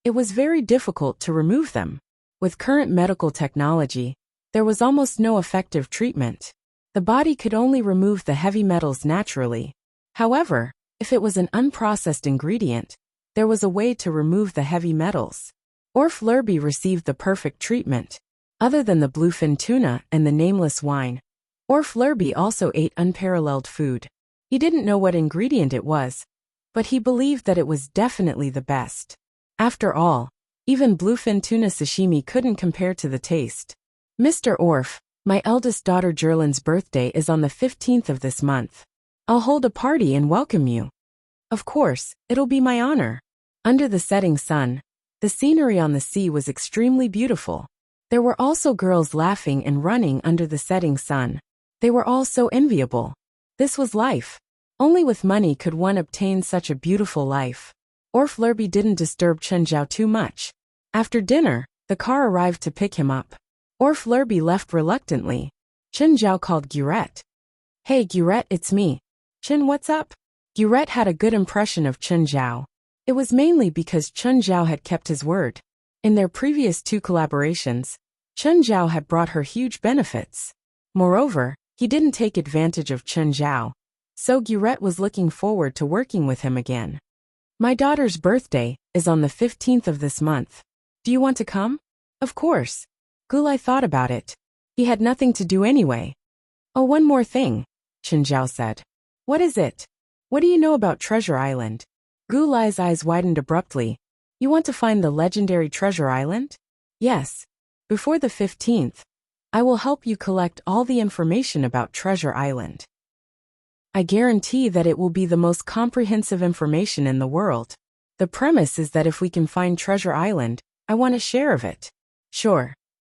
it was very difficult to remove them. With current medical technology, there was almost no effective treatment. The body could only remove the heavy metals naturally. However, if it was an unprocessed ingredient, there was a way to remove the heavy metals. Orflurby received the perfect treatment. Other than the bluefin tuna and the nameless wine, Orflurby also ate unparalleled food. He didn't know what ingredient it was, but he believed that it was definitely the best. After all, even bluefin tuna sashimi couldn't compare to the taste. Mr. Orf, my eldest daughter Jerlin's birthday is on the 15th of this month. I'll hold a party and welcome you. Of course, it'll be my honor. Under the setting sun, the scenery on the sea was extremely beautiful. There were also girls laughing and running under the setting sun. They were all so enviable. This was life. Only with money could one obtain such a beautiful life. Orflurby didn't disturb Chen Zhao too much. After dinner, the car arrived to pick him up. Orflurby left reluctantly. Chen Zhao called Gurette. Hey Gurette, it's me. Chen, what's up? Gurette had a good impression of Chen Zhao. It was mainly because Chen Zhao had kept his word. In their previous 2 collaborations, Chen Zhao had brought her huge benefits. Moreover, he didn't take advantage of Chen Zhao, so Gurette was looking forward to working with him again. My daughter's birthday is on the 15th of this month. Do you want to come? Of course. Gulai thought about it. He had nothing to do anyway. Oh, one more thing, Chen Zhao said. What is it? What do you know about Treasure Island? Gulai's eyes widened abruptly. You want to find the legendary Treasure Island? Yes. Before the 15th, I will help you collect all the information about Treasure Island. I guarantee that it will be the most comprehensive information in the world. The premise is that if we can find Treasure Island, I want a share of it. Sure.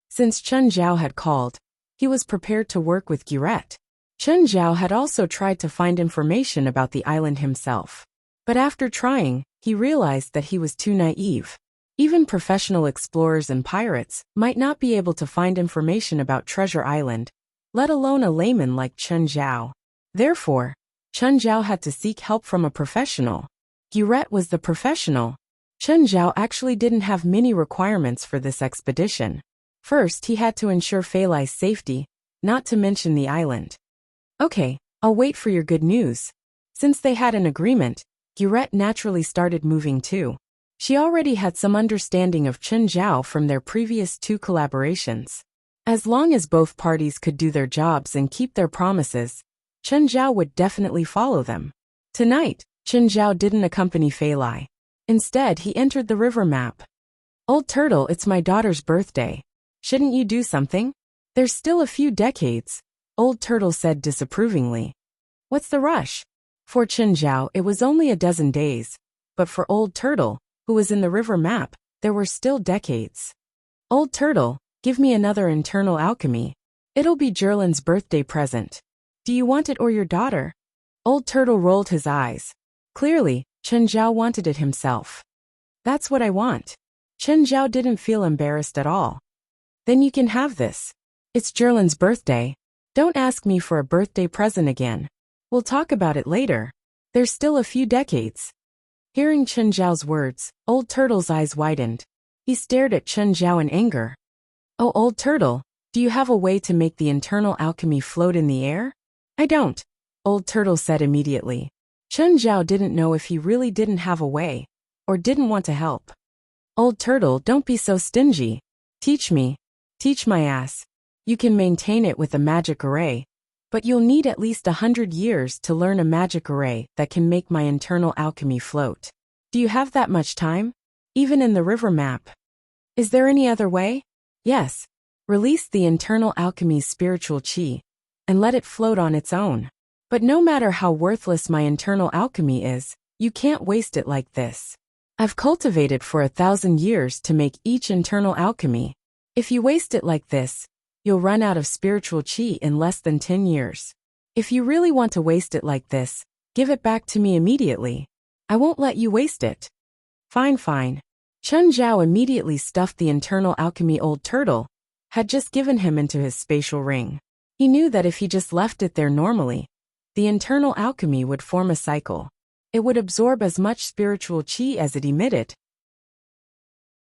Since Chen Zhao had called, he was prepared to work with Gurette. Chen Zhao had also tried to find information about the island himself. But after trying, he realized that he was too naive. Even professional explorers and pirates might not be able to find information about Treasure Island, let alone a layman like Chen Zhao. Therefore, Chen Zhao had to seek help from a professional. Gurette was the professional. Chen Zhao actually didn't have many requirements for this expedition. First, he had to ensure Fei Lai's safety, not to mention the island. Okay, I'll wait for your good news. Since they had an agreement, Gurette naturally started moving too. She already had some understanding of Chen Zhao from their previous 2 collaborations. As long as both parties could do their jobs and keep their promises, Chen Zhao would definitely follow them. Tonight, Chen Zhao didn't accompany Fei Lai. Instead, he entered the river map. Old Turtle, it's my daughter's birthday. Shouldn't you do something? There's still a few decades, Old Turtle said disapprovingly. What's the rush? For Chen Zhao, it was only a dozen days, but for Old Turtle, who was in the river map, there were still decades. Old Turtle, give me another internal alchemy. It'll be Jerlin's birthday present. Do you want it or your daughter? Old Turtle rolled his eyes. Clearly, Chen Zhao wanted it himself. That's what I want. Chen Zhao didn't feel embarrassed at all. Then you can have this. It's Jerlin's birthday. Don't ask me for a birthday present again. We'll talk about it later. There's still a few decades. Hearing Chen Zhao's words, Old Turtle's eyes widened. He stared at Chen Zhao in anger. Oh, Old Turtle, do you have a way to make the internal alchemy float in the air? I don't, Old Turtle said immediately. Chen Zhao didn't know if he really didn't have a way, or didn't want to help. Old Turtle, don't be so stingy. Teach me. Teach my ass. You can maintain it with a magic array, but you'll need at least 100 years to learn a magic array that can make my internal alchemy float. Do you have that much time? Even in the river map? Is there any other way? Yes. Release the internal alchemy's spiritual chi and let it float on its own. But no matter how worthless my internal alchemy is, you can't waste it like this. I've cultivated for 1,000 years to make each internal alchemy. If you waste it like this, you'll run out of spiritual chi in less than 10 years. If you really want to waste it like this, give it back to me immediately. I won't let you waste it. Fine, fine. Chen Zhao immediately stuffed the internal alchemy old turtle had just given him into his spatial ring. He knew that if he just left it there normally, the internal alchemy would form a cycle. It would absorb as much spiritual chi as it emitted.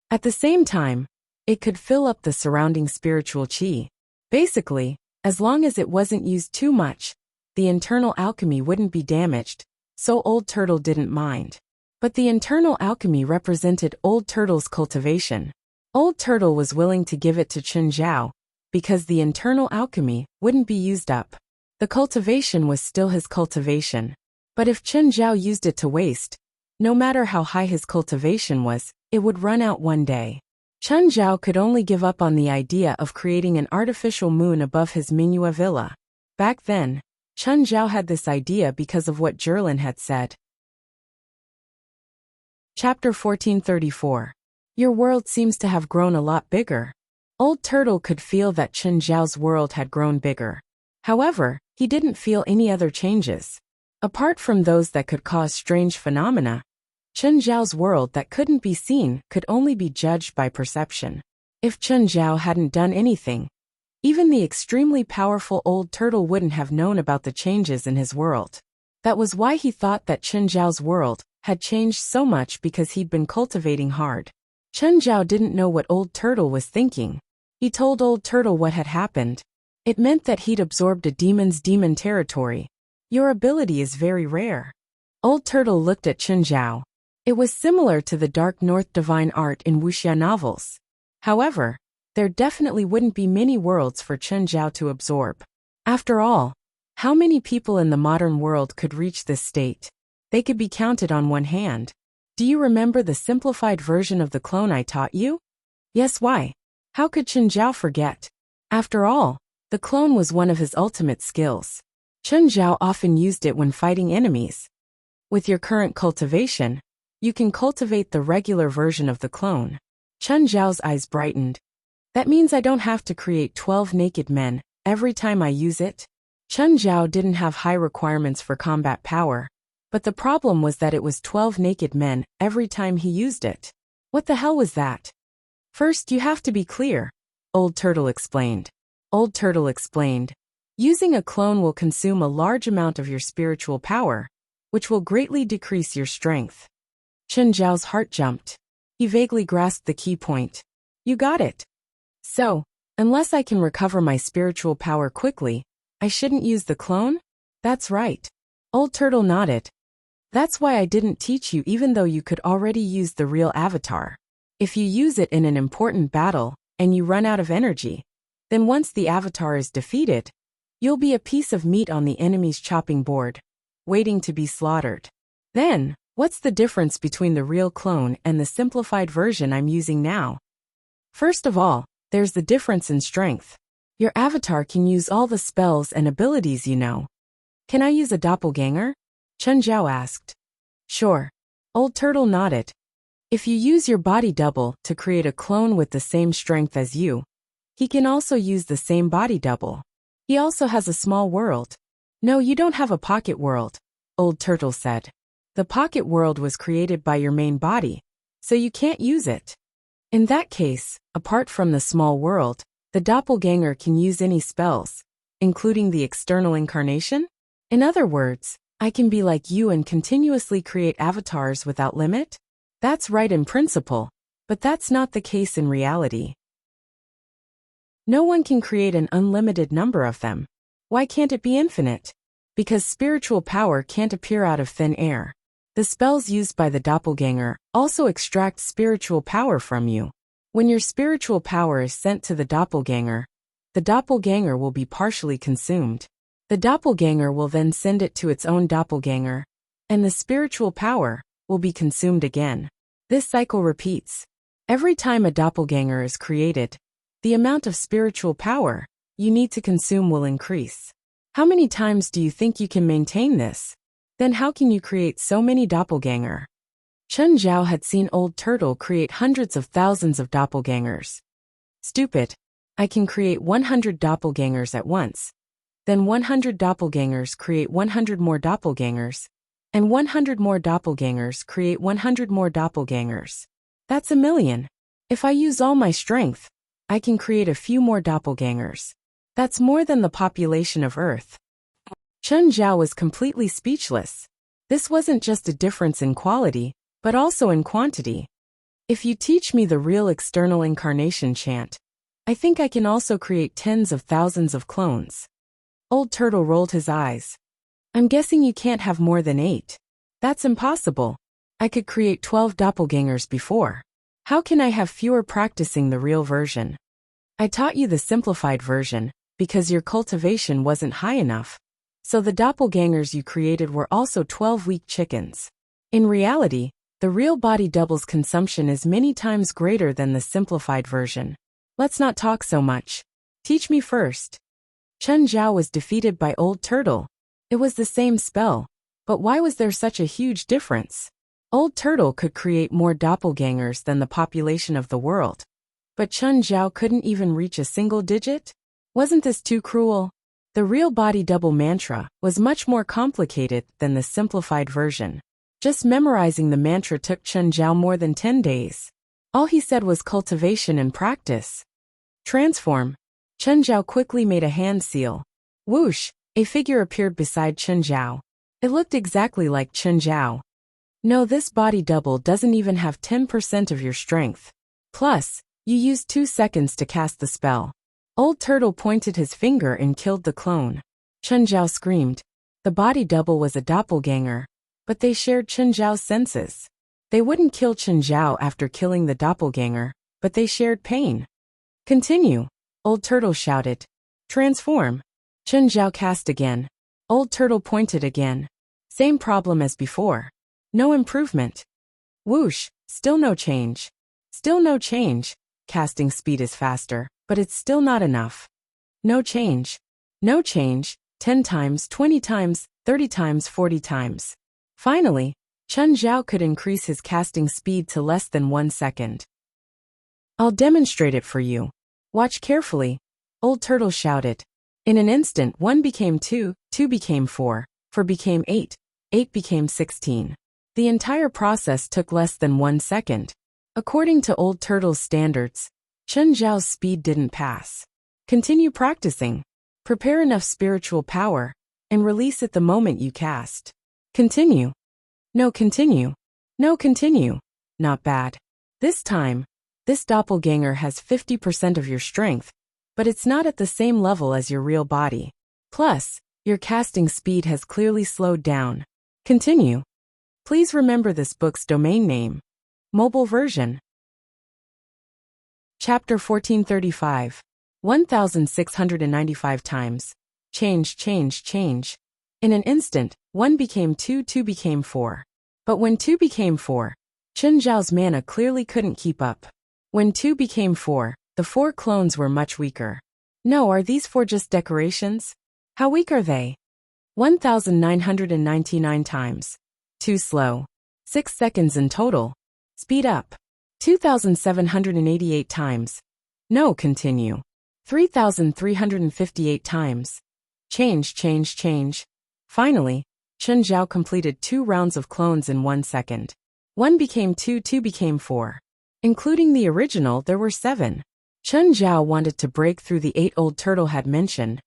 At the same time, it could fill up the surrounding spiritual chi. Basically, as long as it wasn't used too much, the internal alchemy wouldn't be damaged, so Old Turtle didn't mind. But the internal alchemy represented Old Turtle's cultivation. Old Turtle was willing to give it to Chen Zhao, because the internal alchemy wouldn't be used up. The cultivation was still his cultivation. But if Chen Zhao used it to waste, no matter how high his cultivation was, it would run out one day. Chen Zhao could only give up on the idea of creating an artificial moon above his Mingyue villa. Back then, Chen Zhao had this idea because of what Zhilin had said. Chapter 1434. Your world seems to have grown a lot bigger. Old Turtle could feel that Chen Zhao's world had grown bigger. However, he didn't feel any other changes. Apart from those that could cause strange phenomena, Chen Zhao's world that couldn't be seen could only be judged by perception. If Chen Zhao hadn't done anything, even the extremely powerful Old Turtle wouldn't have known about the changes in his world. That was why he thought that Chen Zhao's world had changed so much because he'd been cultivating hard. Chen Zhao didn't know what Old Turtle was thinking. He told Old Turtle what had happened. It meant that he'd absorbed a demon's demon territory. Your ability is very rare. Old Turtle looked at Chen Zhao. It was similar to the Dark North divine art in Wuxia novels. However, there definitely wouldn't be many worlds for Chen Zhao to absorb. After all, how many people in the modern world could reach this state? They could be counted on one hand. Do you remember the simplified version of the clone I taught you? Yes, why? How could Chen Zhao forget? After all, the clone was one of his ultimate skills. Chen Zhao often used it when fighting enemies. With your current cultivation, you can cultivate the regular version of the clone. Chen Zhao's eyes brightened. That means I don't have to create 12 naked men every time I use it? Chen Zhao didn't have high requirements for combat power, but the problem was that it was 12 naked men every time he used it. What the hell was that? First, you have to be clear, Old Turtle explained. Old Turtle explained. Using a clone will consume a large amount of your spiritual power, which will greatly decrease your strength. Chen Zhao's heart jumped. He vaguely grasped the key point. You got it. So, unless I can recover my spiritual power quickly, I shouldn't use the clone? That's right. Old Turtle nodded. That's why I didn't teach you even though you could already use the real avatar. If you use it in an important battle, and you run out of energy, then once the avatar is defeated, you'll be a piece of meat on the enemy's chopping board, waiting to be slaughtered. Then, what's the difference between the real clone and the simplified version I'm using now? First of all, there's the difference in strength. Your avatar can use all the spells and abilities you know. Can I use a doppelganger? Chen Zhao asked. Sure. Old Turtle nodded. If you use your body double to create a clone with the same strength as you, he can also use the same body double. He also has a small world. No, you don't have a pocket world, Old Turtle said. The pocket world was created by your main body, so you can't use it. In that case, apart from the small world, the doppelganger can use any spells, including the external incarnation? In other words, I can be like you and continuously create avatars without limit? That's right in principle, but that's not the case in reality. No one can create an unlimited number of them. Why can't it be infinite? Because spiritual power can't appear out of thin air. The spells used by the doppelganger also extract spiritual power from you. When your spiritual power is sent to the doppelganger will be partially consumed. The doppelganger will then send it to its own doppelganger, and the spiritual power will be consumed again. This cycle repeats. Every time a doppelganger is created, the amount of spiritual power you need to consume will increase. How many times do you think you can maintain this? Then how can you create so many doppelganger? Chen Zhao had seen Old Turtle create hundreds of thousands of doppelgangers. Stupid. I can create 100 doppelgangers at once. Then 100 doppelgangers create 100 more doppelgangers. And 100 more doppelgangers create 100 more doppelgangers. That's 1,000,000. If I use all my strength, I can create a few more doppelgangers. That's more than the population of Earth. Chen Zhao was completely speechless. This wasn't just a difference in quality, but also in quantity. If you teach me the real external incarnation chant, I think I can also create tens of thousands of clones. Old Turtle rolled his eyes. I'm guessing you can't have more than 8. That's impossible. I could create 12 doppelgangers before. How can I have fewer practicing the real version? I taught you the simplified version, because your cultivation wasn't high enough. So the doppelgangers you created were also 12 weak chickens. In reality, the real body double's consumption is many times greater than the simplified version. Let's not talk so much. Teach me first. Chen Zhao was defeated by Old Turtle. It was the same spell, but why was there such a huge difference? Old Turtle could create more doppelgangers than the population of the world. But Chen Zhao couldn't even reach a single digit? Wasn't this too cruel? The real body double mantra was much more complicated than the simplified version. Just memorizing the mantra took Chen Zhao more than 10 days. All he said was cultivation and practice. Transform. Chen Zhao quickly made a hand seal. Whoosh, a figure appeared beside Chen Zhao. It looked exactly like Chen Zhao. No, this body double doesn't even have 10% of your strength. Plus, you used 2 seconds to cast the spell. Old Turtle pointed his finger and killed the clone. Chen Zhao screamed. The body double was a doppelganger, but they shared Chen Zhao's senses. They wouldn't kill Chen Zhao after killing the doppelganger, but they shared pain. Continue, Old Turtle shouted. Transform. Chen Zhao cast again. Old Turtle pointed again. Same problem as before. No improvement. Whoosh, still no change. Still no change. Casting speed is faster, but it's still not enough. No change. No change, 10 times, 20 times, 30 times, 40 times. Finally, Chen Zhao could increase his casting speed to less than 1 second. I'll demonstrate it for you. Watch carefully, Old Turtle shouted. In an instant 1 became 2, 2 became 4, 4 became 8, 8 became 16. The entire process took less than 1 second. According to Old Turtle's standards, Chen Zhao's speed didn't pass. Continue practicing. Prepare enough spiritual power, and release it the moment you cast. Continue. No, continue. No, continue. Not bad. This time, this doppelganger has 50% of your strength, but it's not at the same level as your real body. Plus, your casting speed has clearly slowed down. Continue. Please remember this book's domain name. Mobile version. Chapter 1435. 1695 times. Change, change, change. In an instant, 1 became 2, 2 became 4. But when 2 became 4, Chen Zhao's mana clearly couldn't keep up. When 2 became 4, the 4 clones were much weaker. No, are these 4 just decorations? How weak are they? 1999 times. Too slow. 6 seconds in total. Speed up. 2788 times. No, continue. 3358 times. Change, change, change. Finally, Chen Zhao completed 2 rounds of clones in 1 second. 1 became 2, 2 became 4. Including the original, there were 7. Chen Zhao wanted to break through the 8 Old Turtle had mentioned,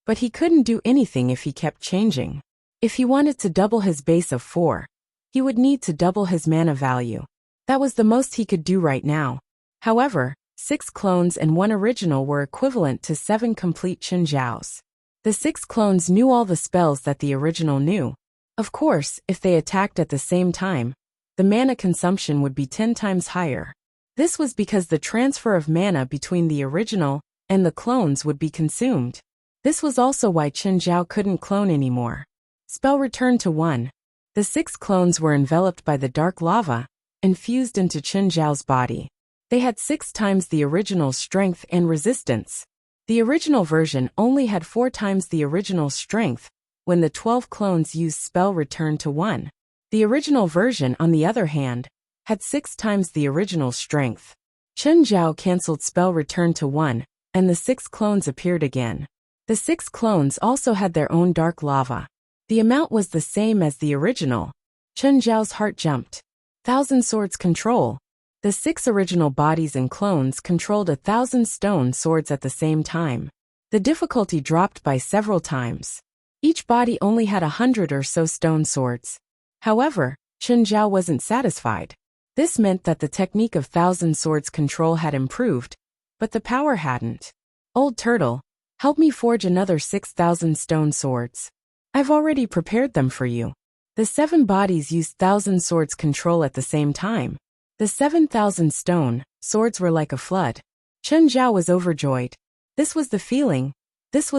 but he couldn't do anything if he kept changing. If he wanted to double his base of 4, he would need to double his mana value. That was the most he could do right now. However, 6 clones and 1 original were equivalent to 7 complete Chen Zhaos. The 6 clones knew all the spells that the original knew. Of course, if they attacked at the same time, the mana consumption would be 10 times higher. This was because the transfer of mana between the original and the clones would be consumed. This was also why Chen Zhao couldn't clone anymore. Spell returned to 1. The 6 clones were enveloped by the dark lava and fused into Chen Zhao's body. They had 6 times the original strength and resistance. The original version only had 4 times the original strength. When the 12 clones used spell return to 1. The original version, on the other hand, had 6 times the original strength. Chen Zhao cancelled spell return to 1, and the 6 clones appeared again. The 6 clones also had their own dark lava. The amount was the same as the original. Chen Zhao's heart jumped. 1,000 swords control. The 6 original bodies and clones controlled 1,000 stone swords at the same time. The difficulty dropped by several times. Each body only had 100 or so stone swords. However, Chen Zhao wasn't satisfied. This meant that the technique of 1,000 swords control had improved, but the power hadn't. Old Turtle, help me forge another 6,000 stone swords. I've already prepared them for you. The 7 bodies used 1,000 swords control at the same time. The 7,000 stone swords were like a flood. Chen Zhao was overjoyed. This was the feeling. This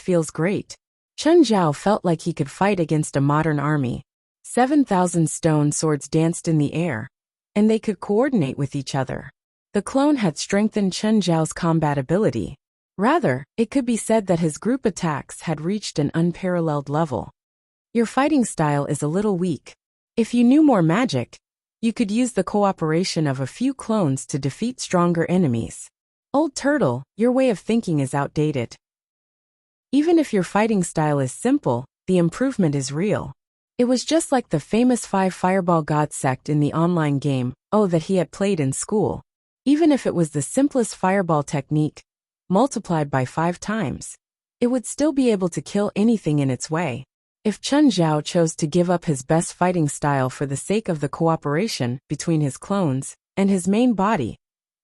feels great. Chen Zhao felt like he could fight against a modern army. 7,000 stone swords danced in the air, and they could coordinate with each other. The clone had strengthened Chen Zhao's combat ability. Rather, it could be said that his group attacks had reached an unparalleled level. Your fighting style is a little weak. If you knew more magic, you could use the cooperation of a few clones to defeat stronger enemies. Old Turtle, your way of thinking is outdated. Even if your fighting style is simple, the improvement is real. It was just like the famous 5 Fireball God sect in the online game, that he had played in school. Even if it was the simplest fireball technique, multiplied by 5 times, it would still be able to kill anything in its way. If Chen Zhao chose to give up his best fighting style for the sake of the cooperation between his clones and his main body,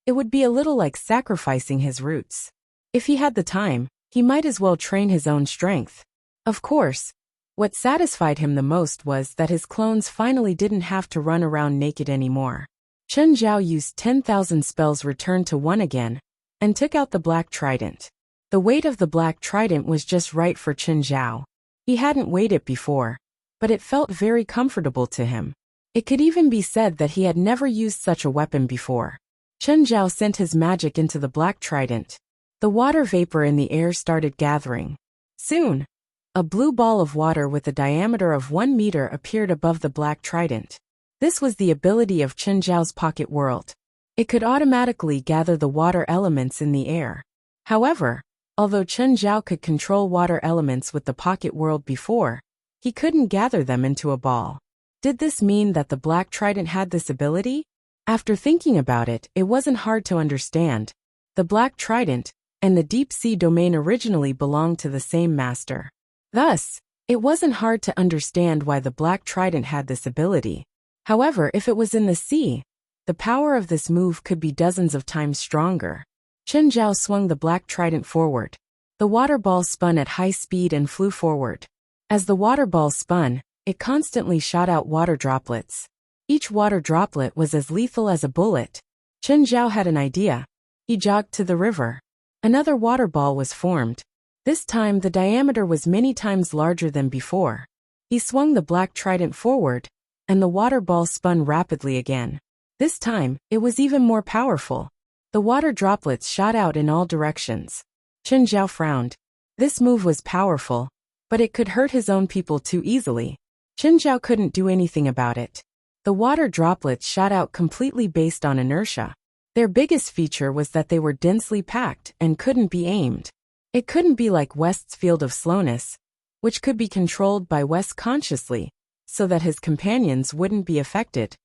it would be a little like sacrificing his roots. If he had the time, he might as well train his own strength. Of course, what satisfied him the most was that his clones finally didn't have to run around naked anymore. Chen Zhao used 10,000 spells return to 1 again, and took out the black trident. The weight of the black trident was just right for Chen Zhao. He hadn't weighed it before, but it felt very comfortable to him. It could even be said that he had never used such a weapon before. Chen Zhao sent his magic into the black trident. The water vapor in the air started gathering. Soon, a blue ball of water with a diameter of 1 meter appeared above the black trident. This was the ability of Chen Zhao's pocket world. It could automatically gather the water elements in the air. However, although Chen Zhao could control water elements with the pocket world before, he couldn't gather them into a ball. Did this mean that the black trident had this ability? After thinking about it, it wasn't hard to understand. The black trident and the deep sea domain originally belonged to the same master. Thus, it wasn't hard to understand why the black trident had this ability. However, if it was in the sea, the power of this move could be dozens of times stronger. Chen Zhao swung the black trident forward. The water ball spun at high speed and flew forward. As the water ball spun, it constantly shot out water droplets. Each water droplet was as lethal as a bullet. Chen Zhao had an idea. He jogged to the river. Another water ball was formed. This time the diameter was many times larger than before. He swung the black trident forward, and the water ball spun rapidly again. This time, it was even more powerful. The water droplets shot out in all directions. Chen Zhao frowned. This move was powerful, but it could hurt his own people too easily. Chen Zhao couldn't do anything about it. The water droplets shot out completely based on inertia. Their biggest feature was that they were densely packed and couldn't be aimed. It couldn't be like West's field of slowness, which could be controlled by West consciously, so that his companions wouldn't be affected.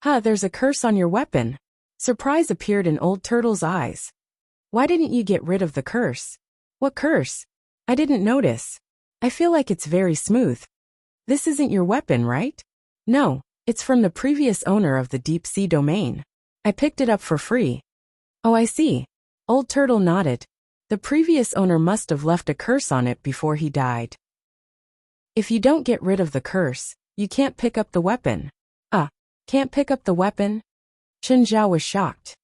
There's a curse on your weapon. Surprise appeared in Old Turtle's eyes. Why didn't you get rid of the curse? What curse? I didn't notice. I feel like it's very smooth. This isn't your weapon, right? No, it's from the previous owner of the deep sea domain. I picked it up for free. Oh, I see. Old Turtle nodded. The previous owner must have left a curse on it before he died. If you don't get rid of the curse, you can't pick up the weapon. Can't pick up the weapon? Chen Zhao was shocked.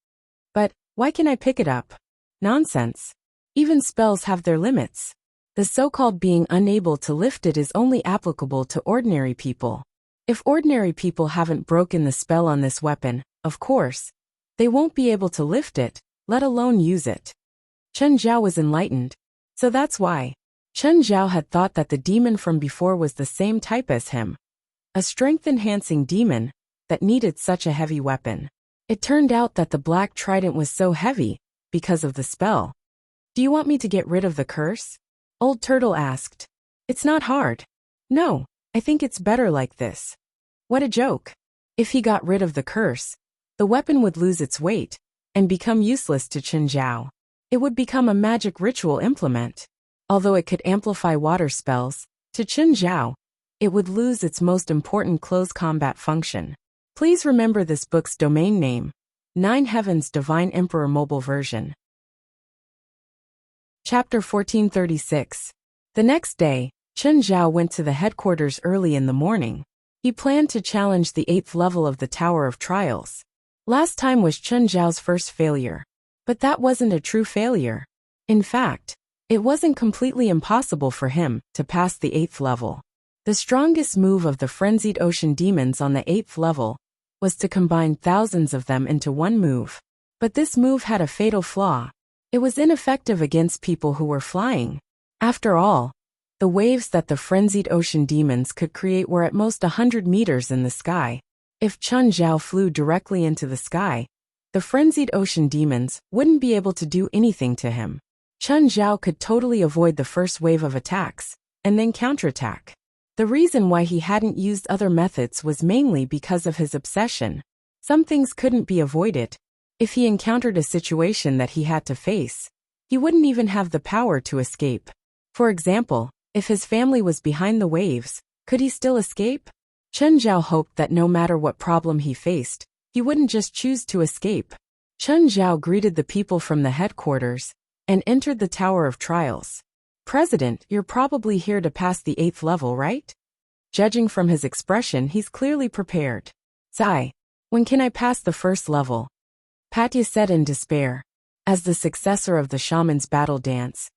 But, why can I pick it up? Nonsense. Even spells have their limits. The so-called being unable to lift it is only applicable to ordinary people. If ordinary people haven't broken the spell on this weapon, of course, They won't be able to lift it, let alone use it. Chen Zhao was enlightened. So that's why. Chen Zhao had thought that the demon from before was the same type as him. A strength-enhancing demon that needed such a heavy weapon. It turned out that the black trident was so heavy because of the spell. Do you want me to get rid of the curse? Old Turtle asked. It's not hard. No, I think it's better like this. What a joke. If he got rid of the curse, the weapon would lose its weight and become useless to Chen Zhao. It would become a magic ritual implement. Although it could amplify water spells, to Chen Zhao, it would lose its most important close combat function. Please remember this book's domain name, 9 Heavens Divine Emperor Mobile Version. Chapter 1436. The next day, Chen Zhao went to the headquarters early in the morning. He planned to challenge the 8th level of the Tower of Trials. Last time was Chen Zhao's first failure. But that wasn't a true failure. In fact, it wasn't completely impossible for him to pass the 8th level. The strongest move of the frenzied ocean demons on the 8th level was to combine thousands of them into one move. But this move had a fatal flaw. It was ineffective against people who were flying. After all, the waves that the frenzied ocean demons could create were at most 100 meters in the sky. If Chen Zhao flew directly into the sky, the frenzied ocean demons wouldn't be able to do anything to him. Chen Zhao could totally avoid the first wave of attacks, and then counterattack. The reason why he hadn't used other methods was mainly because of his obsession. Some things couldn't be avoided. If he encountered a situation that he had to face, he wouldn't even have the power to escape. For example, if his family was behind the waves, could he still escape? Chen Zhao hoped that no matter what problem he faced, he wouldn't just choose to escape. Chen Zhao greeted the people from the headquarters and entered the Tower of Trials. President, you're probably here to pass the 8th level, right? Judging from his expression, he's clearly prepared. Sigh. When can I pass the first level? Patya said in despair. As the successor of the shaman's battle dance,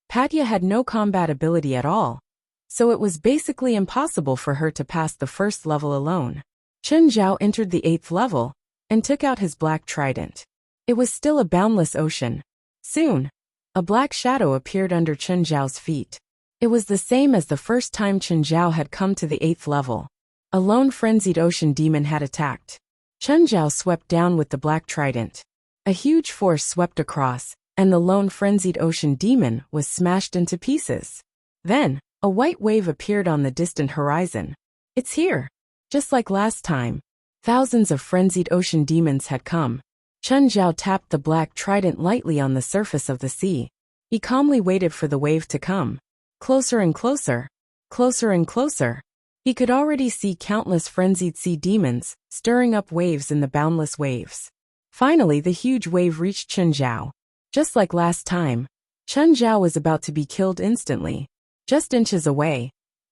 Patya had no combat ability at all, so it was basically impossible for her to pass the first level alone. Chen Zhao entered the 8th level and took out his black trident. It was still a boundless ocean. Soon, a black shadow appeared under Chen Zhao's feet. It was the same as the first time Chen Zhao had come to the 8th level. A lone frenzied ocean demon had attacked. Chen Zhao swept down with the black trident. A huge force swept across, and the lone frenzied ocean demon was smashed into pieces. Then, a white wave appeared on the distant horizon. It's here. Just like last time. Thousands of frenzied ocean demons had come. Chen Zhao tapped the black trident lightly on the surface of the sea. He calmly waited for the wave to come. Closer and closer. Closer and closer. He could already see countless frenzied sea demons stirring up waves in the boundless waves. Finally, the huge wave reached Chen Zhao. Just like last time, Chen Zhao was about to be killed instantly. Just inches away,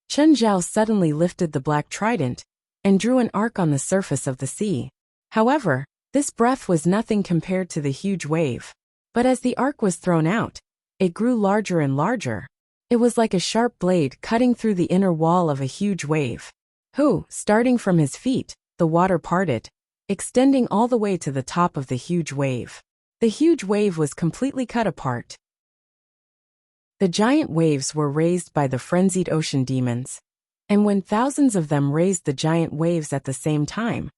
Chen Zhao suddenly lifted the black trident and drew an arc on the surface of the sea. However, this breath was nothing compared to the huge wave. But as the arc was thrown out, it grew larger and larger. It was like a sharp blade cutting through the inner wall of a huge wave. Starting from his feet, the water parted, extending all the way to the top of the huge wave. The huge wave was completely cut apart. The giant waves were raised by the frenzied ocean demons. And when thousands of them raised the giant waves at the same time,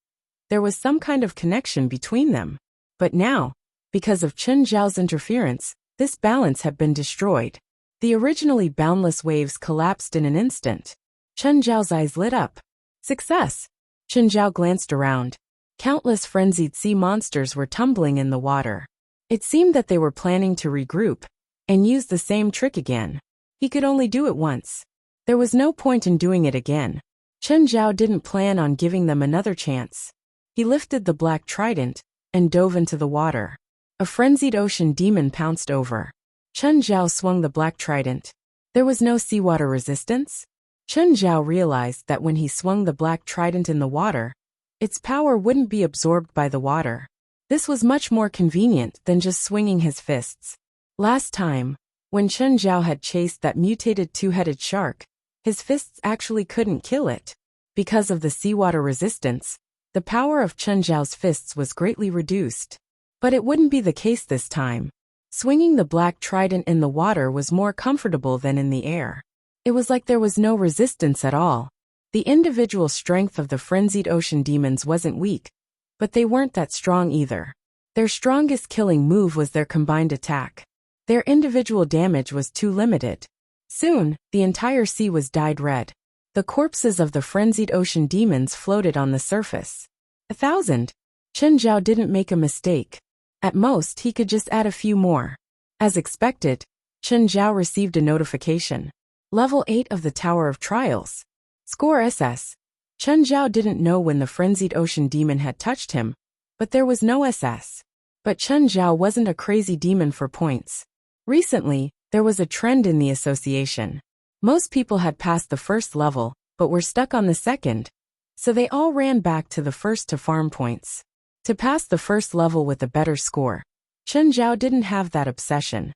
there was some kind of connection between them. But now, because of Chen Zhao's interference, this balance had been destroyed. The originally boundless waves collapsed in an instant. Chen Zhao's eyes lit up. Success! Chen Zhao glanced around. Countless frenzied sea monsters were tumbling in the water. It seemed that they were planning to regroup and use the same trick again. He could only do it once. There was no point in doing it again. Chen Zhao didn't plan on giving them another chance. He lifted the black trident and dove into the water. A frenzied ocean demon pounced over. Chen Zhao swung the black trident. There was no seawater resistance. Chen Zhao realized that when he swung the black trident in the water, its power wouldn't be absorbed by the water. This was much more convenient than just swinging his fists. Last time, when Chen Zhao had chased that mutated two-headed shark, his fists actually couldn't kill it. Because of the seawater resistance, the power of Chen Zhao's fists was greatly reduced. But it wouldn't be the case this time. Swinging the black trident in the water was more comfortable than in the air. It was like there was no resistance at all. The individual strength of the frenzied ocean demons wasn't weak, but they weren't that strong either. Their strongest killing move was their combined attack. Their individual damage was too limited. Soon, the entire sea was dyed red. The corpses of the frenzied ocean demons floated on the surface. 1,000. Chen Zhao didn't make a mistake. At most, he could just add a few more. As expected, Chen Zhao received a notification. Level 8 of the Tower of Trials. Score SS. Chen Zhao didn't know when the frenzied ocean demon had touched him, but there was no SS. But Chen Zhao wasn't a crazy demon for points. Recently, there was a trend in the association. Most people had passed the first level, but were stuck on the second, so they all ran back to the first to farm points. To pass the first level with a better score, Chen Zhao didn't have that obsession.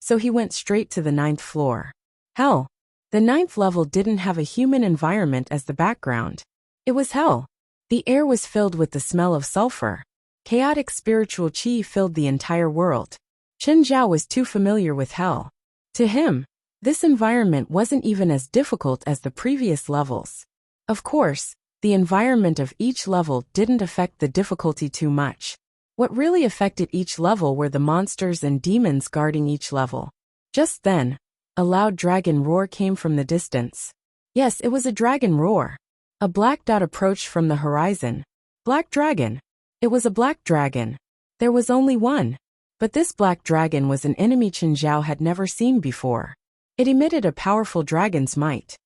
So he went straight to the 9th floor. Hell. The 9th level didn't have a human environment as the background. It was hell. The air was filled with the smell of sulfur. Chaotic spiritual qi filled the entire world. Chen Zhao was too familiar with hell. To him, this environment wasn't even as difficult as the previous levels. Of course, the environment of each level didn't affect the difficulty too much. What really affected each level were the monsters and demons guarding each level. Just then, a loud dragon roar came from the distance. Yes, it was a dragon roar. A black dot approached from the horizon. Black dragon. It was a black dragon. There was only one. But this black dragon was an enemy Chen Zhao had never seen before. It emitted a powerful dragon's might.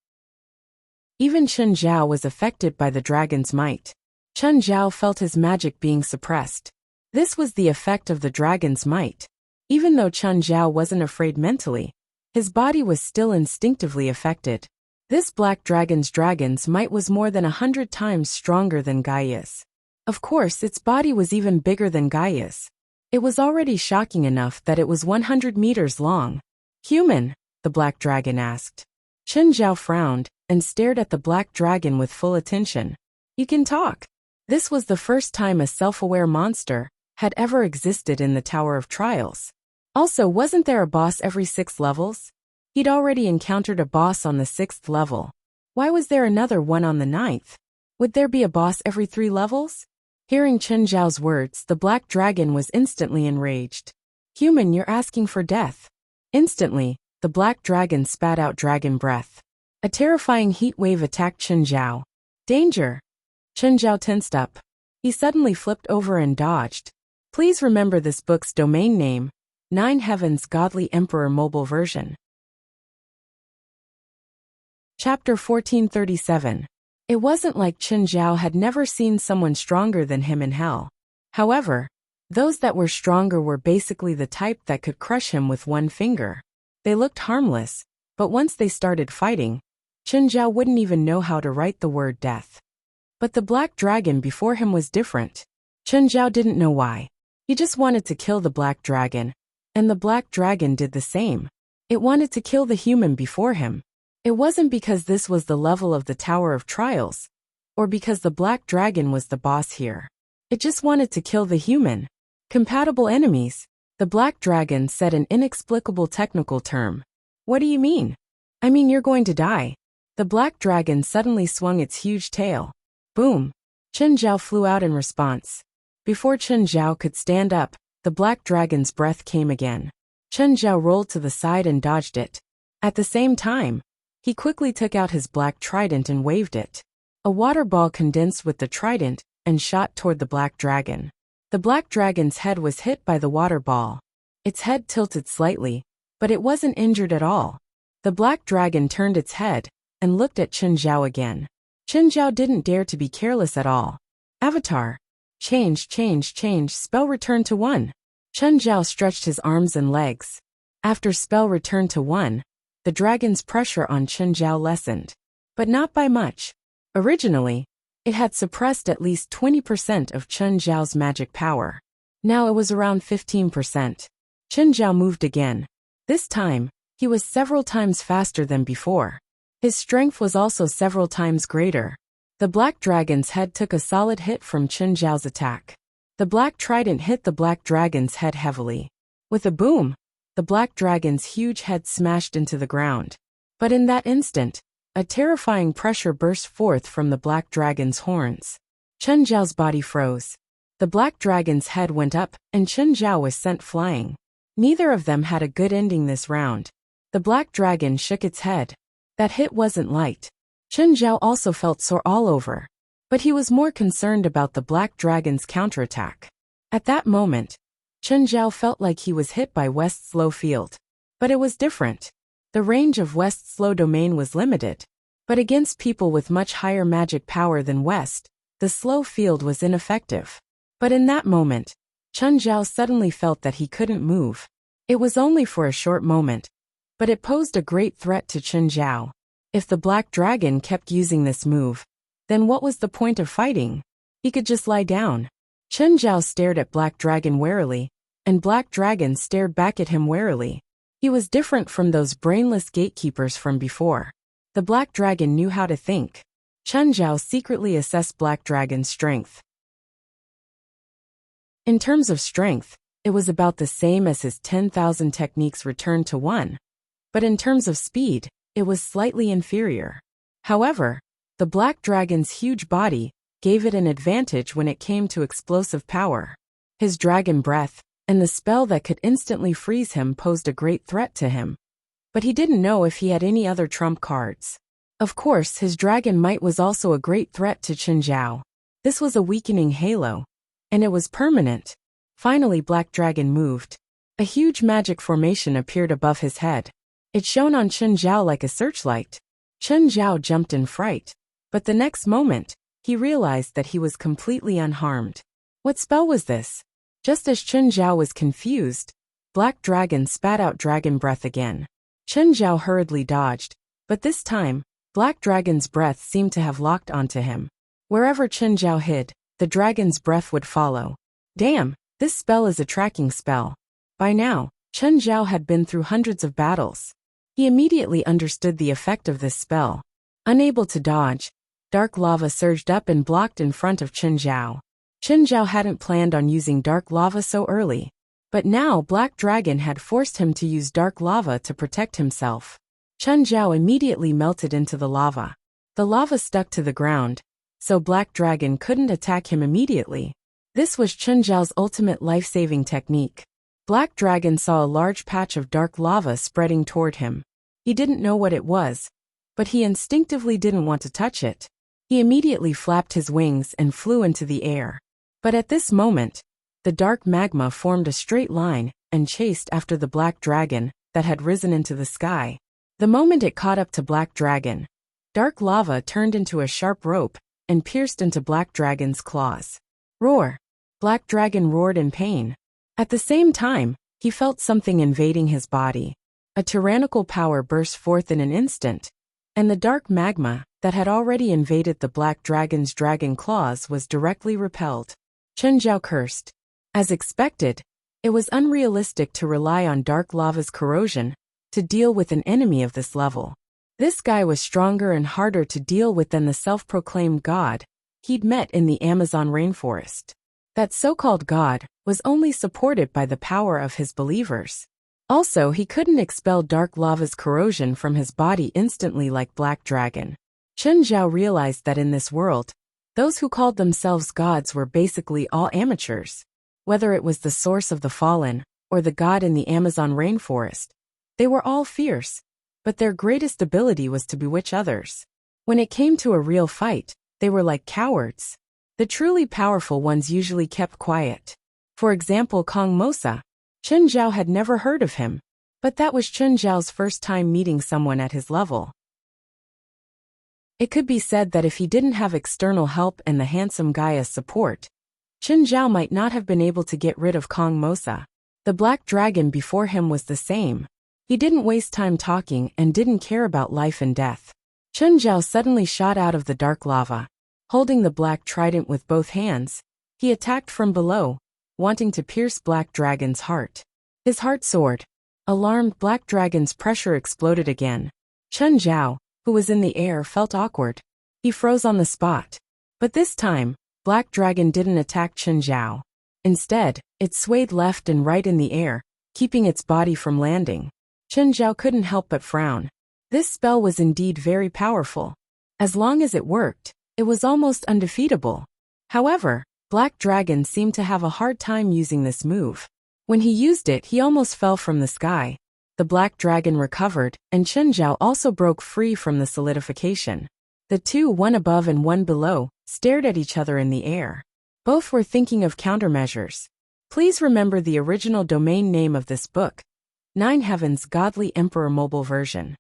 Even Chen Zhao was affected by the dragon's might. Chen Zhao felt his magic being suppressed. This was the effect of the dragon's might. Even though Chen Zhao wasn't afraid mentally, his body was still instinctively affected. This black dragon's might was more than 100 times stronger than Gaia's. Of course, its body was even bigger than Gaia's. It was already shocking enough that it was 100 meters long. Human? The black dragon asked. Chen Zhao frowned and stared at the black dragon with full attention. You can talk. This was the first time a self-aware monster had ever existed in the Tower of Trials. Also, wasn't there a boss every 6 levels? He'd already encountered a boss on the 6th level. Why was there another one on the 9th? Would there be a boss every 3 levels? Hearing Chen Zhao's words, the black dragon was instantly enraged. Human, you're asking for death. Instantly, the black dragon spat out dragon breath. A terrifying heat wave attacked Chen Zhao. Danger! Chen Zhao tensed up. He suddenly flipped over and dodged. Please remember this book's domain name, 9 Heavens Godly Emperor Mobile Version. Chapter 1437. It wasn't like Chen Zhao had never seen someone stronger than him in hell. However, those that were stronger were basically the type that could crush him with one finger. They looked harmless, but once they started fighting, Chen Zhao wouldn't even know how to write the word death. But the black dragon before him was different. Chen Zhao didn't know why. He just wanted to kill the black dragon, and the black dragon did the same. It wanted to kill the human before him. It wasn't because this was the level of the Tower of Trials, or because the black dragon was the boss here. It just wanted to kill the human. Compatible enemies. The black dragon said an inexplicable technical term. What do you mean? I mean you're going to die. The black dragon suddenly swung its huge tail. Boom. Chen Zhao flew out in response. Before Chen Zhao could stand up, the black dragon's breath came again. Chen Zhao rolled to the side and dodged it. At the same time, he quickly took out his black trident and waved it. A water ball condensed with the trident and shot toward the black dragon. The black dragon's head was hit by the water ball. Its head tilted slightly, but it wasn't injured at all. The black dragon turned its head and looked at Chen Zhao again. Chen Zhao didn't dare to be careless at all. Avatar. Change, spell return to 1. Chen Zhao stretched his arms and legs. After spell return to 1, the dragon's pressure on Chen Zhao lessened. But not by much. Originally, it had suppressed at least 20% of Chen Zhao's magic power. Now it was around 15%. Chen Zhao moved again. This time, he was several times faster than before. His strength was also several times greater. The black dragon's head took a solid hit from Chen Zhao's attack. The black trident hit the black dragon's head heavily. With a boom, the black dragon's huge head smashed into the ground. But in that instant, a terrifying pressure burst forth from the black dragon's horns. Chen Zhao's body froze. The black dragon's head went up, and Chen Zhao was sent flying. Neither of them had a good ending this round. The black dragon shook its head. That hit wasn't light. Chen Zhao also felt sore all over. But he was more concerned about the black dragon's counterattack. At that moment, Chen Zhao felt like he was hit by West's low field. But it was different. The range of West's low domain was limited. But against people with much higher magic power than West, the slow field was ineffective. But in that moment, Chen Zhao suddenly felt that he couldn't move. It was only for a short moment, but it posed a great threat to Chen Zhao. If the black dragon kept using this move, then what was the point of fighting? He could just lie down. Chen Zhao stared at Black Dragon warily, and Black Dragon stared back at him warily. He was different from those brainless gatekeepers from before. The Black Dragon knew how to think. Chen Zhao secretly assessed Black Dragon's strength. In terms of strength, it was about the same as his 10,000 techniques returned to 1. But in terms of speed, it was slightly inferior. However, the Black Dragon's huge body gave it an advantage when it came to explosive power. His dragon breath, and the spell that could instantly freeze him posed a great threat to him. But he didn't know if he had any other trump cards. Of course, his dragon might was also a great threat to Chen Zhao. This was a weakening halo. And it was permanent. Finally, Black Dragon moved. A huge magic formation appeared above his head. It shone on Chen Zhao like a searchlight. Chen Zhao jumped in fright. But the next moment, he realized that he was completely unharmed. What spell was this? Just as Chen Zhao was confused, Black Dragon spat out dragon breath again. Chen Zhao hurriedly dodged, but this time, Black Dragon's breath seemed to have locked onto him. Wherever Chen Zhao hid, the dragon's breath would follow. Damn, this spell is a tracking spell. By now, Chen Zhao had been through hundreds of battles. He immediately understood the effect of this spell. Unable to dodge, dark lava surged up and blocked in front of Chen Zhao. Chen Zhao hadn't planned on using dark lava so early. But now Black Dragon had forced him to use dark lava to protect himself. Chen Zhao immediately melted into the lava. The lava stuck to the ground, so Black Dragon couldn't attack him immediately. This was Chen Zhao's ultimate life-saving technique. Black Dragon saw a large patch of dark lava spreading toward him. He didn't know what it was, but he instinctively didn't want to touch it. He immediately flapped his wings and flew into the air. But at this moment, the dark magma formed a straight line and chased after the Black Dragon that had risen into the sky. The moment it caught up to Black Dragon, dark lava turned into a sharp rope and pierced into Black Dragon's claws. Roar! Black Dragon roared in pain. At the same time, he felt something invading his body. A tyrannical power burst forth in an instant, and the dark magma that had already invaded the Black Dragon's dragon claws was directly repelled. Chen Zhao cursed. As expected, it was unrealistic to rely on dark lava's corrosion to deal with an enemy of this level. This guy was stronger and harder to deal with than the self-proclaimed god he'd met in the Amazon rainforest. That so-called god was only supported by the power of his believers. Also, he couldn't expel dark lava's corrosion from his body instantly like Black Dragon. Chen Zhao realized that in this world, those who called themselves gods were basically all amateurs. Whether it was the source of the fallen, or the god in the Amazon rainforest, they were all fierce, but their greatest ability was to bewitch others. When it came to a real fight, they were like cowards. The truly powerful ones usually kept quiet. For example, Kong Mosa. Chen Zhao had never heard of him, but that was Chen Zhao's first time meeting someone at his level. It could be said that if he didn't have external help and the handsome guy as support, Chen Zhao might not have been able to get rid of Kong Mosa. The Black Dragon before him was the same. He didn't waste time talking and didn't care about life and death. Chen Zhao suddenly shot out of the dark lava. Holding the black trident with both hands, he attacked from below, wanting to pierce Black Dragon's heart. His heart soared. Alarmed, Black Dragon's pressure exploded again. Chen Zhao, who was in the air, felt awkward. He froze on the spot. But this time, Black Dragon didn't attack Chen Zhao. Instead, it swayed left and right in the air, keeping its body from landing. Chen Zhao couldn't help but frown. This spell was indeed very powerful. As long as it worked, it was almost undefeatable. However, Black Dragon seemed to have a hard time using this move. When he used it, he almost fell from the sky. The Black Dragon recovered, and Chen Zhao also broke free from the solidification. The two, one above and one below, stared at each other in the air. Both were thinking of countermeasures. Please remember the original domain name of this book, Nine Heavens Godly Emperor Mobile Version.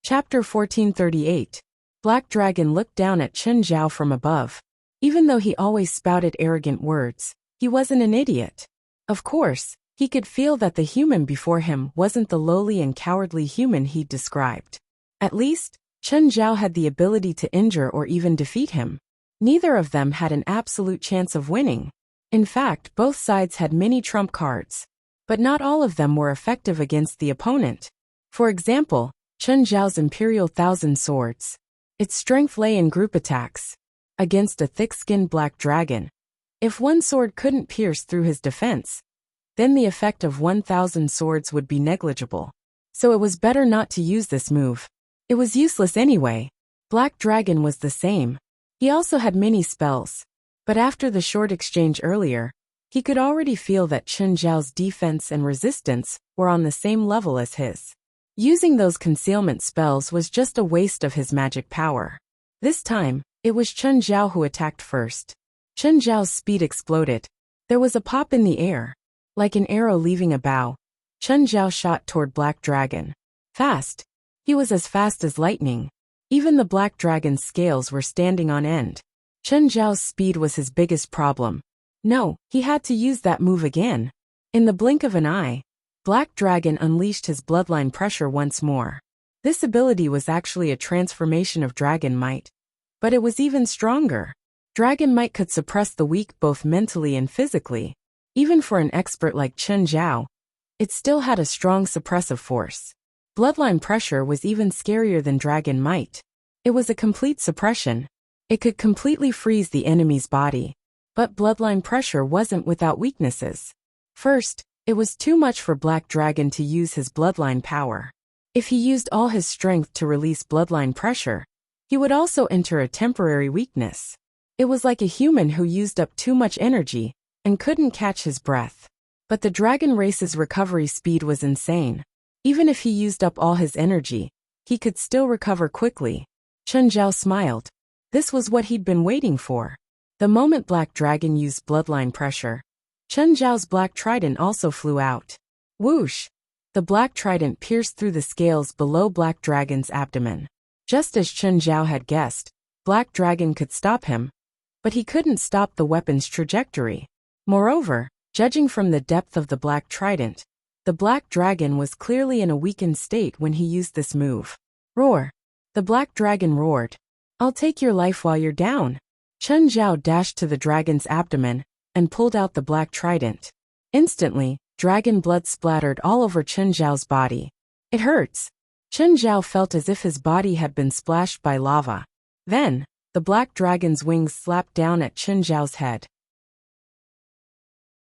Chapter 1438. Black Dragon looked down at Chen Zhao from above. Even though he always spouted arrogant words, he wasn't an idiot. Of course, he could feel that the human before him wasn't the lowly and cowardly human he'd described. At least, Chen Zhao had the ability to injure or even defeat him. Neither of them had an absolute chance of winning. In fact, both sides had many trump cards. But not all of them were effective against the opponent. For example, Chen Zhao's Imperial Thousand Swords. Its strength lay in group attacks. Against a thick-skinned Black Dragon, if one sword couldn't pierce through his defense, then the effect of 1,000 swords would be negligible. So it was better not to use this move. It was useless anyway. Black Dragon was the same. He also had many spells. But after the short exchange earlier, he could already feel that Chen Zhao's defense and resistance were on the same level as his. Using those concealment spells was just a waste of his magic power. This time, it was Chen Zhao who attacked first. Chen Zhao's speed exploded. There was a pop in the air. Like an arrow leaving a bow, Chen Zhao shot toward Black Dragon. Fast. He was as fast as lightning. Even the Black Dragon's scales were standing on end. Chen Zhao's speed was his biggest problem. No, he had to use that move again. In the blink of an eye, Black Dragon unleashed his bloodline pressure once more. This ability was actually a transformation of Dragon Might. But it was even stronger. Dragon Might could suppress the weak both mentally and physically. Even for an expert like Chen Zhao, it still had a strong suppressive force. Bloodline pressure was even scarier than Dragon Might. It was a complete suppression. It could completely freeze the enemy's body. But bloodline pressure wasn't without weaknesses. First, it was too much for Black Dragon to use his bloodline power. If he used all his strength to release bloodline pressure, he would also enter a temporary weakness. It was like a human who used up too much energy and couldn't catch his breath. But the dragon race's recovery speed was insane. Even if he used up all his energy, he could still recover quickly. Chen Zhao smiled. This was what he'd been waiting for. The moment Black Dragon used bloodline pressure, Chen Zhao's black trident also flew out. Whoosh! The black trident pierced through the scales below Black Dragon's abdomen. Just as Chen Zhao had guessed, Black Dragon could stop him, but he couldn't stop the weapon's trajectory. Moreover, judging from the depth of the black trident, the Black Dragon was clearly in a weakened state when he used this move. Roar! The Black Dragon roared. I'll take your life while you're down. Chen Zhao dashed to the dragon's abdomen and pulled out the black trident. Instantly, dragon blood splattered all over Chen Zhao's body. It hurts. Chen Zhao felt as if his body had been splashed by lava. Then, the black dragon's wings slapped down at Chen Zhao's head.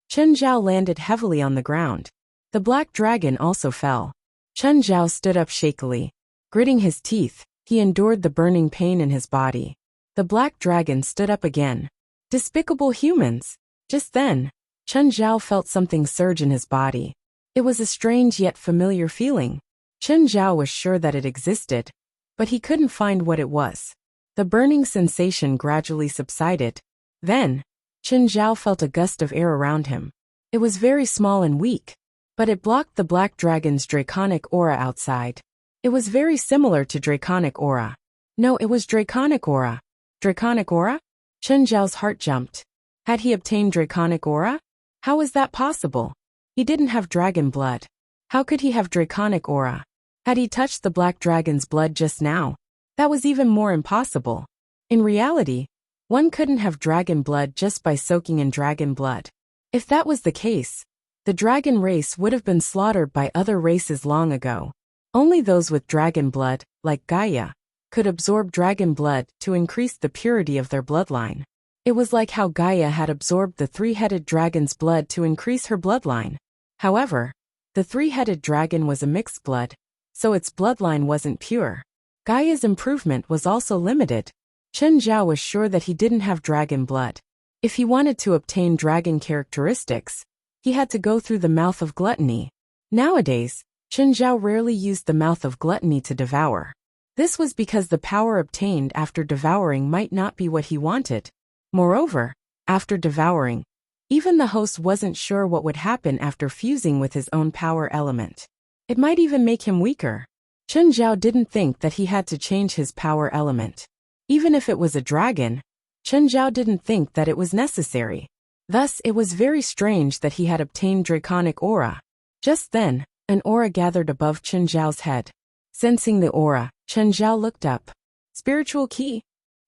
Chen Zhao landed heavily on the ground. The black dragon also fell. Chen Zhao stood up shakily. Gritting his teeth, he endured the burning pain in his body. The black dragon stood up again. Despicable humans! Just then, Chen Zhao felt something surge in his body. It was a strange yet familiar feeling. Chen Zhao was sure that it existed, but he couldn't find what it was. The burning sensation gradually subsided. Then, Chen Zhao felt a gust of air around him. It was very small and weak, but it blocked the black dragon's draconic aura outside. It was very similar to draconic aura. No, it was draconic aura. Draconic aura? Chen Zhao's heart jumped. Had he obtained draconic aura? How was that possible? He didn't have dragon blood. How could he have draconic aura? Had he touched the black dragon's blood just now? That was even more impossible. In reality, one couldn't have dragon blood just by soaking in dragon blood. If that was the case, the dragon race would have been slaughtered by other races long ago. Only those with dragon blood like Gaia, could absorb dragon blood to increase the purity of their bloodline. It was like how Gaia had absorbed the three-headed dragon's blood to increase her bloodline. However, the three-headed dragon was a mixed blood, so its bloodline wasn't pure. Gaia's improvement was also limited. Chen Zhao was sure that he didn't have dragon blood. If he wanted to obtain dragon characteristics, he had to go through the mouth of gluttony. Nowadays, Chen Zhao rarely used the mouth of gluttony to devour. This was because the power obtained after devouring might not be what he wanted. Moreover, after devouring, even the host wasn't sure what would happen after fusing with his own power element. It might even make him weaker. Chen Zhao didn't think that he had to change his power element. Even if it was a dragon, Chen Zhao didn't think that it was necessary. Thus, it was very strange that he had obtained draconic aura. Just then, an aura gathered above Chen Zhao's head. Sensing the aura, Chen Zhao looked up. Spiritual key.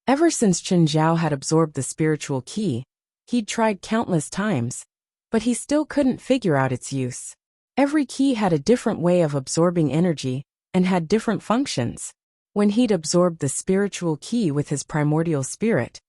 Ever since Chen Zhao had absorbed the spiritual key, he'd tried countless times, but he still couldn't figure out its use. Every key had a different way of absorbing energy and had different functions. When he'd absorbed the spiritual key with his primordial spirit,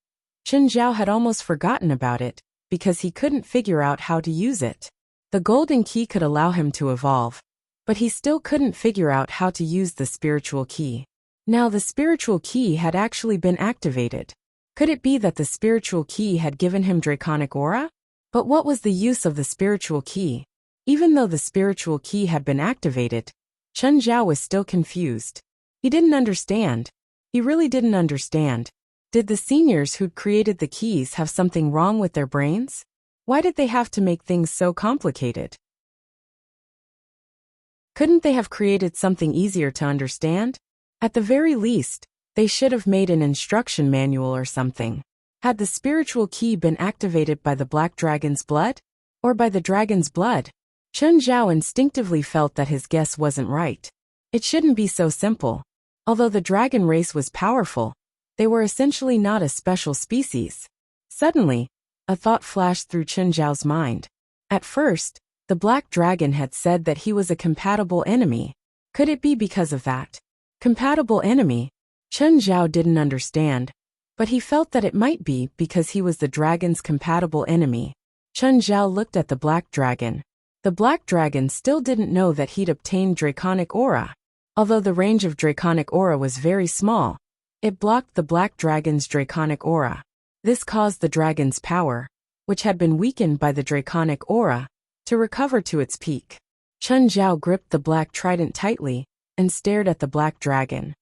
Chen Zhao had almost forgotten about it because he couldn't figure out how to use it. The golden key could allow him to evolve, but he still couldn't figure out how to use the spiritual key. Now the spiritual key had actually been activated. Could it be that the spiritual key had given him draconic aura? But what was the use of the spiritual key? Even though the spiritual key had been activated, Chen Zhao was still confused. He didn't understand. He really didn't understand. Did the seniors who'd created the keys have something wrong with their brains? Why did they have to make things so complicated? Couldn't they have created something easier to understand? At the very least, they should have made an instruction manual or something. Had the spiritual key been activated by the black dragon's blood? Or by the dragon's blood? Chen Zhao instinctively felt that his guess wasn't right. It shouldn't be so simple. Although the dragon race was powerful, they were essentially not a special species. Suddenly, a thought flashed through Chen Zhao's mind. At first, the black dragon had said that he was a compatible enemy. Could it be because of that? Compatible enemy? Chen Zhao didn't understand, but he felt that it might be because he was the dragon's compatible enemy. Chen Zhao looked at the black dragon. The black dragon still didn't know that he'd obtained draconic aura. Although the range of draconic aura was very small, it blocked the black dragon's draconic aura. This caused the dragon's power, which had been weakened by the draconic aura, to recover to its peak. Chen Zhao gripped the black trident tightly and stared at the black dragon.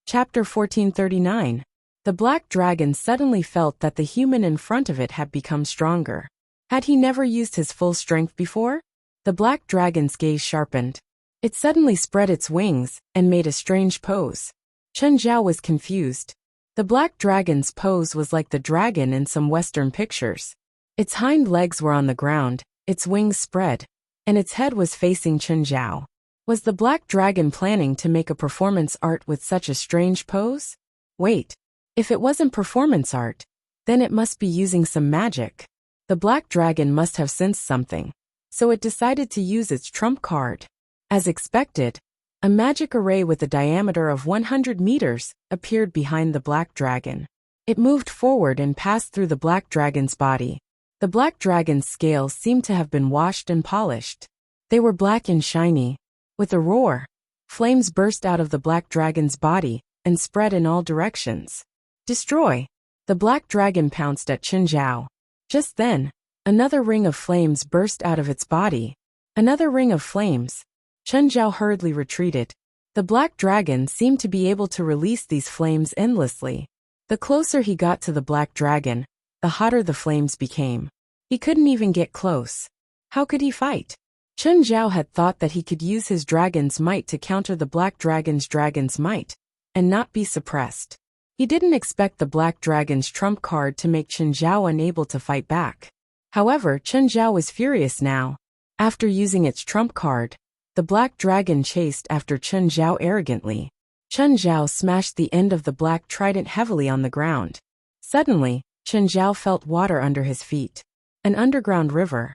Chapter 1439. The black dragon suddenly felt that the human in front of it had become stronger. Had he never used his full strength before? The black dragon's gaze sharpened. It suddenly spread its wings and made a strange pose. Chen Zhao was confused. The black dragon's pose was like the dragon in some Western pictures. Its hind legs were on the ground, its wings spread, and its head was facing Chen Zhao. Was the black dragon planning to make a performance art with such a strange pose? Wait, if it wasn't performance art, then it must be using some magic. The black dragon must have sensed something, so it decided to use its trump card. As expected, a magic array with a diameter of 100 meters appeared behind the black dragon. It moved forward and passed through the black dragon's body. The black dragon's scales seemed to have been washed and polished. They were black and shiny. With a roar, flames burst out of the black dragon's body and spread in all directions. Destroy! The black dragon pounced at Chen Zhao. Just then, another ring of flames burst out of its body. Another ring of flames. Chen Zhao hurriedly retreated. The black dragon seemed to be able to release these flames endlessly. The closer he got to the black dragon, the hotter the flames became. He couldn't even get close. How could he fight? Chen Zhao had thought that he could use his dragon's might to counter the black dragon's might, and not be suppressed. He didn't expect the black dragon's trump card to make Chen Zhao unable to fight back. However, Chen Zhao was furious now. After using its trump card, the black dragon chased after Chen Zhao arrogantly. Chen Zhao smashed the end of the black trident heavily on the ground. Suddenly, Chen Zhao felt water under his feet. An underground river.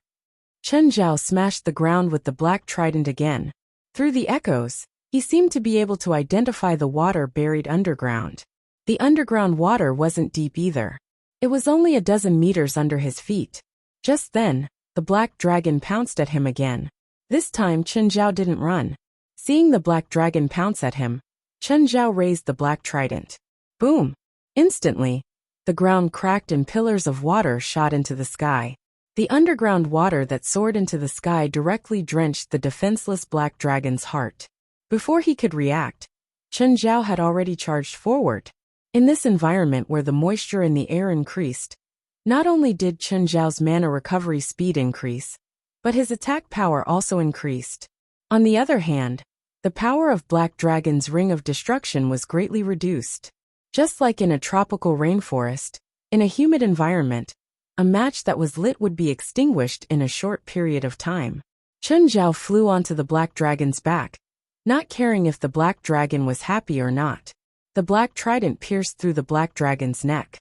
Chen Zhao smashed the ground with the black trident again. Through the echoes, he seemed to be able to identify the water buried underground. The underground water wasn't deep either. It was only a dozen meters under his feet. Just then, the black dragon pounced at him again. This time Chen Zhao didn't run. Seeing the black dragon pounce at him, Chen Zhao raised the black trident. Boom! Instantly, the ground cracked and pillars of water shot into the sky. The underground water that soared into the sky directly drenched the defenseless black dragon's heart. Before he could react, Chen Zhao had already charged forward. In this environment where the moisture in the air increased, not only did Chen Zhao's mana recovery speed increase, but his attack power also increased. On the other hand, the power of Black Dragon's Ring of Destruction was greatly reduced. Just like in a tropical rainforest, in a humid environment, a match that was lit would be extinguished in a short period of time. Chen Zhao flew onto the Black Dragon's back, not caring if the Black Dragon was happy or not. The Black Trident pierced through the Black Dragon's neck.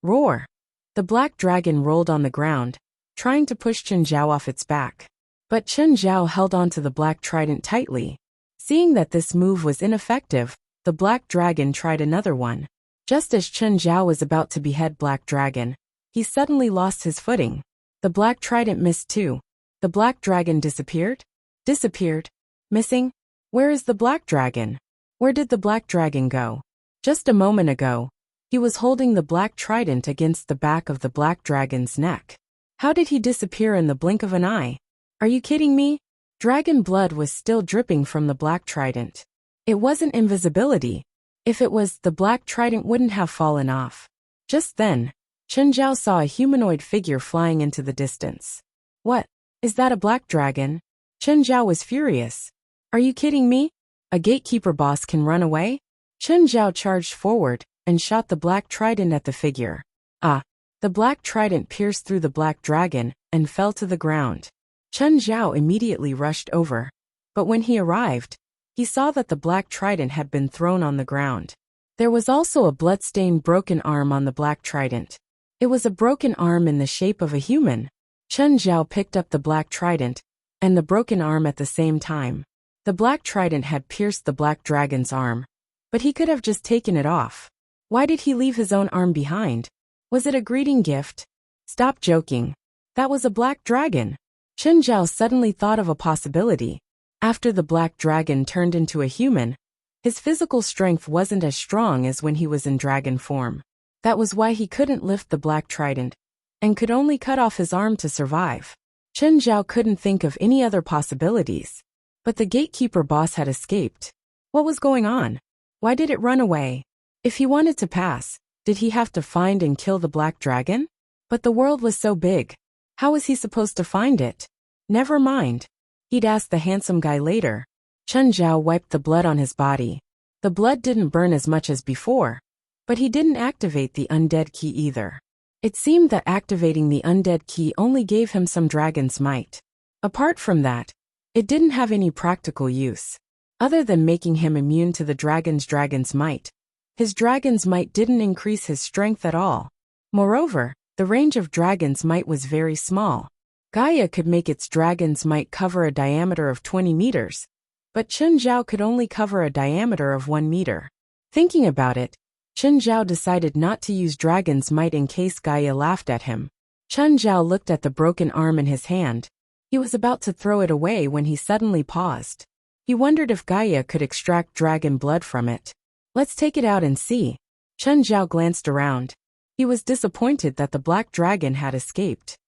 Roar! The Black Dragon rolled on the ground, trying to push Chen Zhao off its back. But Chen Zhao held onto the Black Trident tightly. Seeing that this move was ineffective, the Black Dragon tried another one. Just as Chen Zhao was about to behead Black Dragon, he suddenly lost his footing. The Black Trident missed too. The Black Dragon disappeared? Disappeared? Missing? Where is the Black Dragon? Where did the Black Dragon go? Just a moment ago, he was holding the Black Trident against the back of the Black Dragon's neck. How did he disappear in the blink of an eye? Are you kidding me? Dragon blood was still dripping from the Black Trident. It wasn't invisibility. If it was, the Black Trident wouldn't have fallen off. Just then, Chen Zhao saw a humanoid figure flying into the distance. What? Is that a Black Dragon? Chen Zhao was furious. Are you kidding me? A gatekeeper boss can run away? Chen Zhao charged forward and shot the Black Trident at the figure. Ah! The Black Trident pierced through the Black Dragon and fell to the ground. Chen Zhao immediately rushed over. But when he arrived, he saw that the Black Trident had been thrown on the ground. There was also a blood-stained broken arm on the Black Trident. It was a broken arm in the shape of a human. Chen Zhao picked up the Black Trident and the broken arm at the same time. The Black Trident had pierced the Black Dragon's arm, but he could have just taken it off. Why did he leave his own arm behind? Was it a greeting gift? Stop joking. That was a Black Dragon. Chen Zhao suddenly thought of a possibility. After the Black Dragon turned into a human, his physical strength wasn't as strong as when he was in dragon form. That was why he couldn't lift the Black Trident, and could only cut off his arm to survive. Chen Zhao couldn't think of any other possibilities. But the gatekeeper boss had escaped. What was going on? Why did it run away? If he wanted to pass, did he have to find and kill the Black Dragon? But the world was so big. How was he supposed to find it? Never mind. He'd ask the handsome guy later. Chen Zhao wiped the blood on his body. The blood didn't burn as much as before, but he didn't activate the undead key either. It seemed that activating the undead key only gave him some dragon's might. Apart from that, it didn't have any practical use. Other than making him immune to the dragon's might, his dragon's might didn't increase his strength at all. Moreover, the range of dragon's might was very small. Gaia could make its dragon's might cover a diameter of 20 meters, but Chen Zhao could only cover a diameter of 1 meter. Thinking about it, Chen Zhao decided not to use dragon's might in case Gaia laughed at him. Chen Zhao looked at the broken arm in his hand. He was about to throw it away when he suddenly paused. He wondered if Gaia could extract dragon blood from it. Let's take it out and see. Chen Zhao glanced around. He was disappointed that the Black Dragon had escaped.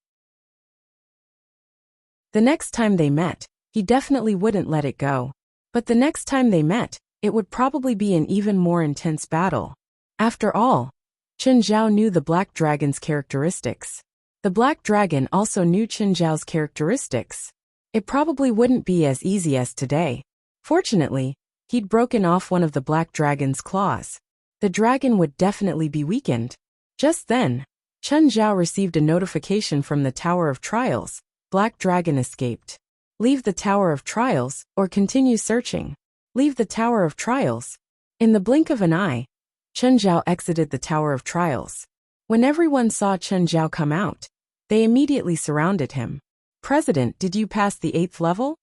The next time they met, he definitely wouldn't let it go. But the next time they met, it would probably be an even more intense battle. After all, Chen Zhao knew the Black Dragon's characteristics. The Black Dragon also knew Chen Zhao's characteristics. It probably wouldn't be as easy as today. Fortunately, he'd broken off one of the Black Dragon's claws. The dragon would definitely be weakened. Just then, Chen Zhao received a notification from the Tower of Trials. Black Dragon escaped. Leave the Tower of Trials, or continue searching. Leave the Tower of Trials. In the blink of an eye, Chen Zhao exited the Tower of Trials. When everyone saw Chen Zhao come out, they immediately surrounded him. President, did you pass the 8th level?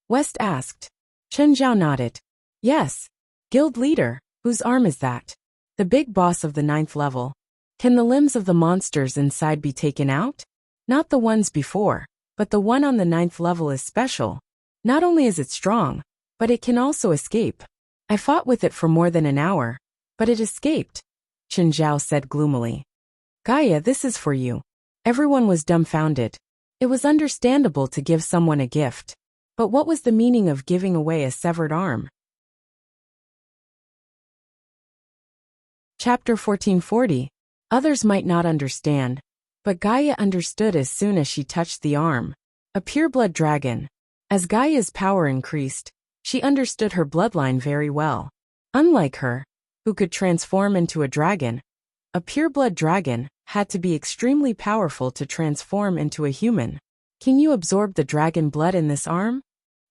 West asked. Chen Zhao nodded. Yes. Guild leader, whose arm is that? The big boss of the 9th level. Can the limbs of the monsters inside be taken out? Not the ones before, but the one on the 9th level is special. Not only is it strong, but it can also escape. I fought with it for more than an hour, but it escaped, Chen Zhao said gloomily. Gaia, this is for you. Everyone was dumbfounded. It was understandable to give someone a gift. But what was the meaning of giving away a severed arm? Chapter 1440. Others might not understand, but Gaia understood as soon as she touched the arm. A pureblood dragon. As Gaia's power increased, she understood her bloodline very well. Unlike her, who could transform into a dragon, a pureblood dragon had to be extremely powerful to transform into a human. Can you absorb the dragon blood in this arm?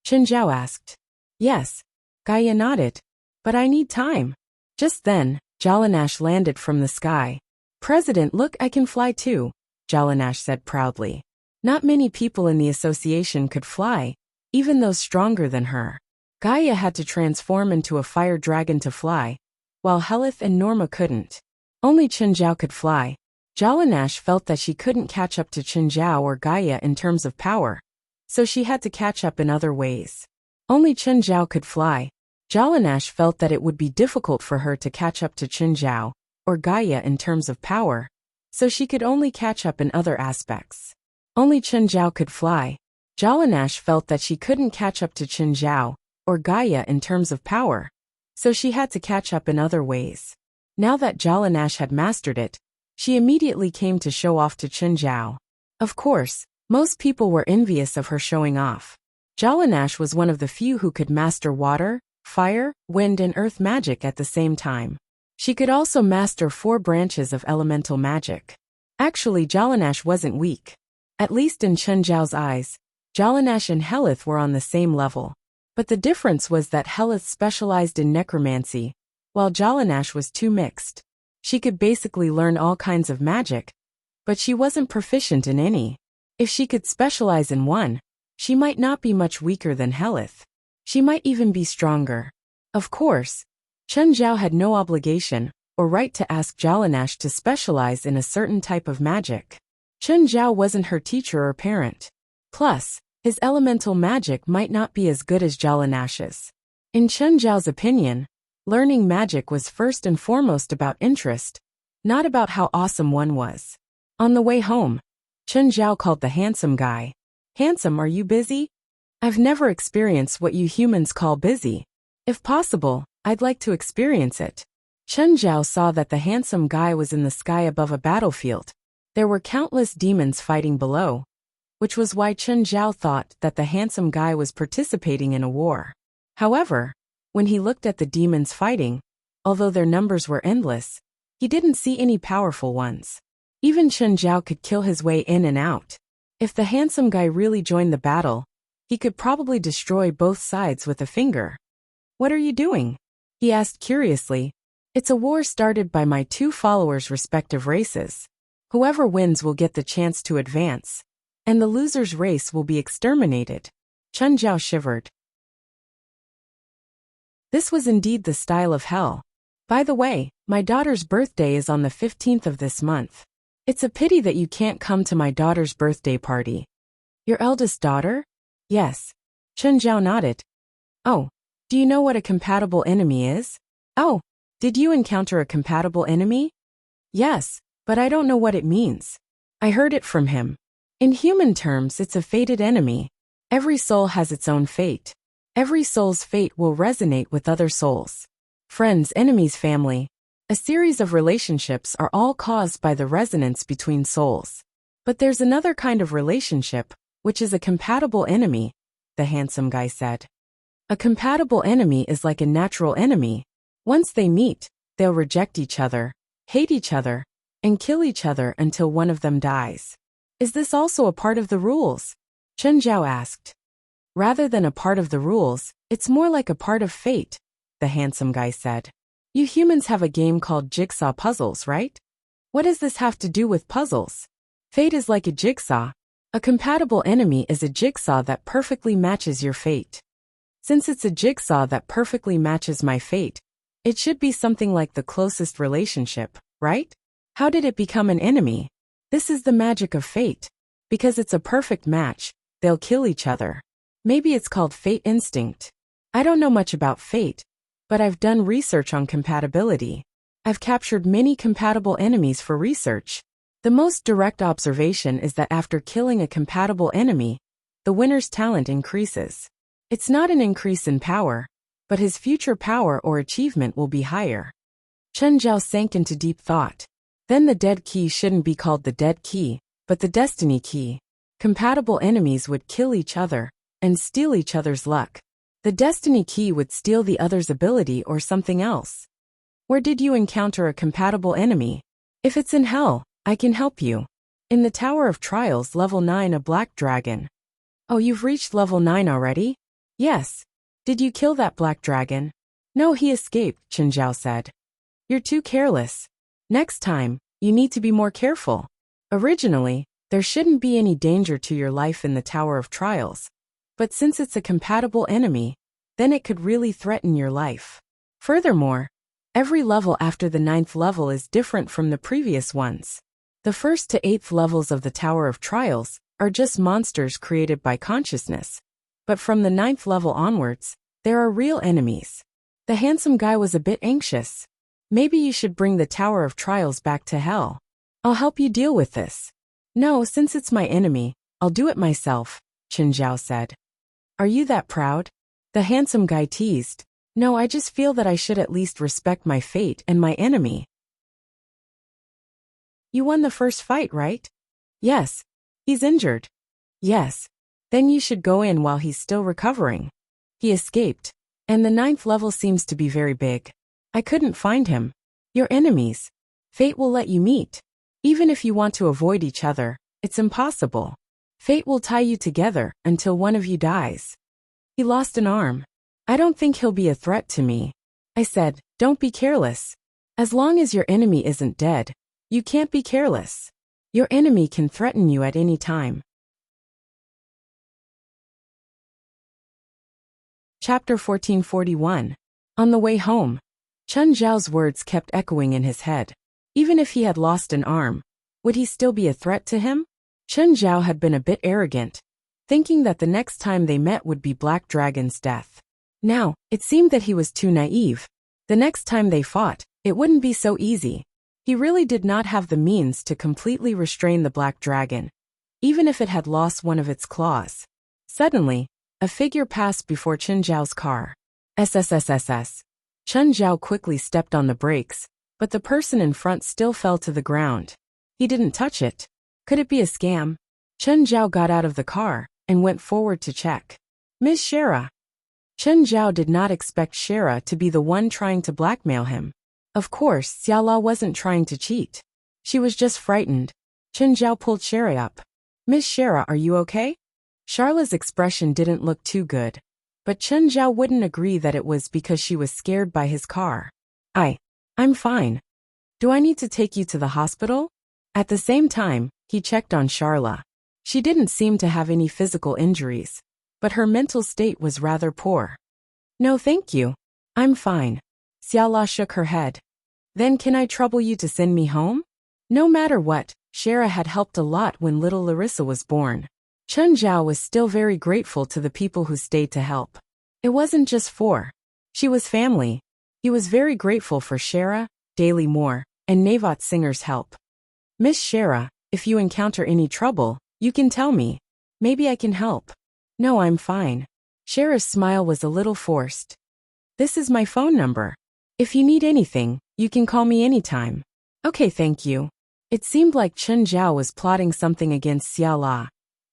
Chen Zhao asked. Yes. Gaia nodded. But I need time. Just then, Jalanash landed from the sky. President, look, I can fly too, Jalanash said proudly. Not many people in the association could fly, even those stronger than her. Gaia had to transform into a fire dragon to fly, while Helith and Norma couldn't. Only Chen Zhao could fly. Jalanash felt that she couldn't catch up to Chen Zhao or Gaia in terms of power, so she had to catch up in other ways. Only Chen Zhao could fly. Jalanash felt that it would be difficult for her to catch up to Chen Zhao or Gaia in terms of power, so she could only catch up in other aspects. Only Chen Zhao could fly. Jalanash felt that she couldn't catch up to Chen Zhao or Gaia in terms of power, so she had to catch up in other ways. Now that Jalanash had mastered it, she immediately came to show off to Chen Zhao. Of course, most people were envious of her showing off. Jalanash was one of the few who could master water, fire, wind and earth magic at the same time. She could also master 4 branches of elemental magic. Actually, Jalanash wasn't weak. At least in Chen Zhao's eyes, Jalanash and Helith were on the same level. But the difference was that Helith specialized in necromancy, while Jalanash was too mixed. She could basically learn all kinds of magic, but she wasn't proficient in any. If she could specialize in one, she might not be much weaker than Helith. She might even be stronger. Of course, Chen Zhao had no obligation or right to ask Jalanash to specialize in a certain type of magic. Chen Zhao wasn't her teacher or parent. Plus, his elemental magic might not be as good as Jalanash's. In Chen Zhao's opinion, learning magic was first and foremost about interest, not about how awesome one was. On the way home, Chen Zhao called the handsome guy. Handsome, are you busy? I've never experienced what you humans call busy. If possible, I'd like to experience it. Chen Zhao saw that the handsome guy was in the sky above a battlefield. There were countless demons fighting below, which was why Chen Zhao thought that the handsome guy was participating in a war. However, when he looked at the demons fighting, although their numbers were endless, he didn't see any powerful ones. Even Chen Zhao could kill his way in and out. If the handsome guy really joined the battle, he could probably destroy both sides with a finger. What are you doing? He asked curiously. It's a war started by my 2 followers' respective races. Whoever wins will get the chance to advance, and the loser's race will be exterminated. Chen Zhao shivered. This was indeed the style of hell. By the way, my daughter's birthday is on the 15th of this month. It's a pity that you can't come to my daughter's birthday party. Your eldest daughter? Yes. Chen Zhao nodded. Oh, do you know what a compatible enemy is? Oh, did you encounter a compatible enemy? Yes, but I don't know what it means. I heard it from him. In human terms, it's a fated enemy. Every soul has its own fate. Every soul's fate will resonate with other souls. Friends, enemies, family. A series of relationships are all caused by the resonance between souls. But there's another kind of relationship, which is a compatible enemy, the handsome guy said. A compatible enemy is like a natural enemy. Once they meet, they'll reject each other, hate each other, and kill each other until one of them dies. Is this also a part of the rules? Chen Zhao asked. Rather than a part of the rules, it's more like a part of fate, the handsome guy said. You humans have a game called jigsaw puzzles, right? What does this have to do with puzzles? Fate is like a jigsaw. A compatible enemy is a jigsaw that perfectly matches your fate. Since it's a jigsaw that perfectly matches my fate, it should be something like the closest relationship, right? How did it become an enemy? This is the magic of fate. Because it's a perfect match, they'll kill each other. Maybe it's called fate instinct. I don't know much about fate, but I've done research on compatibility. I've captured many compatible enemies for research. The most direct observation is that after killing a compatible enemy, the winner's talent increases. It's not an increase in power, but his future power or achievement will be higher. Chen Zhao sank into deep thought. Then the dead key shouldn't be called the dead key, but the destiny key. Compatible enemies would kill each other and steal each other's luck. The destiny key would steal the other's ability or something else. Where did you encounter a compatible enemy? If it's in hell, I can help you. In the Tower of Trials, level 9, a black dragon. Oh, you've reached level 9 already? Yes. Did you kill that black dragon? No, he escaped, Chen Zhao said. You're too careless. Next time, you need to be more careful. Originally, there shouldn't be any danger to your life in the Tower of Trials. But since it's a compatible enemy, then it could really threaten your life. Furthermore, every level after the 9th level is different from the previous ones. The 1st to 8th levels of the Tower of Trials are just monsters created by consciousness. But from the 9th level onwards, there are real enemies. The handsome guy was a bit anxious. Maybe you should bring the Tower of Trials back to hell. I'll help you deal with this. No, since it's my enemy, I'll do it myself, Chen Zhao said. Are you that proud? The handsome guy teased. No, I just feel that I should at least respect my fate and my enemy. You won the first fight, right? Yes. He's injured. Yes. Then you should go in while he's still recovering. He escaped. And the 9th level seems to be very big. I couldn't find him. You're enemies. Fate will let you meet. Even if you want to avoid each other, it's impossible. Fate will tie you together until one of you dies. He lost an arm. I don't think he'll be a threat to me. I said, don't be careless. As long as your enemy isn't dead, you can't be careless. Your enemy can threaten you at any time. Chapter 1441. On the way home. Chen Zhao's words kept echoing in his head. Even if he had lost an arm, would he still be a threat to him? Chen Zhao had been a bit arrogant, thinking that the next time they met would be Black Dragon's death. Now, it seemed that he was too naive. The next time they fought, it wouldn't be so easy. He really did not have the means to completely restrain the Black Dragon, even if it had lost one of its claws. Suddenly, a figure passed before Chen Zhao's car. SSSSS. Chen Zhao quickly stepped on the brakes, but the person in front still fell to the ground. He didn't touch it. Could it be a scam? Chen Zhao got out of the car and went forward to check. Miss Shara. Chen Zhao did not expect Shara to be the one trying to blackmail him. Of course, Xiaola wasn't trying to cheat. She was just frightened. Chen Zhao pulled Shara up. Miss Shara, are you okay? Charla's expression didn't look too good, but Chen Zhao wouldn't agree that it was because she was scared by his car. I'm fine. Do I need to take you to the hospital? At the same time, he checked on Charla. She didn't seem to have any physical injuries, but her mental state was rather poor. No, thank you. I'm fine. Xiaola shook her head. Then can I trouble you to send me home? No matter what, Shara had helped a lot when little Larissa was born. Chen Zhao was still very grateful to the people who stayed to help. It wasn't just for. She was family. He was very grateful for Shara, Daily Moore, and Navat Singer's help. Miss Shara, if you encounter any trouble, you can tell me. Maybe I can help. No, I'm fine. Shara's smile was a little forced. This is my phone number. If you need anything, you can call me anytime. Okay, thank you. It seemed like Chen Zhao was plotting something against Xiaola.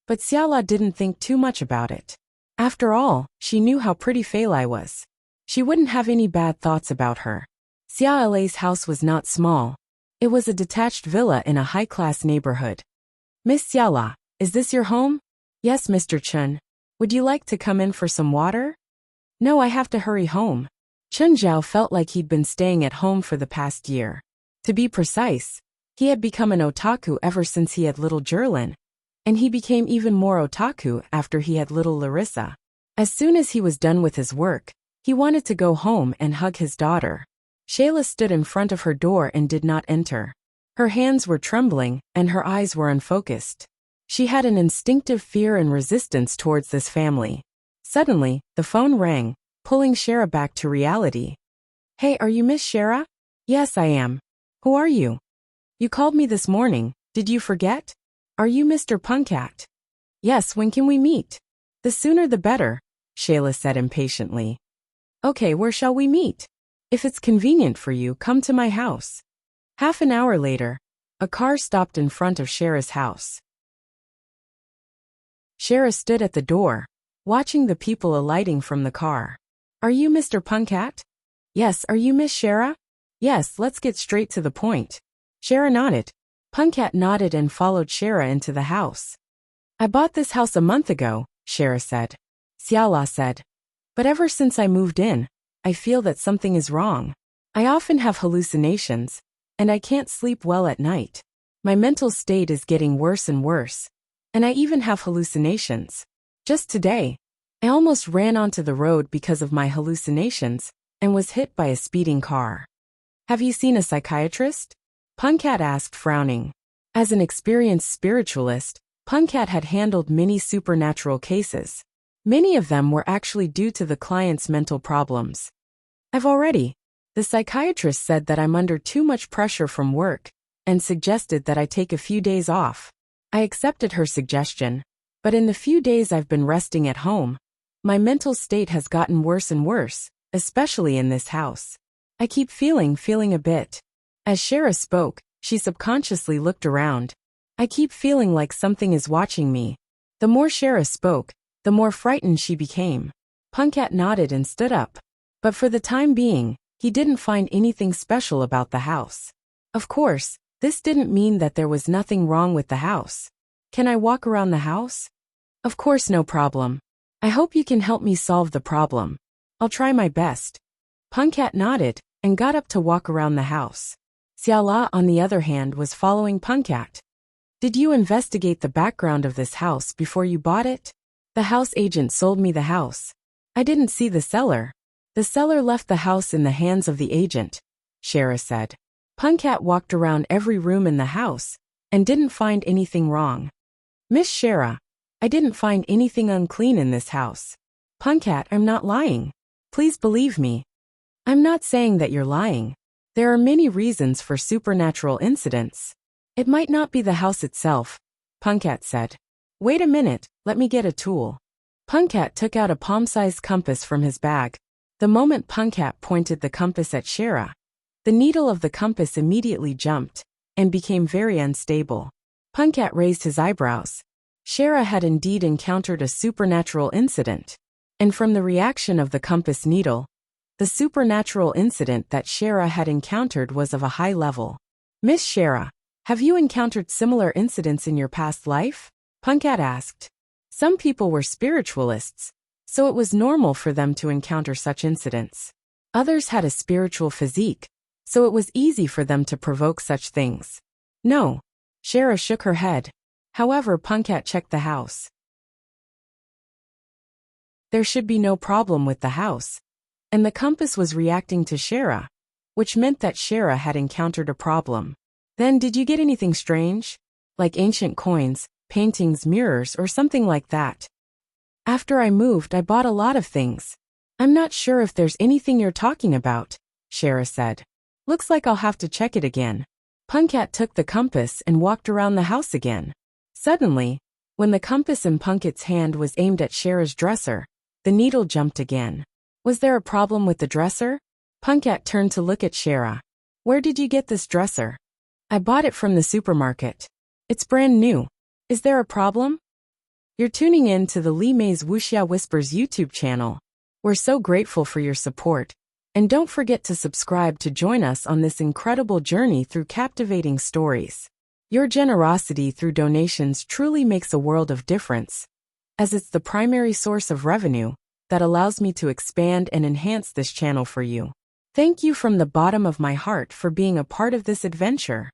But Xiaola didn't think too much about it. After all, she knew how pretty Feilai was. She wouldn't have any bad thoughts about her. Xiaola's house was not small. It was a detached villa in a high-class neighborhood. Miss Xiaola, is this your home? Yes, Mr. Chen. Would you like to come in for some water? No, I have to hurry home. Chen Zhao felt like he'd been staying at home for the past year. To be precise, he had become an otaku ever since he had little Jerlin, and he became even more otaku after he had little Larissa. As soon as he was done with his work, he wanted to go home and hug his daughter. Shayla stood in front of her door and did not enter. Her hands were trembling, and her eyes were unfocused. She had an instinctive fear and resistance towards this family. Suddenly, the phone rang, pulling Shara back to reality. "Hey, are you Miss Shara?" "Yes, I am. Who are you?" "You called me this morning. Did you forget?" "Are you Mr. Punkat?" "Yes, when can we meet?" "The sooner the better," Shayla said impatiently. "Okay, where shall we meet?" "If it's convenient for you, come to my house." Half an hour later, a car stopped in front of Shara's house. Shara stood at the door, watching the people alighting from the car. "Are you Mr. Punkat?" "Yes, are you Miss Shara?" "Yes, let's get straight to the point." Shara nodded. Punkat nodded and followed Shara into the house. "I bought this house a month ago," Shara said. Xiala said. "But ever since I moved in, I feel that something is wrong. I often have hallucinations, and I can't sleep well at night. My mental state is getting worse and worse, and I even have hallucinations. Just today, I almost ran onto the road because of my hallucinations and was hit by a speeding car." "Have you seen a psychiatrist?" Punkat asked, frowning. As an experienced spiritualist, Punkat had handled many supernatural cases. Many of them were actually due to the client's mental problems. "I've already. The psychiatrist said that I'm under too much pressure from work and suggested that I take a few days off. I accepted her suggestion, but in the few days I've been resting at home, my mental state has gotten worse and worse, especially in this house. I keep feeling a bit." As Shara spoke, she subconsciously looked around. "I keep feeling like something is watching me." The more Shara spoke, the more frightened she became. Punkat nodded and stood up. But for the time being, he didn't find anything special about the house. Of course, this didn't mean that there was nothing wrong with the house. "Can I walk around the house?" "Of course, no problem. I hope you can help me solve the problem." "I'll try my best." Punkat nodded and got up to walk around the house. Xiala, on the other hand, was following Punkat. "Did you investigate the background of this house before you bought it?" "The house agent sold me the house. I didn't see the seller. The seller left the house in the hands of the agent," Shara said. Punkat walked around every room in the house and didn't find anything wrong. "Miss Shara, I didn't find anything unclean in this house." "Punkat, I'm not lying. Please believe me." "I'm not saying that you're lying. There are many reasons for supernatural incidents. It might not be the house itself," Punkat said. "Wait a minute, let me get a tool." Punkat took out a palm-sized compass from his bag. The moment Punkat pointed the compass at Shara, the needle of the compass immediately jumped and became very unstable. Punkat raised his eyebrows. Shara had indeed encountered a supernatural incident, and from the reaction of the compass needle, the supernatural incident that Shara had encountered was of a high level. "Miss Shara, have you encountered similar incidents in your past life?" Punkat asked. Some people were spiritualists, so it was normal for them to encounter such incidents. Others had a spiritual physique, so it was easy for them to provoke such things. "No." Shara shook her head. However, Punkat checked the house. There should be no problem with the house, and the compass was reacting to Shara, which meant that Shara had encountered a problem. "Then did you get anything strange? Like ancient coins, paintings, mirrors, or something like that?" "After I moved, I bought a lot of things. I'm not sure if there's anything you're talking about," Shara said. "Looks like I'll have to check it again." Punkat took the compass and walked around the house again. Suddenly, when the compass in Punkat's hand was aimed at Shara's dresser, the needle jumped again. "Was there a problem with the dresser?" Punkat turned to look at Shara. "Where did you get this dresser?" "I bought it from the supermarket. It's brand new. Is there a problem?" You're tuning in to the Li Mei's Wuxia Whispers YouTube channel. We're so grateful for your support, and don't forget to subscribe to join us on this incredible journey through captivating stories. Your generosity through donations truly makes a world of difference, as it's the primary source of revenue that allows me to expand and enhance this channel for you. Thank you from the bottom of my heart for being a part of this adventure.